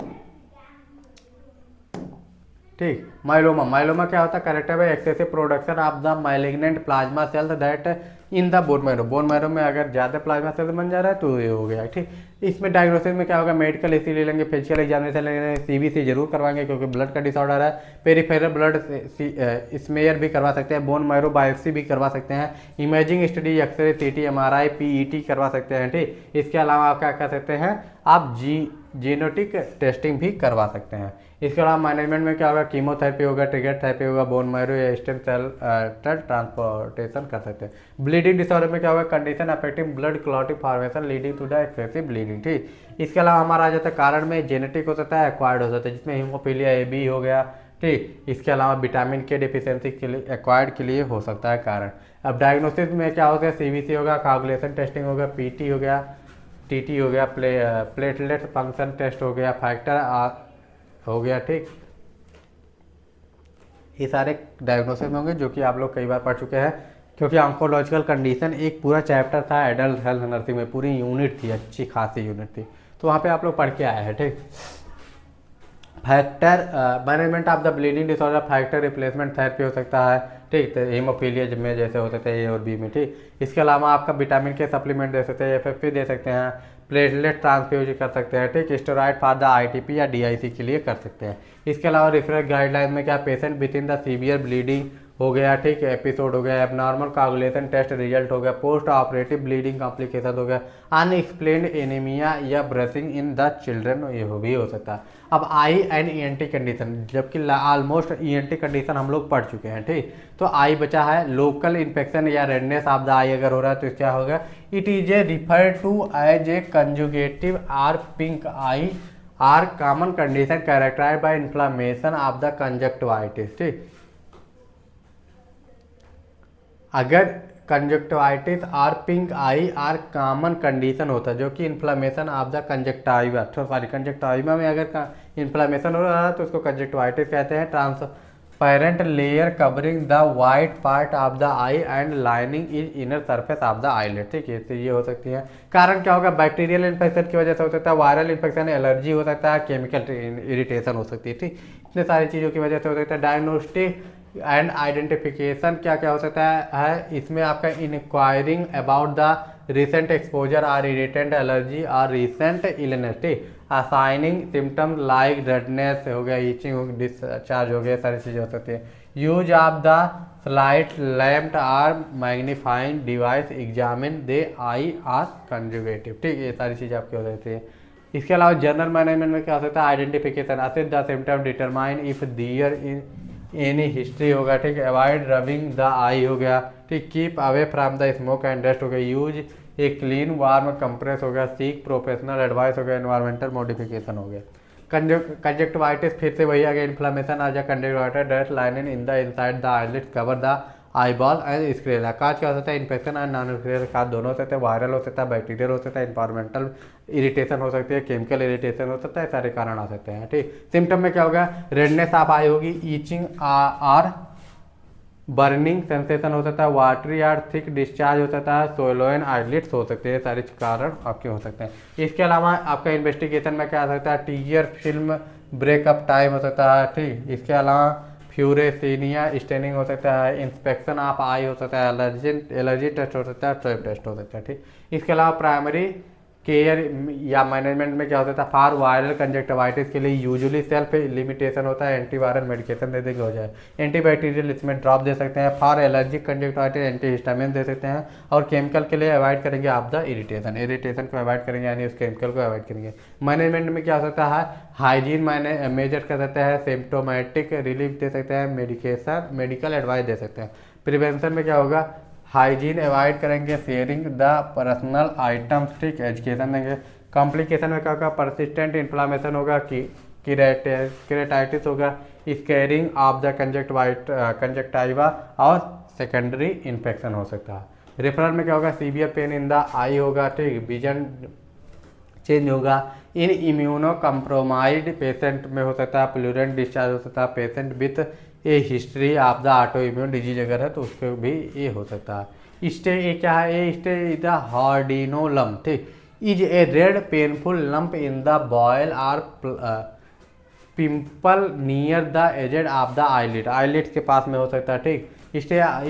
A: ठीक, माइलोमा क्या होता है, करेक्टर है excessive production of the malignant plasma cells that in the bone marrow में अगर ज़्यादा प्लाज्मा सेल बन जा रहा है तो ये हो गया। ठीक, इसमें डायग्नोसिस में क्या होगा, मेडिकल हिस्ट्री ले लेंगे, फिजिकल एग्जामिनेशन ले लेंगे, CBC जरूर करवाएंगे क्योंकि ब्लड का डिसऑर्डर है। पेरिफेरल ब्लड स्मेयर भी करवा सकते हैं, बोन मैरो बायोप्सी भी करवा सकते हैं, imaging study x-ray CT MRI PET करवा सकते हैं। ठीक, इसके अलावा आप क्या कर सकते हैं, आप जीनोटिक टेस्टिंग भी करवा सकते हैं। इसके अलावा मैनेजमेंट में क्या होगा, कीमोथेरेपी होगा, ट्रिगर थेरेपी होगा, बोन मैरो या स्टेम सेल ट्रांसपोर्टेशन कर सकते हैं। ब्लीडिंग डिसऑर्डर में क्या होगा, condition affecting blood clotting formation leading to the excessive bleeding. ठीक, इसके अलावा हमारा आ जाता है कारण में जेनेटिक हो सकता है, एक्वायर्ड हो सकता है, जिसमें हीमोफीलिया AB हो गया। ठीक, इसके अलावा विटामिन K डिफिशियंसी के लिए एक्वायर्ड के लिए हो सकता है कारण। अब डायग्नोसिस में क्या होगा, CBC होगा, कोगुलेशन टेस्टिंग होगा, PT हो गया, TT हो गया, प्लेटलेट फंक्शन टेस्ट हो गया, फैक्टर हो गया। ठीक, ये सारे डायग्नोसिस में होंगे जो कि आप लोग कई बार पढ़ चुके हैं, क्योंकि ऑन्कोलॉजिकल कंडीशन एक पूरा चैप्टर था एडल्ट हेल्थ नर्सिंग में, पूरी यूनिट थी, अच्छी खासी यूनिट थी, तो वहाँ पे आप लोग पढ़ के आए हैं। ठीक, factor management of the bleeding disorder, factor replacement therapy हो सकता है। ठीक, तो हीमोफीलिया में जैसे हो सकता है A और B में। ठीक, इसके अलावा आपका विटामिन K सप्लीमेंट दे सकते हैं, FFP दे सकते हैं, प्लेटलेट ट्रांसफ्यूजन कर सकते हैं। ठीक, स्टेरॉइड फॉर द ITP या DIC के लिए कर सकते हैं। इसके अलावा रेफरल गाइडलाइन में क्या, patient with in the severe bleeding हो गया, ठीक है, एपिसोड हो गया, एबनॉर्मल कोगुलेशन टेस्ट रिजल्ट हो गया, पोस्ट ऑपरेटिव ब्लीडिंग कॉम्प्लिकेशन हो गया, अनएक्सप्लेन्ड एनीमिया या ब्रशिंग इन द चिल्ड्रन, ये भी हो सकता है। अब आई एंड ईएनटी कंडीशन, जबकि ऑलमोस्ट ईएनटी कंडीशन हम लोग पढ़ चुके हैं, ठीक। तो आई बचा है, लोकल इन्फेक्शन या रेडनेस ऑफ द आई अगर हो रहा है तो क्या होगा, it is a refer to as a conjugative or pink eye are common condition characterised by inflammation of the conjunctivitis, ठीक। अगर कंजक्टिवाइटिस और pink eye are common condition होता है, जो कि inflammation of the conjunctiva, sorry conjunctiva में अगर inflammation हो रहा है तो उसको कंजक्टिवाइटिस कहते हैं। Transparent layer covering the white part of the I and lining is inner surface of the eyelet, ठीक है, तो ये हो सकती है। कारण क्या होगा, बैक्टीरियल इन्फेक्शन की वजह से हो सकता है, वायरल इन्फेक्शन, एलर्जी हो सकता है, केमिकल इरिटेशन हो सकती है, ठीक। इतने सारी चीज़ों की वजह से हो सकता है। डायग्नोस्टिक एंड आइडेंटिफिकेशन क्या क्या हो सकता है इसमें आपका enquiring about the recent exposure और इरिटेंट एलर्जी और रिसेंट इलनेस, ठीक। असाइनिंग सिम्टम्स लाइक रेडनेस हो गया, ईचिंग हो गया, डिस्चार्ज हो गया, सारी चीज़ें हो सकती है। Use of the slight lamp or magnifying device examine the eye or conjugative, ठीक, ये सारी चीज़ें आपकी हो सकती है। इसके अलावा जनरल मैनेजमेंट में क्या हो सकता है, identification, assist the symptom, determine if there in any history होगा, ठीक है। अवॉइड रबिंग द आई हो गया, ठीक। Keep away from the smoke and dust हो गया। Use a clean warm compress हो गया। सीक प्रोफेशनल एडवाइस हो गया। एनवायरमेंटल मॉडिफिकेशन हो गया। कंजक्टिवाइटिस फिर से वही आ गया, इन्फ्लामेशन आ जाए, conjunctivitis dust lining in the inside the eyelid cover the eyeball and sclera. Cause क्या हो सकता है, infection and non infection cause दोनों हो सकते हैं, वायरल हो सकता है, बैक्टीरियल हो सकता है, इन्वायरमेंटल इरिटेशन हो सकती है, केमिकल इरिटेशन हो सकता है, सारे कारण आ सकते हैं, ठीक। सिम्टम में क्या होगा, रेडनेस ऑफ आई होगी, ईचिंग आर बर्निंग सेंसेशन हो सकता है, वाटरी और थिक डिस्चार्ज हो सकता है, सोलोइन आईलिड्स हो सकते हैं, सारे कारण आपके हो सकते हैं। इसके अलावा आपका इन्वेस्टिगेशन में क्या आ सकता है, टीयर फिल्म ब्रेकअप टाइम हो सकता है, ठीक। इसके अलावा फ्यूरेसीनिया स्टेनिंग हो सकता है, इंस्पेक्शन ऑफ आई हो सकता है, एलर्जी टेस्ट हो सकता है, ट्रैप टेस्ट हो सकता है, ठीक। इसके अलावा प्राइमरी केयर या मैनेजमेंट में क्या होता है, फॉर वायरल कंजक्टिवाइटिस के लिए यूजुअली सेल्फ लिमिटेशन होता है, एंटीवायरल मेडिकेशन दे देंगे हो जाए, एंटीबैक्टीरियल इसमें ड्रॉप दे सकते हैं, फॉर एलर्जिक कंजक्टिवाइटिस एंटीहिस्टामिन दे सकते हैं, और केमिकल के लिए अवॉइड करेंगे आप द इरिटेशन को अवॉइड करेंगे, यानी उस केमिकल को अवॉइड करेंगे। मैनेजमेंट में क्या हो सकता है, हाइजीन मेजर कर सकते हैं, सिम्टोमेटिक रिलीफ दे सकते हैं, मेडिकल एडवाइस दे सकते हैं। प्रिवेंशन में क्या होगा, हाइजीन अवॉइड करेंगे, शेयरिंग द पर्सनल आइटम्स, ठीक, एजुकेशन देंगे। कॉम्प्लिकेशन में क्या होगा, परसिस्टेंट इन्फ्लामेशन होगा, किरेटाइटिस होगा, स्केरिंग ऑफ द कंजक्टाइवा और सेकेंडरी इन्फेक्शन हो सकता है। रेफरल में क्या होगा, सीवियर पेन इन द आई होगा, ठीक, विजन चेंज होगा, इन इम्यूनो कम्प्रोमाइज्ड पेशेंट में हो सकता है, प्लूरेंट डिस्चार्ज हो सकता है, patient with A history of the auto immune disease अगर है तो उसको भी ये हो सकता है। स्टे ये क्या है, a stye is the hordeolum, ठीक, is a red painful lump in the boil और पिंपल नियर द एजेड ऑफ द आईलिड के पास में हो सकता है, ठीक।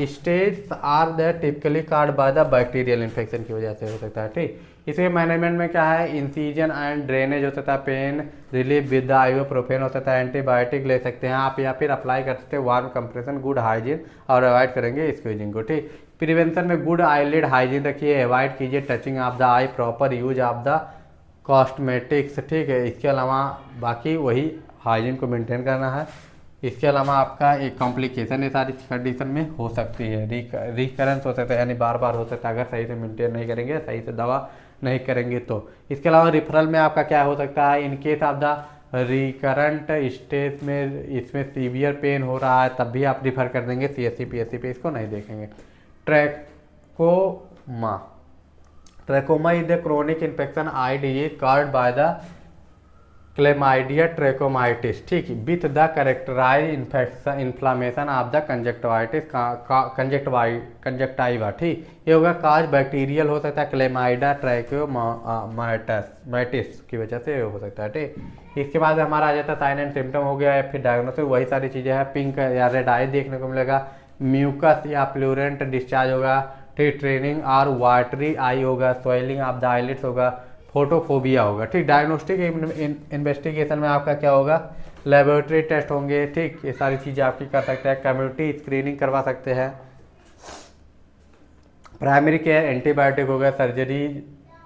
A: Styes are the typically caused by the bacterial infection की वजह से हो सकता है, ठीक। इसके मैनेजमेंट में क्या है, इंसीजन एंड ड्रेनेज हो सकता है, pain relief with the ibuprofen हो सकता है, एंटीबायोटिक ले सकते हैं आप, या फिर अप्लाई कर सकते हैं वार्म कंप्रेशन, गुड हाइजीन, और अवॉइड करेंगे स्क्वीजिंग को, ठीक। प्रिवेंशन में गुड आईलिड हाइजीन रखिए, अवॉइड कीजिए touching of the I, proper use of the cosmetics, ठीक है। इसके अलावा बाकी वही हाइजीन को मेंटेन करना है। इसके अलावा आपका एक कॉम्प्लिकेशन ये सारी कंडीशन में हो सकती है, रिकरेंस हो सकता है, यानी बार बार हो सकता है अगर सही से मेंटेन नहीं करेंगे, सही से दवा नहीं करेंगे तो। इसके अलावा रिफरल में आपका क्या हो सकता है, in case of the recurrent stage में इसमें सीवियर पेन हो रहा है तब भी आप रिफर कर देंगे CSC PSC पे, इसको नहीं देखेंगे। Trachoma is the chronic infection eye disease caused by the chlamydia trachomatis, ठीक, with the characterize inflammation of the conjunctiva, ठीक। ये होगा काज बैक्टीरियल हो सकता है, क्लेमाइडा ट्रैकोमाइटिस की वजह से हो सकता है, ठीक। इसके बाद हमारा आ जाता है साइन एंड सिम्टम हो गया, फिर डायग्नोसिस, वही सारी चीज़ें हैं। पिंक या रेड आई देखने को मिलेगा, म्यूकस या प्लूरेंट डिस्चार्ज होगा, ठीक, ट्रेनिंग और वाटरी आई होगा, स्वेलिंग ऑफ द आईलिड्स होगा, फोटोफोबिया होगा, ठीक। डायग्नोस्टिक इन्वेस्टिगेशन में आपका क्या होगा, लेबोरेटरी टेस्ट होंगे, ठीक, ये सारी चीज़ें आपकी कर सकते हैं। कम्युनिटी स्क्रीनिंग करवा सकते हैं। प्राइमरी केयर एंटीबायोटिक हो गया, सर्जरी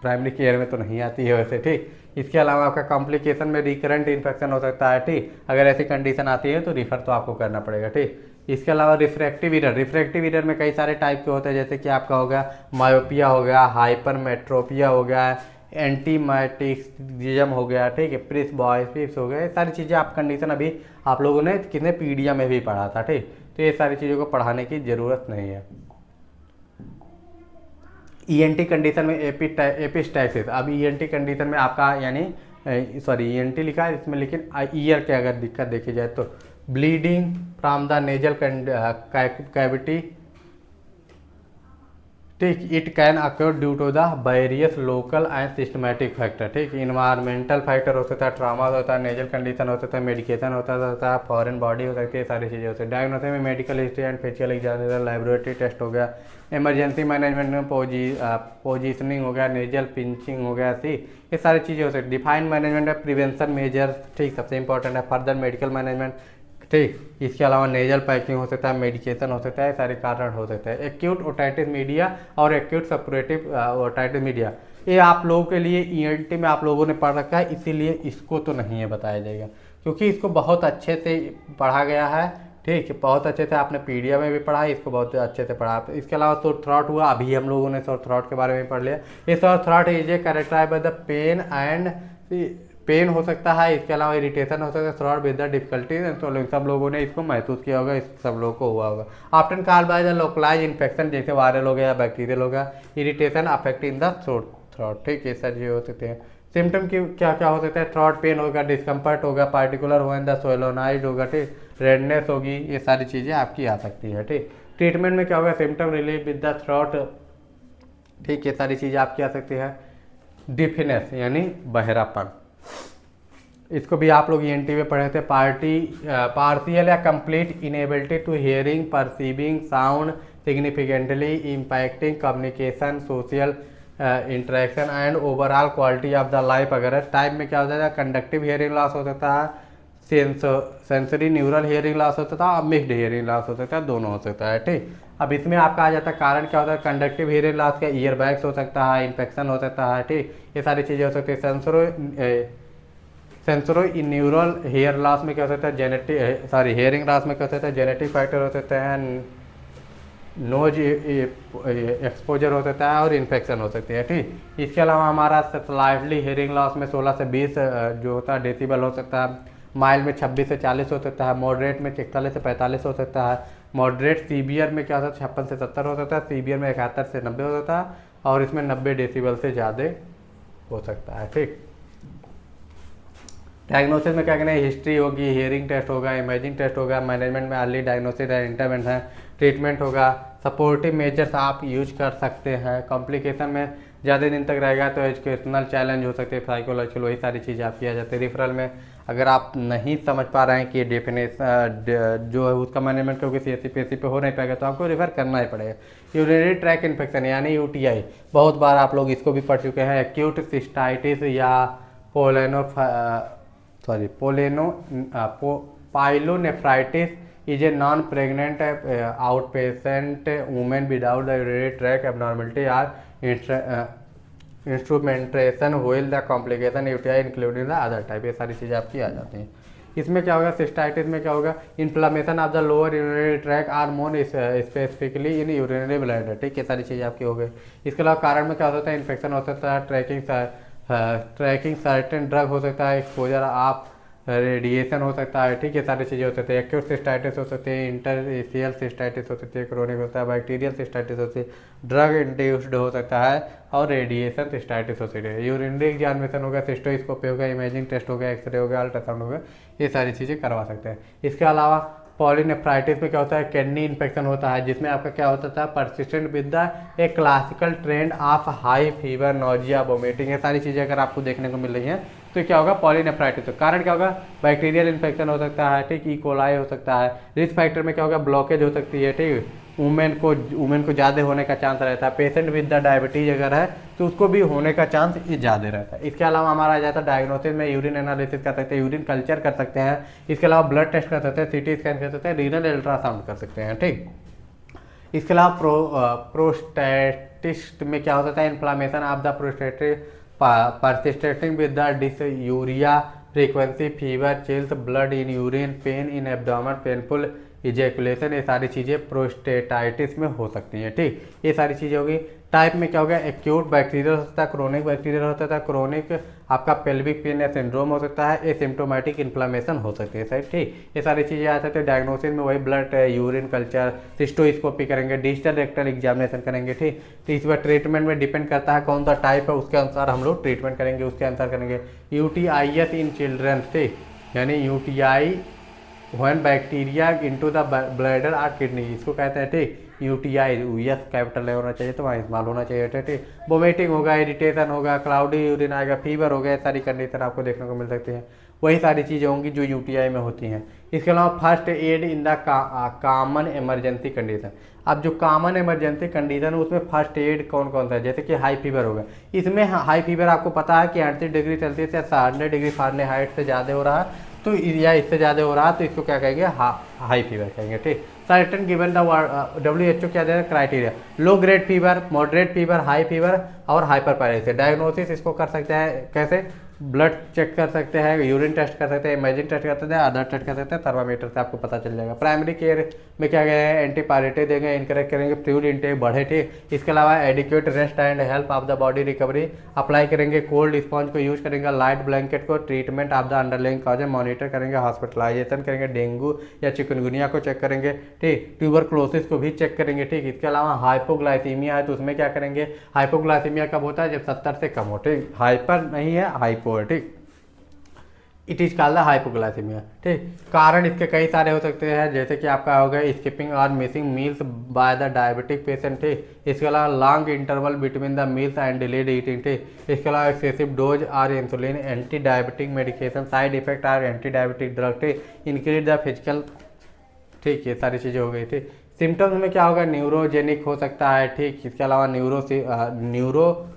A: प्राइमरी केयर में तो नहीं आती है वैसे, ठीक। इसके अलावा आपका कॉम्प्लिकेशन में रिकरेंट इन्फेक्शन हो सकता है, ठीक, अगर ऐसी कंडीशन आती है तो रिफ़र तो आपको करना पड़ेगा, ठीक। इसके अलावा रिफ्रैक्टिव एरर, रिफ्रैक्टिव एरर में कई सारे टाइप के होते हैं, जैसे कि आपका हो गया मायोपिया हो गया, हाइपरमेट्रोपिया हो गया, एंटीमाइटिज्म हो गया, ठीक है, प्रिस बॉयस हो गया। ये सारी चीज़ें आप कंडीशन अभी आप लोगों ने कितने पीडिया में भी पढ़ा था, ठीक। तो ये सारी चीज़ों को पढ़ाने की ज़रूरत नहीं है। ईएनटी कंडीशन में एपिस्टैक्सिस, अब ईएनटी कंडीशन में आपका यानी सॉरी ईएनटी लिखा है इसमें, लेकिन ईयर के अगर दिक्कत देखी जाए तो bleeding from the nasal cavity, ठीक, it can occur due to the various local and systematic factor, ठीक, इन्वायरमेंटल फैक्टर हो सकता है, ट्रामा होता है, नेजल कंडीशन हो सकता है, मेडिकेशन होता है, फॉरेन बॉडी हो सकती है, सारी चीज़ें होती है। डायग्नोसिस में medical history and facial examination, laboratory test हो गया, इमरजेंसी मैनेजमेंट में पोजिशनिंग हो गया, नेजल पिंचिंग हो गया, सी, ये सारी चीज़ें हो सकती है। डिफाइंड मैनेजमेंट है, प्रिवेंशन मेजर, ठीक, सबसे इंपॉर्टेंट है। फर्दर मेडिकल मैनेजमेंट, ठीक, इसके अलावा नेजल पैकिंग हो सकता है, मेडिकेशन हो सकता है, सारे कारण हो सकते हैं। एक्यूट ओटाइटिस मीडिया और एक्यूट सपोरेटिव ओटाइटिस मीडिया, ये आप लोगों के लिए ईएनटी में आप लोगों ने पढ़ रखा है, इसीलिए इसको तो नहीं है बताया जाएगा, क्योंकि इसको बहुत अच्छे से पढ़ा गया है, ठीक है, बहुत अच्छे से आपने पीडिया में भी पढ़ा है, इसको बहुत अच्छे से पढ़ा। इसके अलावा सोर थ्रॉट हुआ, अभी हम लोगों ने सोर थ्रॉट के बारे में पढ़ लिया। ये sore throat is a characterised by the pain and pain हो सकता है, इसके अलावा इरिटेशन हो सकता है, थ्रॉट विद द डिफिकल्टी, तो सब लोगों ने इसको महसूस किया होगा, इस सब लोगों को हुआ होगा। Often caused by the localize infection, जैसे वायरल हो गया या बैक्टीरियल हो गया, इरिटेशन अफेक्टिंग द थ्रोट, ठीक, ये सारी चीज़ें हो सकते हैं। सिम्टम की क्या क्या हो सकता है, थ्रॉट पेन होगा, डिस्कम्फर्ट होगा, पार्टिकुलर हो द सोलोनाइड होगा, ठीक, रेडनेस होगी, ये सारी चीज़ें आपकी आ सकती है, ठीक। ट्रीटमेंट में क्या होगा, symptom relief with the throat, ठीक, ये सारी चीज़ें आपकी आ सकती है। डिफिनेस यानी बहरापन, इसको भी आप लोग ईएनटी में पढ़े थे। पार्शियल या complete inability to hearing, perceiving sound, significantly impacting communication, social interaction and overall quality of the life. अगर टाइप में क्या होता है, कंडक्टिव हियरिंग लॉस हो सकता है, सेंसरी न्यूरल हियरिंग लॉस हो सकता है, और मिक्स्ड हियरिंग लॉस हो सकता है, दोनों हो सकता है, ठीक। अब इसमें आपका आ जाता है कारण क्या होता है, कंडक्टिव हियरिंग लॉस का ईयर बैग्स हो सकता है, इन्फेक्शन हो सकता है, ठीक, ये सारी चीज़ें हो सकती है। सेंसरो न्यूरल हेयर लॉस में क्या हो सकता है, जेनेटिक हेयरिंग लॉस में क्या हो सकता है, जेनेटिक फैक्टर हो सकते हैं, नोज एक्सपोजर हो सकता है, और इन्फेक्शन हो सकती है, ठीक। इसके अलावा हमारा स्लाइटली हेयरिंग लॉस में 16 से 20 जो होता है डेसिबल हो सकता है, माइल्ड में 26 से 40 हो सकता है, मॉडरेट में 41 से 45 हो सकता है, मॉडरेट सीवियर में क्या होता है 56 से 70 हो सकता है, सीवियर में 71 से 90 हो सकता है, और इसमें 90 डेसिबल से ज़्यादा हो सकता है, ठीक। डायग्नोसिस में क्या करना है, हिस्ट्री होगी, हियरिंग टेस्ट होगा, इमेजिंग टेस्ट होगा, मैनेजमेंट में अर्ली डायग्नोसिस है, इंटरवेंशन है, ट्रीटमेंट होगा, सपोर्टिव मेजर्स आप यूज कर सकते हैं। कॉम्प्लिकेशन में ज़्यादा दिन तक रहेगा तो एजुकेशनल चैलेंज हो सकते हैं, साइकोलॉजिकल, वही सारी चीज़ें आप किया जाती है। रेफरल में अगर आप नहीं समझ पा रहे हैं कि डेफिनेशन जो है उसका मैनेजमेंट क्योंकि CSCPSC पे हो नहीं पाएगा, तो आपको रेफर करना ही पड़ेगा। यूरिनरी ट्रैक इन्फेक्शन यानी UTI, बहुत बार आप लोग इसको भी पढ़ चुके हैं। एक्यूट सिस्टाइटिस या pyelonephritis is a non pregnant out patient women without the urinary tract abnormality or instrumentation while the complication UTI including the other type, ये सारी चीज़ें आपकी आ जाती हैं। इसमें क्या होगा, सिस्टाइटिस में क्या होगा, inflammation of the lower urinary tract or more specifically in urinary bladder, ठीक, ये सारी चीज़ें आपकी हो गई। इसके अलावा कारण में क्या हो सकता है, इन्फेक्शन हो सकता है, ट्रैकिंग सर्टेन ड्रग हो सकता है, एक्सपोजर आप रेडिएशन हो सकता है, ठीक है, सारी चीज़ें हो सकती है। एक्यूट सिस्टाइटिस हो सकती है, इंटरएशियल सिस्टाइटिस हो सकती है, क्रोनिक होता है, बैक्टीरियल सिस्टाइटिस होती है, ड्रग इंड्यूस्ड हो सकता है, और रेडिएशन सिस्टाइटिस हो सकती है। यूरिनरी एग्जामिनेशन होगा, सिस्टोस्कोपी होगा, इमेजिंग टेस्ट होगा, एक्सरे होगा, अल्ट्रासाउंड होगा, ये सारी चीज़ें करवा सकते हैं। इसके अलावा पॉलीनेफ्राइटिस में क्या होता है, किडनी इन्फेक्शन होता है, जिसमें आपका क्या होता था, persistent with the A classical trend of high fever, nausea, vomiting, ये सारी चीज़ें अगर आपको देखने को मिल रही हैं तो क्या होगा, पॉलीनेफ्राइटिस। तो कारण क्या होगा, बैक्टीरियल इन्फेक्शन हो सकता है, ठीक, ई कोलाई हो सकता है। रिस्क फैक्टर में क्या होगा, ब्लॉकेज हो सकती है, ठीक, वुमेन को ज़्यादा होने का चांस रहता है। पेशेंट विद द डायबिटीज अगर है तो उसको भी होने का चांस ज़्यादा रहता है। इसके अलावा हमारा आ जाता है डायग्नोसिस में, यूरिन एनालिसिस कर सकते हैं, यूरिन कल्चर कर सकते हैं। इसके अलावा ब्लड टेस्ट कर सकते हैं, सीटी स्कैन कर सकते हैं, रीनल अल्ट्रासाउंड कर सकते हैं, ठीक। इसके अलावा प्रोस्टेटिस्ट में क्या होता है, inflammation of the prostatic persisting with the dysuria, frequency, fever, chills, blood in urine, pain in abdomen, painful ejaculation, ये सारी चीज़ें प्रोस्टेटाइटिस में हो सकती हैं, ठीक। ये सारी चीज़ें होगी। टाइप में क्या होगा, एक्यूट बैक्टीरियल हो सकता है, क्रोनिक बैक्टीरियल हो सकता है, क्रोनिक आपका पेल्विक पेन या सिंड्रोम हो सकता है, एसिम्प्टोमेटिक इन्फ्लामेशन हो सकती है, सही, ठीक। ये सारी चीज़ें आ सकती है। डायग्नोसिस में वही ब्लड, यूरिन कल्चर, सिस्टोस्कोपी करेंगे, डिजिटल रेक्टल एग्जामिनेशन करेंगे, ठीक। तो इस पर ट्रीटमेंट में डिपेंड करता है कौन सा टाइप है, उसके अनुसार हम लोग ट्रीटमेंट करेंगे, उसके अनुसार करेंगे। UTIs इन चिल्ड्रन, ठीक, यानी UTI when bacteria into the bladder और किडनी, इसको कहते हैं, ठीक, UTI। यस कैपिटल होना चाहिए तो वहाँ इस्तेमाल होना चाहिए, ठीक। वोमिटिंग होगा, इरिटेशन होगा, क्लाउडी यूरिन आएगा, फीवर हो गया, सारी कंडीशन आपको देखने को मिल सकती है। वही सारी चीज़ें होंगी जो UTI में होती हैं। इसके अलावा first aid in the common emergency condition. अब जो कॉमन इमरजेंसी कंडीशन है उसमें फर्स्ट एड कौन कौन सा है, जैसे कि हाई फीवर होगा। इसमें हाई फीवर आपको पता है कि 38 डिग्री सेल्सियस या 100 डिग्री फ़ारेनहाइट से ज़्यादा हो रहा है, तो या इससे ज़्यादा हो रहा है तो इसको क्या कहेंगे, हाई फीवर कहेंगे, ठीक। सर्टेन गिवन द WHO क्या दे रहा है criteria, low grade fever, moderate fever, high fever और हाइपर पैरालिसिस। डायग्नोसिस इसको कर सकते हैं कैसे, ब्लड चेक कर सकते हैं, यूरिन टेस्ट कर सकते हैं, इमेजिंग टेस्ट कर सकते हैं, अदर टेस्ट कर सकते हैं, थर्मामीटर से आपको पता चल जाएगा। प्राइमरी केयर में क्या गए हैं, एंटीपायरेटिक देंगे, इनकरेक्ट करेंगे, फ्लूइड इनटेक बढ़े, ठीक। इसके अलावा adequate rest and help of the body recovery apply करेंगे, कोल्ड स्पॉन्ज को यूज करेंगे, लाइट ब्लैंकेट को, treatment of the underlying cause monitor करेंगे, हॉस्पिटलाइजेशन करेंगे, डेंगू या चिकनगुनिया को चेक करेंगे, ठीक, ट्यूबरक्लोसिस को भी चेक करेंगे, ठीक। इसके अलावा हाइपोग्लाइसीमिया है तो उसमें क्या करेंगे, हाइपोग्लाइसीमिया कब होता है, जब 70 से कम हो, ठीक। हाइपर नहीं है, हाइपो है, ठीक। It is called the hypoglycaemia, ठीक। कारण इसके कई सारे हो सकते हैं, जैसे कि आपका हो गया स्किपिंग और missing meals by the diabetic patient, ठीक। इसके अलावा long interval between the meals and delayed eating, ठीक। इसके अलावा एक्सेसिव डोज और insulin, anti diabetic medication, side effect और एंटी डायबिटिक ड्रग, ठीक। इंक्रीज द फिजिकल, ठीक, ये सारी चीज़ें हो गई, ठीक। सिम्टम्स में क्या होगा, न्यूरोजेनिक हो सकता है, ठीक। इसके अलावा न्यूरो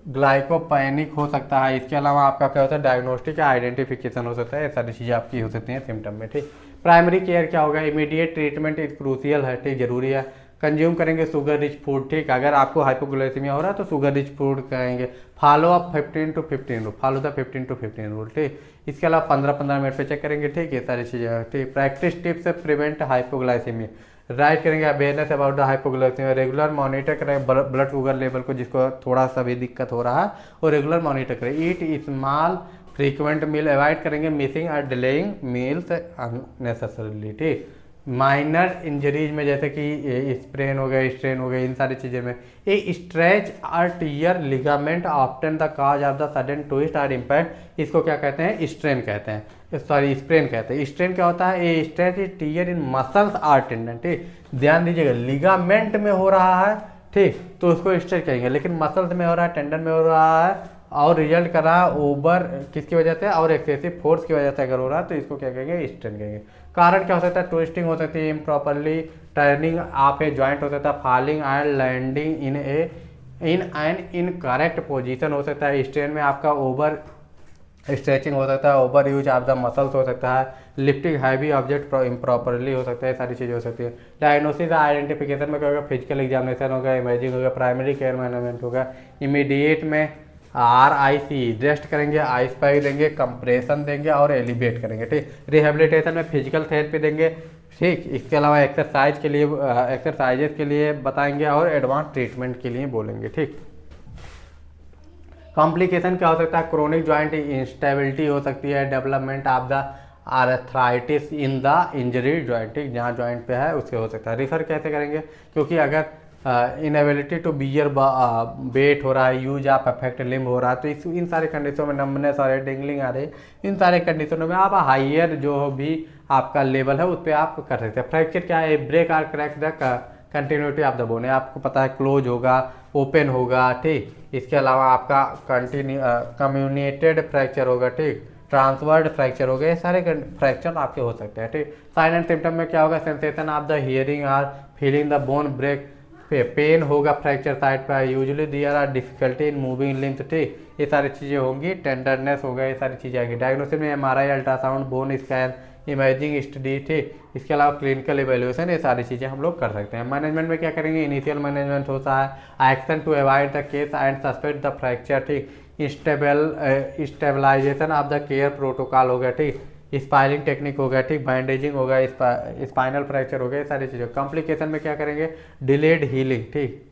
A: ग्लाइकोपैनिक हो सकता है। इसके अलावा आपका क्या होता है, डायग्नोस्टिक या आइडेंटिफिकेशन हो सकता है, ये सारी चीज़ें आपकी हो सकती हैं सिम्टम में, ठीक। प्राइमरी केयर क्या होगा, इमीडिएट ट्रीटमेंट इज क्रूशियल है, ठीक, जरूरी है। कंज्यूम करेंगे शुगर रिच फूड, ठीक, अगर आपको हाइपोग्लाइसीमिया हो रहा है तो शुगर रिच फूड करेंगे। Follow up 15 to 15 rule, follow the 15 to 15 rule, ठीक। इसके अलावा 15-15 मिनट पे चेक करेंगे, ठीक, ये सारी चीज़ें, ठीक। Practice tips prevent hypoglycaemia, right करेंगे awareness about the hypoglycaemia, regular monitor करें ब्लड शुगर लेवल को, जिसको थोड़ा सा भी दिक्कत हो रहा है वो रेगुलर मॉनिटर करें। ईट स्मॉल फ्रीक्वेंट मील अवॉइड करेंगे, मिसिंग और डिलेइंग मील्स अननेसेसरीली, ठीक। माइनर इंजरीज में जैसे कि स्प्रेन हो गया, स्ट्रेन हो गया, इन सारी चीज़ें में ए स्ट्रेच और tear ligament often the cause of the sudden twist और इम्पैक्ट, इसको क्या कहते हैं, स्ट्रेन कहते हैं, सॉरी स्प्रेन कहते हैं। स्ट्रेन क्या होता है, ए स्ट्रेच टीयर इन मसल्स और टेंडन, ठीक। ध्यान दीजिएगा, लिगामेंट में हो रहा है, ठीक, तो उसको स्ट्रेच कहेंगे, लेकिन मसल्स में हो रहा है, टेंडन में हो रहा है और रिजल्ट कर रहा है ओवर किसकी वजह से, और एक्सेसिव फोर्स की वजह से अगर हो रहा है तो इसको क्या कहेंगे, स्ट्रेन कहेंगे। कारण क्या हो सकता है, ट्विस्टिंग हो सकती है, improperly turning of a joint हो सकता है, falling and landing in an incorrect position हो सकता है। स्ट्रेन में आपका ओवर स्ट्रेचिंग हो सकता है, over use of the muscles हो सकता है, लिफ्टिंग हैवी ऑब्जेक्ट इम्प्रॉपरली हो सकता है, सारी चीज़ें हो सकती है। डायग्नोसिस आइडेंटिफिकेशन में क्या होगा, फिजिकल एग्जामिनेशन होगा, इमेजिंग होगा, प्राइमरी केयर मैनेजमेंट होगा। इमीडिएट में RIC रेस्ट करेंगे, आइस पैक देंगे, कंप्रेशन देंगे और एलिवेट करेंगे, ठीक। रिहेबिलिटेशन में फिजिकल थेरेपी देंगे, ठीक। इसके अलावा एक्सरसाइजेज के लिए बताएंगे और एडवांस ट्रीटमेंट के लिए बोलेंगे, ठीक। कॉम्प्लिकेशन क्या हो सकता है, क्रोनिक जॉइंट इंस्टेबिलिटी हो सकती है, development of the arthritis in the injury joint, ठीक, जहाँ जॉइंट पे है उससे हो सकता है। रिफर कैसे करेंगे, क्योंकि अगर इनएबिलिटी टू बियर वेट हो रहा है, यूज ऑफ अफेक्ट लिम्ब हो रहा है, तो इन सारे कंडीशनों में नंबनेस और डिंगलिंग आ रही है, इन सारे कंडीशनों में आप हाइयर जो भी आपका लेवल है उस पर आप कर सकते हैं। फ्रैक्चर क्या है, ब्रेक और crack the continuity of the bone है, आपको पता है क्लोज होगा, ओपन होगा, ठीक। इसके अलावा आपका कम्युनिकेटेड फ्रैक्चर होगा, ठीक, ट्रांसवर्ड फ्रैक्चर हो गए, ये सारे फ्रैक्चर आपके हो सकते हैं, ठीक। साइन एंड सिम्टम में क्या होगा, sensation of the hearing or feeling the bone break, pain होगा फ्रैक्चर साइड पर, usually there are difficulty in moving limbs, ठीक, ये सारी चीज़ें होंगी, टेंडरनेस होगा, ये सारी चीज़ें आएंगी। डायग्नोसिस में MRI, ultrasound, bone scan, imaging study, ठीक, इसके अलावा क्लिनिकल इवेल्यूएशन, ये सारी चीज़ें हम लोग कर सकते हैं। मैनेजमेंट में क्या करेंगे, इनिशियल मैनेजमेंट होता है action to avoid the case and suspect the fracture, ठीक, stabilisation of the care protocol हो गया, ठीक, स्पाइलिंग टेक्निक हो गया, ठीक, बैंडेजिंग हो गया, स्पाइनल फ्रैक्चर हो गया, ये सारी चीज़ें। कॉम्प्लिकेशन में क्या करेंगे, डिलेड हीलिंग, ठीक,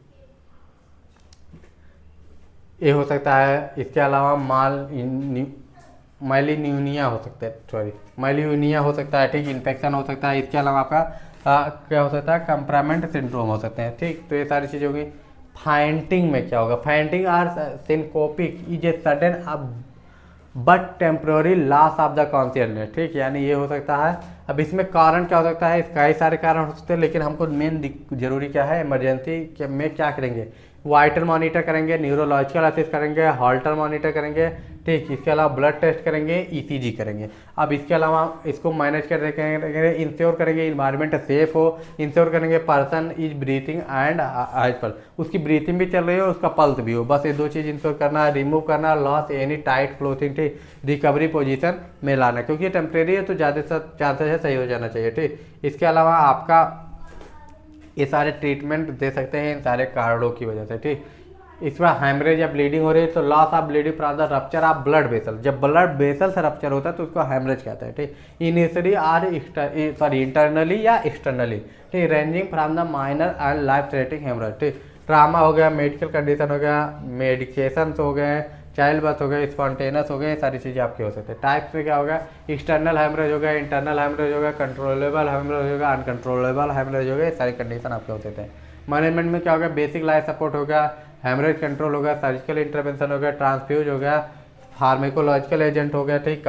A: ये हो सकता है। इसके अलावा माइलिन्यूनिया हो सकता है, माइलिन्यूनिया हो सकता है, ठीक, इन्फेक्शन हो सकता है। इसके अलावा आपका क्या हो सकता है, कंप्रामेंट सिंड्रोम हो सकते हैं, ठीक। तो ये सारी चीज़ें होगी। फाइंटिंग में क्या होगा, fainting or syncopic is a sudden but temporary loss of the consciousness, ठीक, यानी ये हो सकता है। अब इसमें कारण क्या हो सकता है, कई सारे कारण हो सकते हैं, लेकिन हमको मेन जरूरी क्या है, इमरजेंसी में क्या करेंगे, वाइटल मॉनिटर करेंगे, न्यूरोलॉजिकल असिस्ट करेंगे, हॉल्टर मॉनिटर करेंगे, ठीक, इसके अलावा ब्लड टेस्ट करेंगे, ईसीजी करेंगे। अब इसके अलावा इसको मैनेज कर करेंगे, इंश्योर करेंगे इन्वायरमेंट सेफ हो, इंश्योर करेंगे पर्सन इज ब्रीथिंग एंड पल, उसकी ब्रीथिंग भी चल रही हो, उसका पल्स भी हो, बस ये दो चीज़ इंश्योर करना है। रिमूव करना लॉस एनी टाइट क्लोथिंग, ठीक, रिकवरी पोजीशन में लाना, क्योंकि ये टेम्प्रेरी है तो ज़्यादा चांसेस है सही हो जाना चाहिए, ठीक। इसके अलावा आपका ये सारे ट्रीटमेंट दे सकते हैं इन सारे कारणों की वजह से, ठीक। इसमें हैमरेज या ब्लीडिंग हो रही है तो loss of bleeding from the rupture of blood vessel, जब ब्लड वेसल से रप्चर होता है तो उसको हैमरेज कहते हैं, ठीक। इनिशियली आर इंटरनली या एक्सटर्नली, ठीक, ranging from the minor and life threatening haemorrhage, ठीक। ट्रामा हो गया, मेडिकल कंडीशन हो गया, मेडिकेशन हो गए, चाइल्ड बर्थ हो गए, स्पॉन्टेनियस हो गए, ये सारी चीज़ें आपकी हो सकती है। टाइप्स में क्या होगा, एक्सटर्नल हैमरेज हो गया, इंटरनल हैमरेज हो गया, कंट्रोलेबल हैमरेज हो गया, अनकंट्रोलेबल हैमरेज हो गया, ये सारी कंडीशन आपके हो सकते हैं। मैनेजमेंट में क्या होगा, बेसिक लाइफ सपोर्ट हो गया, हैमरेज कंट्रोल हो गया, सर्जिकल इंटरवेंशन हो गया, ट्रांसफ्यूज हो गया, फार्मेकोलॉजिकल एजेंट हो गया, ठीक,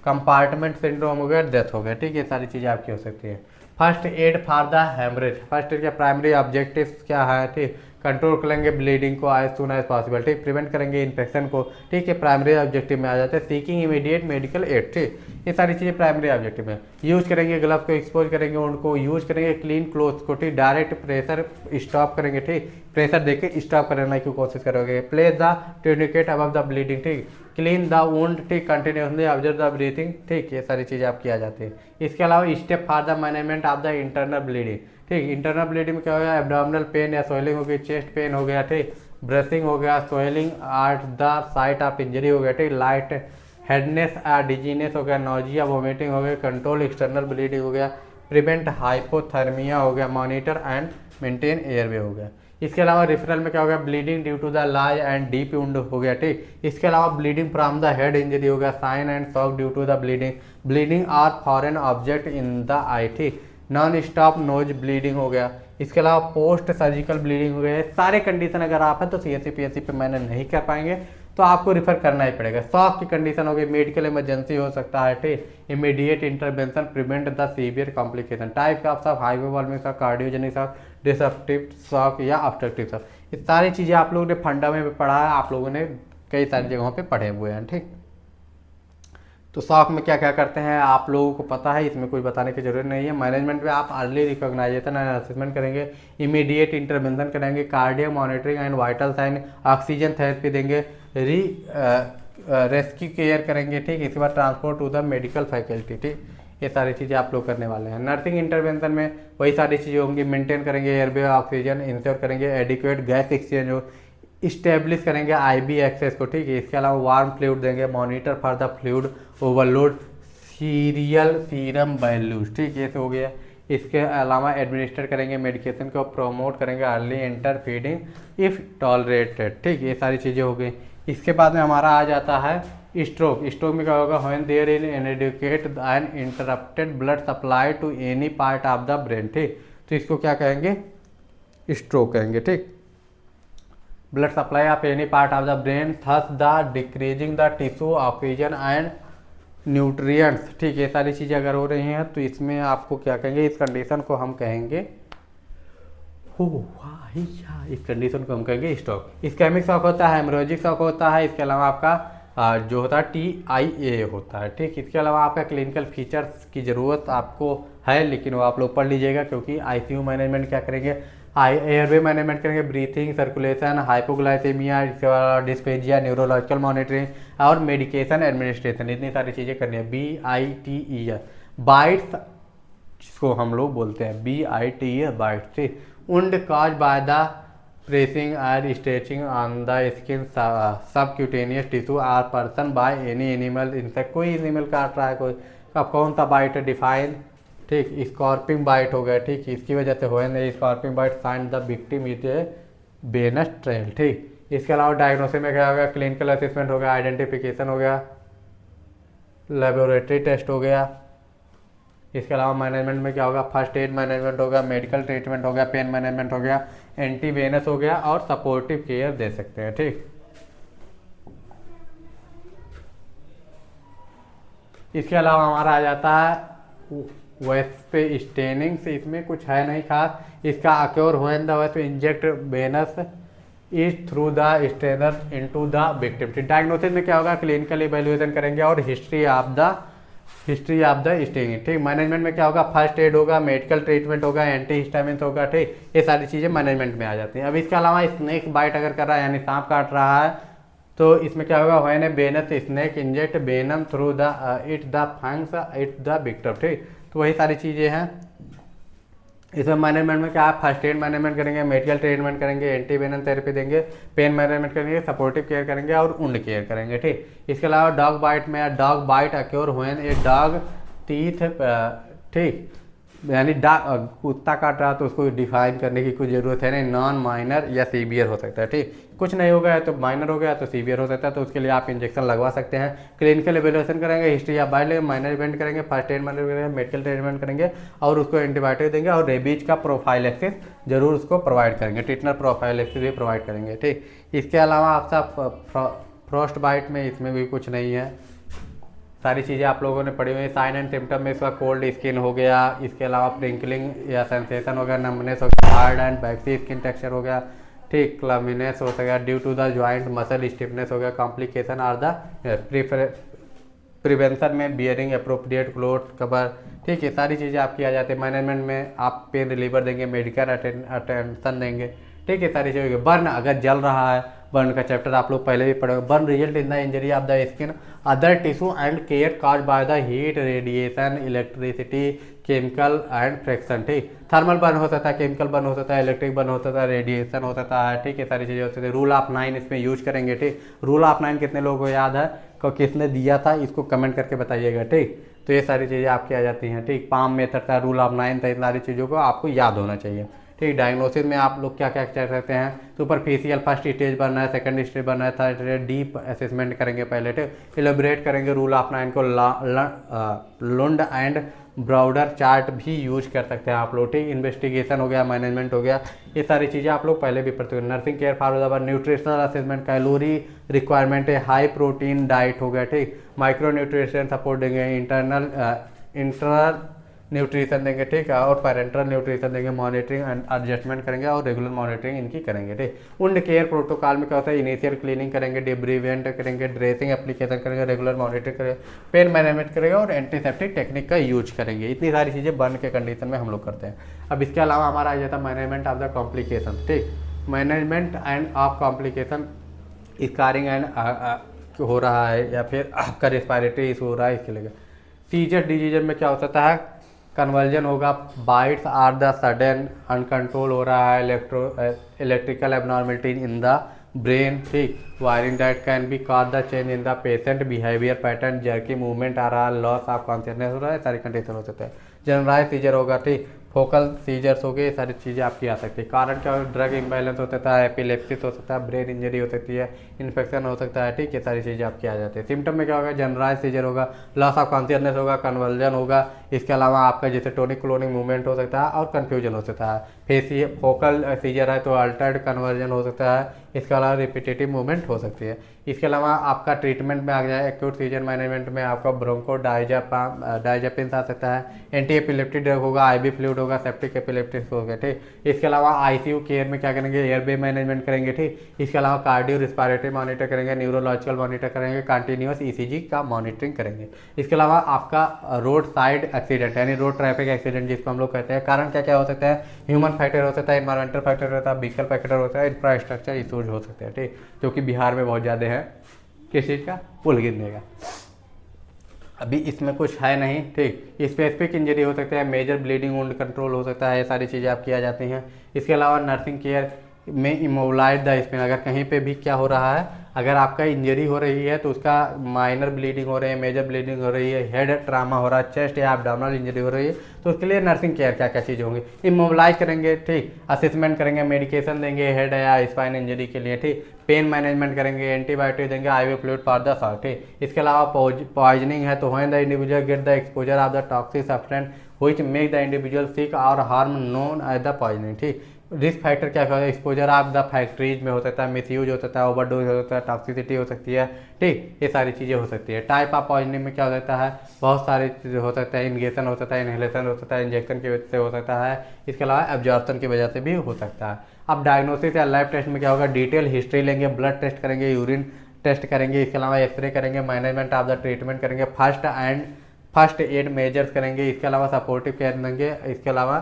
A: कंपार्टमेंट सिंड्रोम हो गया, डेथ हो गया, ठीक, ये सारी चीज़ें आपकी हो सकती है। First add for the haemorrhage, first aid का प्राइमरी ऑब्जेक्टिव क्या है, ठीक, कंट्रोल करेंगे ब्लीडिंग को एज सून एज पॉसिबल, ठीक, प्रिवेंट करेंगे इन्फेक्शन को, ठीक है, प्राइमरी ऑब्जेक्टिव में आ जाते हैं। सीकिंग इमीडिएट मेडिकल एड, ठीक, ये सारी चीज़ें प्राइमरी ऑब्जेक्टिव में। यूज करेंगे ग्लव्स को, एक्सपोज करेंगे उनको, यूज करेंगे क्लीन क्लोथ्स को, ठीक, डायरेक्ट प्रेशर स्टॉप करेंगे, ठीक, प्रेशर देके स्टॉप करने की कोशिश करोगे। Place the tourniquet above the bleeding, ठीक, क्लीन द वुंड, ठीक, कंटिन्यूसली ऑब्जर्व द ब्रीथिंग, ठीक, ये सारी चीज़ें आपकी आ जाती है। इसके अलावा step for the management of the internal bleeding, ठीक, इंटरनल ब्लीडिंग में क्या होगा, एब्डोमिनल पेन या स्वेलिंग हो गई, चेस्ट पेन हो गया, ठीक, ब्रेथिंग हो गया, swelling at the site of injury हो गया, ठीक, लाइट हेडनेस या डिजीनेस हो गया, नोजिया वोमिटिंग हो गया, कंट्रोल एक्सटर्नल ब्लीडिंग हो गया, प्रिवेंट हाइपोथर्मिया हो गया, मॉनिटर एंड मेंटेन एयरवे हो गया। इसके अलावा रेफरल में क्या हो गया, bleeding due to the large and deep wound हो गया, ठीक, इसके अलावा bleeding from the head injury हो गया, sign and shock due to the bleeding or foreign object in the eye, ठीक, नॉन स्टॉप नोज ब्लीडिंग हो गया। इसके अलावा पोस्ट सर्जिकल ब्लीडिंग हो गया। सारे कंडीशन अगर आप हैं तो सीएससी पीएससी पे मैंने नहीं कर पाएंगे तो आपको रिफर करना ही पड़ेगा। शॉक की कंडीशन हो गई, मेडिकल इमरजेंसी हो सकता है, ठीक, immediate intervention prevent the severe complication. Type of shock, hypovolaemic shock, cardiogenic shock, disruptive shock या ऑब्स्ट्रक्टिव शॉक, ये सारी चीज़ें आप लोगों ने फंडा में पढ़ा है, आप लोगों ने कई सारी जगहों पे पढ़े हुए हैं, ठीक। तो शॉक में क्या क्या करते हैं आप लोगों को पता है, इसमें कोई बताने की जरूरत नहीं है। मैनेजमेंट में आप अर्ली रिकॉग्नाइजेशन एंड असेसमेंट करेंगे, इमीडिएट इंटरवेंशन करेंगे, cardio monitoring and vital sign, oxygen therapy देंगे, रेस्क्यू केयर करेंगे, ठीक, इसके बाद transport to the medical faculty, ठीक, ये सारी चीज़ें आप लोग करने वाले हैं। नर्सिंग इंटरवेंशन में वही सारी चीज़ें होंगी, मेंटेन करेंगे एयरवे ऑक्सीजन, इंश्योर करेंगे एडिक्वेट गैस एक्सचेंज हो, इस्टेब्लिश करेंगे आईबी एक्सेस को, ठीक है, इसके अलावा वार्म फ्लूइड देंगे, monitor for the fluid overload, serial serum values, ठीक, ये हो गया। इसके अलावा एडमिनिस्टर करेंगे मेडिकेशन को, प्रोमोट करेंगे early enter feeding if tolerated, ठीक, ये सारी चीज़ें हो गई। इसके बाद में हमारा आ जाता है स्ट्रोक। स्ट्रोक में क्या होगा, when there is inadequate and interrupted blood supply to any part of the brain, ठीक, तो इसको क्या कहेंगे, स्ट्रोक कहेंगे, ठीक। Blood supply of any part of the brain thus the decreasing the tissue oxygen and nutrients, ठीक, ये सारी चीज़ें अगर हो रही हैं तो इसमें आपको क्या कहेंगे, इस कंडीशन को हम कहेंगे हो इस कंडीशन को हम कहेंगे स्ट्रोक। इस्केमिक शॉक होता है, हेमोरेजिक शॉक होता है, इसके अलावा आपका जो होता है TIA होता है। ठीक, इसके अलावा आपका क्लिनिकल फीचर्स की ज़रूरत आपको है, लेकिन वो आप लोग पढ़ लीजिएगा, क्योंकि ICU मैनेजमेंट क्या करेंगे, एयरवे मैनेजमेंट करेंगे, breathing, circulation, hypoglycaemia, dyspepsia, neurological monitoring और मेडिकेशन एडमिनिस्ट्रेशन, इतनी सारी चीज़ें करनी है। BITE बाइट्स जिसको हम लोग बोलते हैं, BITE bites, wound cause by the pressing और stretching on the skin subcutaneous tissue or person by any animal insect, कोई एनिमल काट रहा है, कोई अब कौन सा बाइट है डिफाइन। ठीक, स्कॉर्पिंग बाइट हो गया। ठीक, इसकी वजह से हो scorpion bite find the victim is a venous trail. ठीक, इसके अलावा डायग्नोसिस में क्या हो गया, क्लिनिकल असेसमेंट हो गया, आइडेंटिफिकेशन हो गया, लेबोरेटरी टेस्ट हो गया। इसके अलावा मैनेजमेंट में क्या होगा, फर्स्ट एड मैनेजमेंट हो गया, मेडिकल ट्रीटमेंट हो गया, पेन मैनेजमेंट हो गया, एंटी वेनस हो गया और सपोर्टिव केयर दे सकते हैं। ठीक, इसके अलावा हमारा आ जाता है वेस्ट पे स्टेनिंग से, इसमें कुछ है नहीं खास। इसका occur when the west inject venous is through the stinger into the victim. Diagnosis में क्या होगा, क्लिनिकल इवेल्युएशन करेंगे और हिस्ट्री ऑफ द स्टेनिंग। ठीक, मैनेजमेंट में क्या होगा, फर्स्ट एड होगा, मेडिकल ट्रीटमेंट होगा, एंटी हिस्टामिन होगा। ठीक, ये सारी चीज़ें मैनेजमेंट में आ जाती हैं। अब इसके अलावा स्नेक बाइट अगर कर रहा है, यानी सांप काट रहा है, तो इसमें क्या होगा, when a venous snake inject venom through the it the fangs it the victim. ठीक, तो वही सारी चीज़ें हैं। इसमें मैनेजमेंट में क्या है, फर्स्ट एड मैनेजमेंट करेंगे, मेडिकल ट्रीटमेंट करेंगे, एंटी वेनम थेरेपी देंगे, पेन मैनेजमेंट करेंगे, सपोर्टिव केयर करेंगे और वुंड केयर करेंगे। ठीक, इसके अलावा डॉग बाइट में, dog bite occur when a dog teeth, ठीक, यानी कुत्ता काट रहा तो उसको डिफाइन करने की कोई ज़रूरत है नहीं, नॉन माइनर या सीवियर हो सकता है। ठीक, कुछ नहीं हो गया है तो माइनर हो गया तो सीवियर हो सकता है, तो उसके लिए आप इंजेक्शन लगवा सकते हैं। क्लिनिकल एवेल्युएशन करेंगे, हिस्ट्री या बाइट लेंगे, मैनेजमेंट करेंगे, फर्स्ट एड मैनेजमेंट करेंगे, मेडिकल ट्रीटमेंट करेंगे और उसको एंटीबायोटिक देंगे और रेबीज का प्रोफाइलेक्सिस जरूर उसको प्रोवाइड करेंगे, टिटनर प्रोफाइलेक्सिस भी प्रोवाइड करेंगे। ठीक, इसके अलावा आपका फ्रॉस्ट बाइट में इसमें भी कुछ नहीं है, सारी चीज़ें आप लोगों ने पढ़ी हुई है। साइन एंड सिम्टम में इसका कोल्ड स्किन हो गया, इसके अलावा प्रिंकलिंग या सेंसेशन हो गया, नम्बनेस हो गया, hard and waxy skin texture हो गया। ठीक, क्लमिनेस हो गया due to the joint muscle stiffness हो गया। कॉम्प्लिकेशन आर द प्रिवेंशन में बियरिंग अप्रोप्रिएट क्लोथ कवर। ठीक है, सारी चीज़ें आपकी आ जाती है। मैनेजमेंट में आप पेन रिलीवर देंगे, मेडिकल अटेंशन देंगे। ठीक है, सारी चीज़ें। बर्न अगर जल रहा है, बर्न का चैप्टर आप लोग पहले भी पढ़े हो। Burn result in the injury of the skin other tissue and care cause by the heat, radiation, electricity, chemical and friction. ठीक, थर्मल बर्न हो सकता है, केमिकल बर्न हो सकता है, इलेक्ट्रिक बर्न हो सकता है, रेडिएशन हो सकता है। ठीक है, सारी चीज़ें हो सकती है। रूल ऑफ 9 इसमें यूज करेंगे। ठीक, रूल ऑफ 9 कितने लोगों को याद है, को किसने दिया था, इसको कमेंट करके बताइएगा। ठीक, तो ये सारी चीज़ें आपकी आ जाती हैं। ठीक, पाम मेथड का रूल ऑफ 9 था, इन सारी चीज़ों को आपको याद होना चाहिए। ठीक, डायग्नोसिस में आप लोग क्या क्या कर सकते हैं, सुपरफिशियल फर्स्ट स्टेज बनना है, सेकंड स्टेज बनना है, थर्ड स्टेज, डीप असेसमेंट करेंगे पहले। ठीक, इलेबोरेट करेंगे रूल ऑफ 9 को, लुंड एंड ब्राउडर चार्ट भी यूज कर सकते हैं आप लोग। ठीक, इन्वेस्टिगेशन हो गया, मैनेजमेंट हो गया, ये सारी चीज़ें आप लोग पहले भी पढ़ते हो। Nursing care for nutritional assessment, calorie requirement है, हाई प्रोटीन डाइट हो गया। ठीक, माइक्रो न्यूट्रिशन सपोर्ट देंगे, इंटरनल न्यूट्रिशन देंगे। ठीक है, और पैरेंटल न्यूट्रिशन देंगे, मॉनिटरिंग एंड एडजस्टमेंट करेंगे और रेगुलर मॉनिटरिंग इनकी करेंगे। ठीक, वुंड केयर प्रोटोकॉल में क्या होता है, इनिशियल क्लीनिंग करेंगे, डिब्रीवेंट करेंगे, ड्रेसिंग एप्लीकेशन करेंगे, रेगुलर मॉनिटरिंग करेंगे, पेन मैनेजमेंट करेंगे और एंटीसेप्टिक टेक्निक का यूज करेंगे। इतनी सारी चीज़ें बर्न के कंडीशन में हम लोग करते हैं। अब इसके अलावा हमारा आ जाता है मैनेजमेंट ऑफ द कॉम्प्लिकेशन। ठीक, management end of complication, scarring and हो रहा है या फिर आपका रेस्पिरेटरी इशू हो रहा है, इसके लिए सीजर डिजीजन में क्या हो सकता है, कन्वर्जन होगा, bites are the sudden uncontrol हो रहा है, electrical abnormality in the brain. ठीक, wiring that can be cause the change in the patient behaviour pattern, jerky movement आ रहा है, लॉस ऑफ कॉन्शियसनेस हो रहा है, सारी कंडीशन हो सकता है। जनरलाइज सीजर होगा। ठीक, फोकल सीजर्स हो गए, ये सारी चीज़ें आपकी आ सकती है। कारण क्या हो, ड्रग इम्बैलेंस हो सकता है, एपिलेप्सिस हो सकता है, ब्रेन इंजरी हो सकती है, इन्फेक्शन हो सकता है। ठीक है, सारी चीज़ें आपकी आ जाती है। सिम्टम में क्या होगा, जनरलाइज सीजर होगा, लॉस ऑफ कॉन्शियसनेस होगा, कन्वर्जन होगा, इसके अलावा आपका जैसे टोनिक क्लोनिक मूवमेंट हो सकता है और कन्फ्यूजन हो सकता है। फेसियल फोकल सीजर है तो अल्टर्ड कन्वर्जन हो सकता है, इसके अलावा रिपीटेटिव मूवमेंट हो सकती है। इसके अलावा आपका ट्रीटमेंट में आ जाए एक्यूट सीजन मैनेजमेंट में आपका ब्रोंको डायजापिन आ सकता है, एंटी एपिलेप्टिक ड्रग होगा, आईवी फ्लूइड होगा, सेप्टिक एपिलेप्टिक होगा, ठीक। इसके अलावा आईसीयू केयर में क्या करेंगे, एयरवे मैनेजमेंट करेंगे, ठीक। इसके अलावा कार्डियो रिस्पायरेटरी मॉनिटर करेंगे, न्यूरोलॉजिकल मॉनिटर करेंगे, कंटिन्यूस ईसीजी का मॉनिटरिंग करेंगे। इसके अलावा आपका रोड साइड एक्सीडेंट यानी रोड ट्रैफिक एक्सीडेंट जिसको हम लोग कहते हैं, कारण क्या क्या हो सकता है, ह्यूमन फैक्टर हो सकता है, इन्वायरमेंटल फैक्टर होता है, व्हीकल फैक्टर होता है, इंफ्रास्ट्रक्चर इशूज हो सकते हैं, ठीक, जो कि बिहार में बहुत ज़्यादा है। किस चीज़ का, पुल गिरने का। अभी इसमें कुछ है नहीं, ठीक। स्पेसिफिक इंजरी हो सकता है, मेजर ब्लीडिंग वुंड कंट्रोल हो सकता है, ये सारी चीज़ें आप किया जाती हैं। इसके अलावा नर्सिंग केयर में इमोबिलाइज द स्पिन, अगर कहीं पे भी क्या हो रहा है, अगर आपका इंजरी हो रही है तो उसका माइनर ब्लीडिंग हो रही है, मेजर ब्लीडिंग हो रही है, हेड ट्रामा हो रहा है, चेस्ट या एब्डोमिनल इंजरी हो रही है, तो उसके लिए नर्सिंग केयर क्या क्या चीज़ें होंगी, इमोबिलाइज करेंगे, ठीक, असेसमेंट करेंगे, मेडिकेशन देंगे हेड या स्पाइन इंजरी के लिए, ठीक, पेन मैनेजमेंट करेंगे, एंटीबायोटिक देंगे, IV fluid for the shock, ठीक। इसके अलावा पॉइजनिंग है तो when the individual get the exposure of the toxic substance which make the individual sick और harm known as the poisoning, ठीक। रिस्क फैक्टर क्या होता है, एक्सपोजर ऑफ द फैक्ट्रीज में हो सकता है, मिसयूज हो सकता है, ओवरडोज हो सकता है, टॉक्सिसिटी हो सकती है, ठीक, ये सारी चीज़ें हो सकती है। टाइप ऑफ पॉइजनिंग में क्या हो सकता है, बहुत सारी चीज़ें हो सकता है, इन्गेशन हो सकता है, इनहेलेशन हो सकता है, इंजेक्शन की वजह से हो सकता है, इसके अलावा एब्जॉर्प्शन की वजह से भी हो सकता है। अब डायग्नोसिस या लैब टेस्ट में क्या होगा, डिटेल हिस्ट्री लेंगे, ब्लड टेस्ट करेंगे, यूरिन टेस्ट करेंगे, इसके अलावा एक्सरे करेंगे, मैनेजमेंट ऑफ द ट्रीटमेंट करेंगे, फर्स्ट एड मेजर्स करेंगे, इसके अलावा सपोर्टिव केयर देंगे, इसके अलावा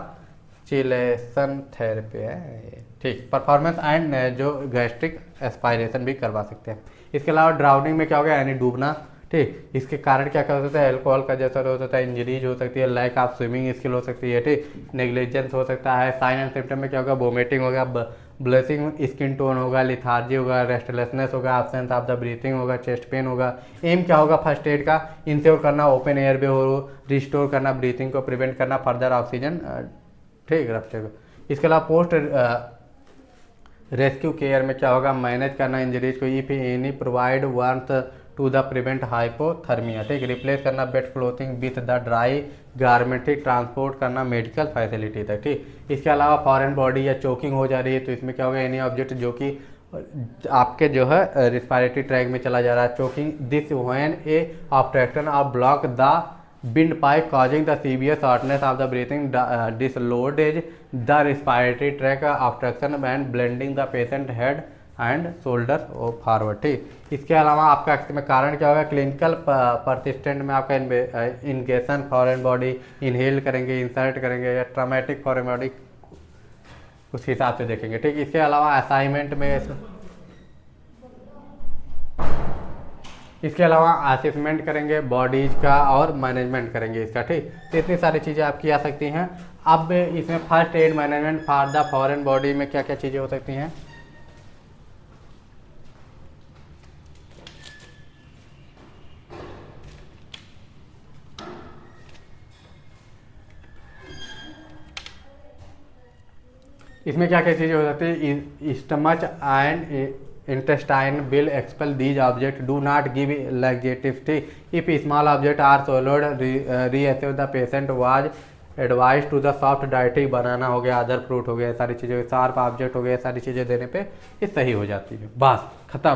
A: चिलेशन थेरेपी है, ठीक, परफॉर्मेंस एंड जो गैस्ट्रिक एस्पायरेशन भी करवा सकते हैं। इसके अलावा ड्राउनिंग में क्या होगा, यानी डूबना, ठीक, इसके कारण क्या क्या हो सकता है, अल्कोहल का जैसा हो सकता है, इंजरीज हो सकती है, लैक ऑफ स्विमिंग स्किल हो सकती है, ठीक, नेग्लिजेंस हो सकता है। साइन एंड सिम्टम में क्या होगा, वोमिटिंग होगा, ब्लशिंग स्किन टोन होगा, लिथार्जी होगा, रेस्टलेसनेस होगा, एब्सेंस ऑफ द ब्रीथिंग होगा, चेस्ट पेन होगा। एम क्या होगा फर्स्ट एड का, इंश्योर करना ओपन एयर में हो, रिस्टोर करना ब्रीथिंग को, प्रिवेंट करना फर्दर ऑक्सीजन, ठीक, रफ्ते। इसके अलावा पोस्ट रेस्क्यू केयर में क्या होगा, मैनेज करना इंजरीज को, if any provide warmth to the prevent hypothermia, ठीक, रिप्लेस करना wet clothing with the dry garment, ठीक, ट्रांसपोर्ट करना मेडिकल फैसिलिटी तक, ठीक। इसके अलावा फॉरेन बॉडी या चोकिंग हो जा रही है तो इसमें क्या होगा, एनी ऑब्जेक्ट जो कि आपके जो है रिस्पायरेटरी ट्रैक में चला जा रहा है, choking this when A obstruction of block the windpipe causing the severe shortness of the breathing, dislodge the respiratory tract obstruction and blending the patient head and shoulders forward, ठीक। इसके अलावा आपका इसमें कारण क्या होगा, क्लिनिकल परसिस्टेंट में आपका इनगेशन फॉरेन बॉडी इनहेल करेंगे, इंसर्ट करेंगे, या ट्रामेटिक फॉरेन बॉडी उस हिसाब से देखेंगे, ठीक। इसके अलावा असाइनमेंट में इसके अलावा असेसमेंट करेंगे बॉडीज का और मैनेजमेंट करेंगे इसका, ठीक। तो इतनी सारी चीज़ें आपकी आ सकती हैं। अब इसमें first aid management for the foreign body में क्या क्या चीज़ें हो सकती हैं, इसमें क्या क्या चीज़ें हो सकती है, stomach and intestine will expel these objects, do not give laxatives, if small objects are swallowed, reassure the patient was advised to the soft dietary, बनाना हो गया, अदर फ्रूट हो गया, सारी चीज़ें, शार्प ऑब्जेक्ट हो गया, सारी चीज़ें देने पे ये सही हो जाती है, बस खत्म,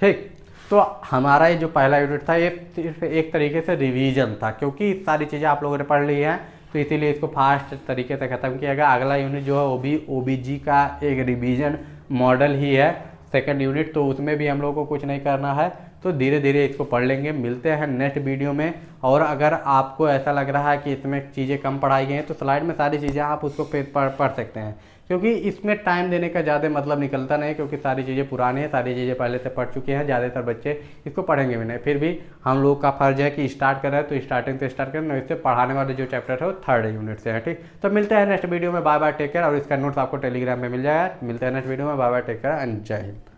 A: ठीक। तो हमारा ये जो पहला यूनिट था ये सिर्फ एक तरीके से रिवीजन था, क्योंकि सारी चीज़ें आप लोगों ने पढ़ ली हैं तो इसीलिए इसको फास्ट तरीके से ख़त्म किया गया। अगला यूनिट जो है ओबीजी का एक रिवीजन मॉडल ही है, सेकंड यूनिट, तो उसमें भी हम लोग को कुछ नहीं करना है, तो धीरे धीरे इसको पढ़ लेंगे। मिलते हैं नेक्स्ट वीडियो में। और अगर आपको ऐसा लग रहा है कि इसमें चीज़ें कम पढ़ाई गई हैं तो स्लाइड में सारी चीज़ें आप उसको पढ़ सकते हैं, क्योंकि इसमें टाइम देने का ज़्यादा मतलब निकलता नहीं, क्योंकि सारी चीज़ें पुरानी हैं, सारी चीज़ें पहले से पढ़ चुके हैं, ज़्यादातर बच्चे इसको पढ़ेंगे भी नहीं। फिर भी हम लोग का फर्ज है कि स्टार्ट कर रहे हैं तो स्टार्टिंग से स्टार्ट करें, इससे पढ़ाने वाले जो चैप्टर है वो थर्ड यूनिट से है, ठीक। तो मिलते हैं नेक्स्ट वीडियो में, बाय बाय, टेक केयर। और इसका नोट्स आपको टेलीग्राम में मिल जाएगा। मिलते हैं नेक्स्ट वीडियो में, bye bye, take care and जय हिंद।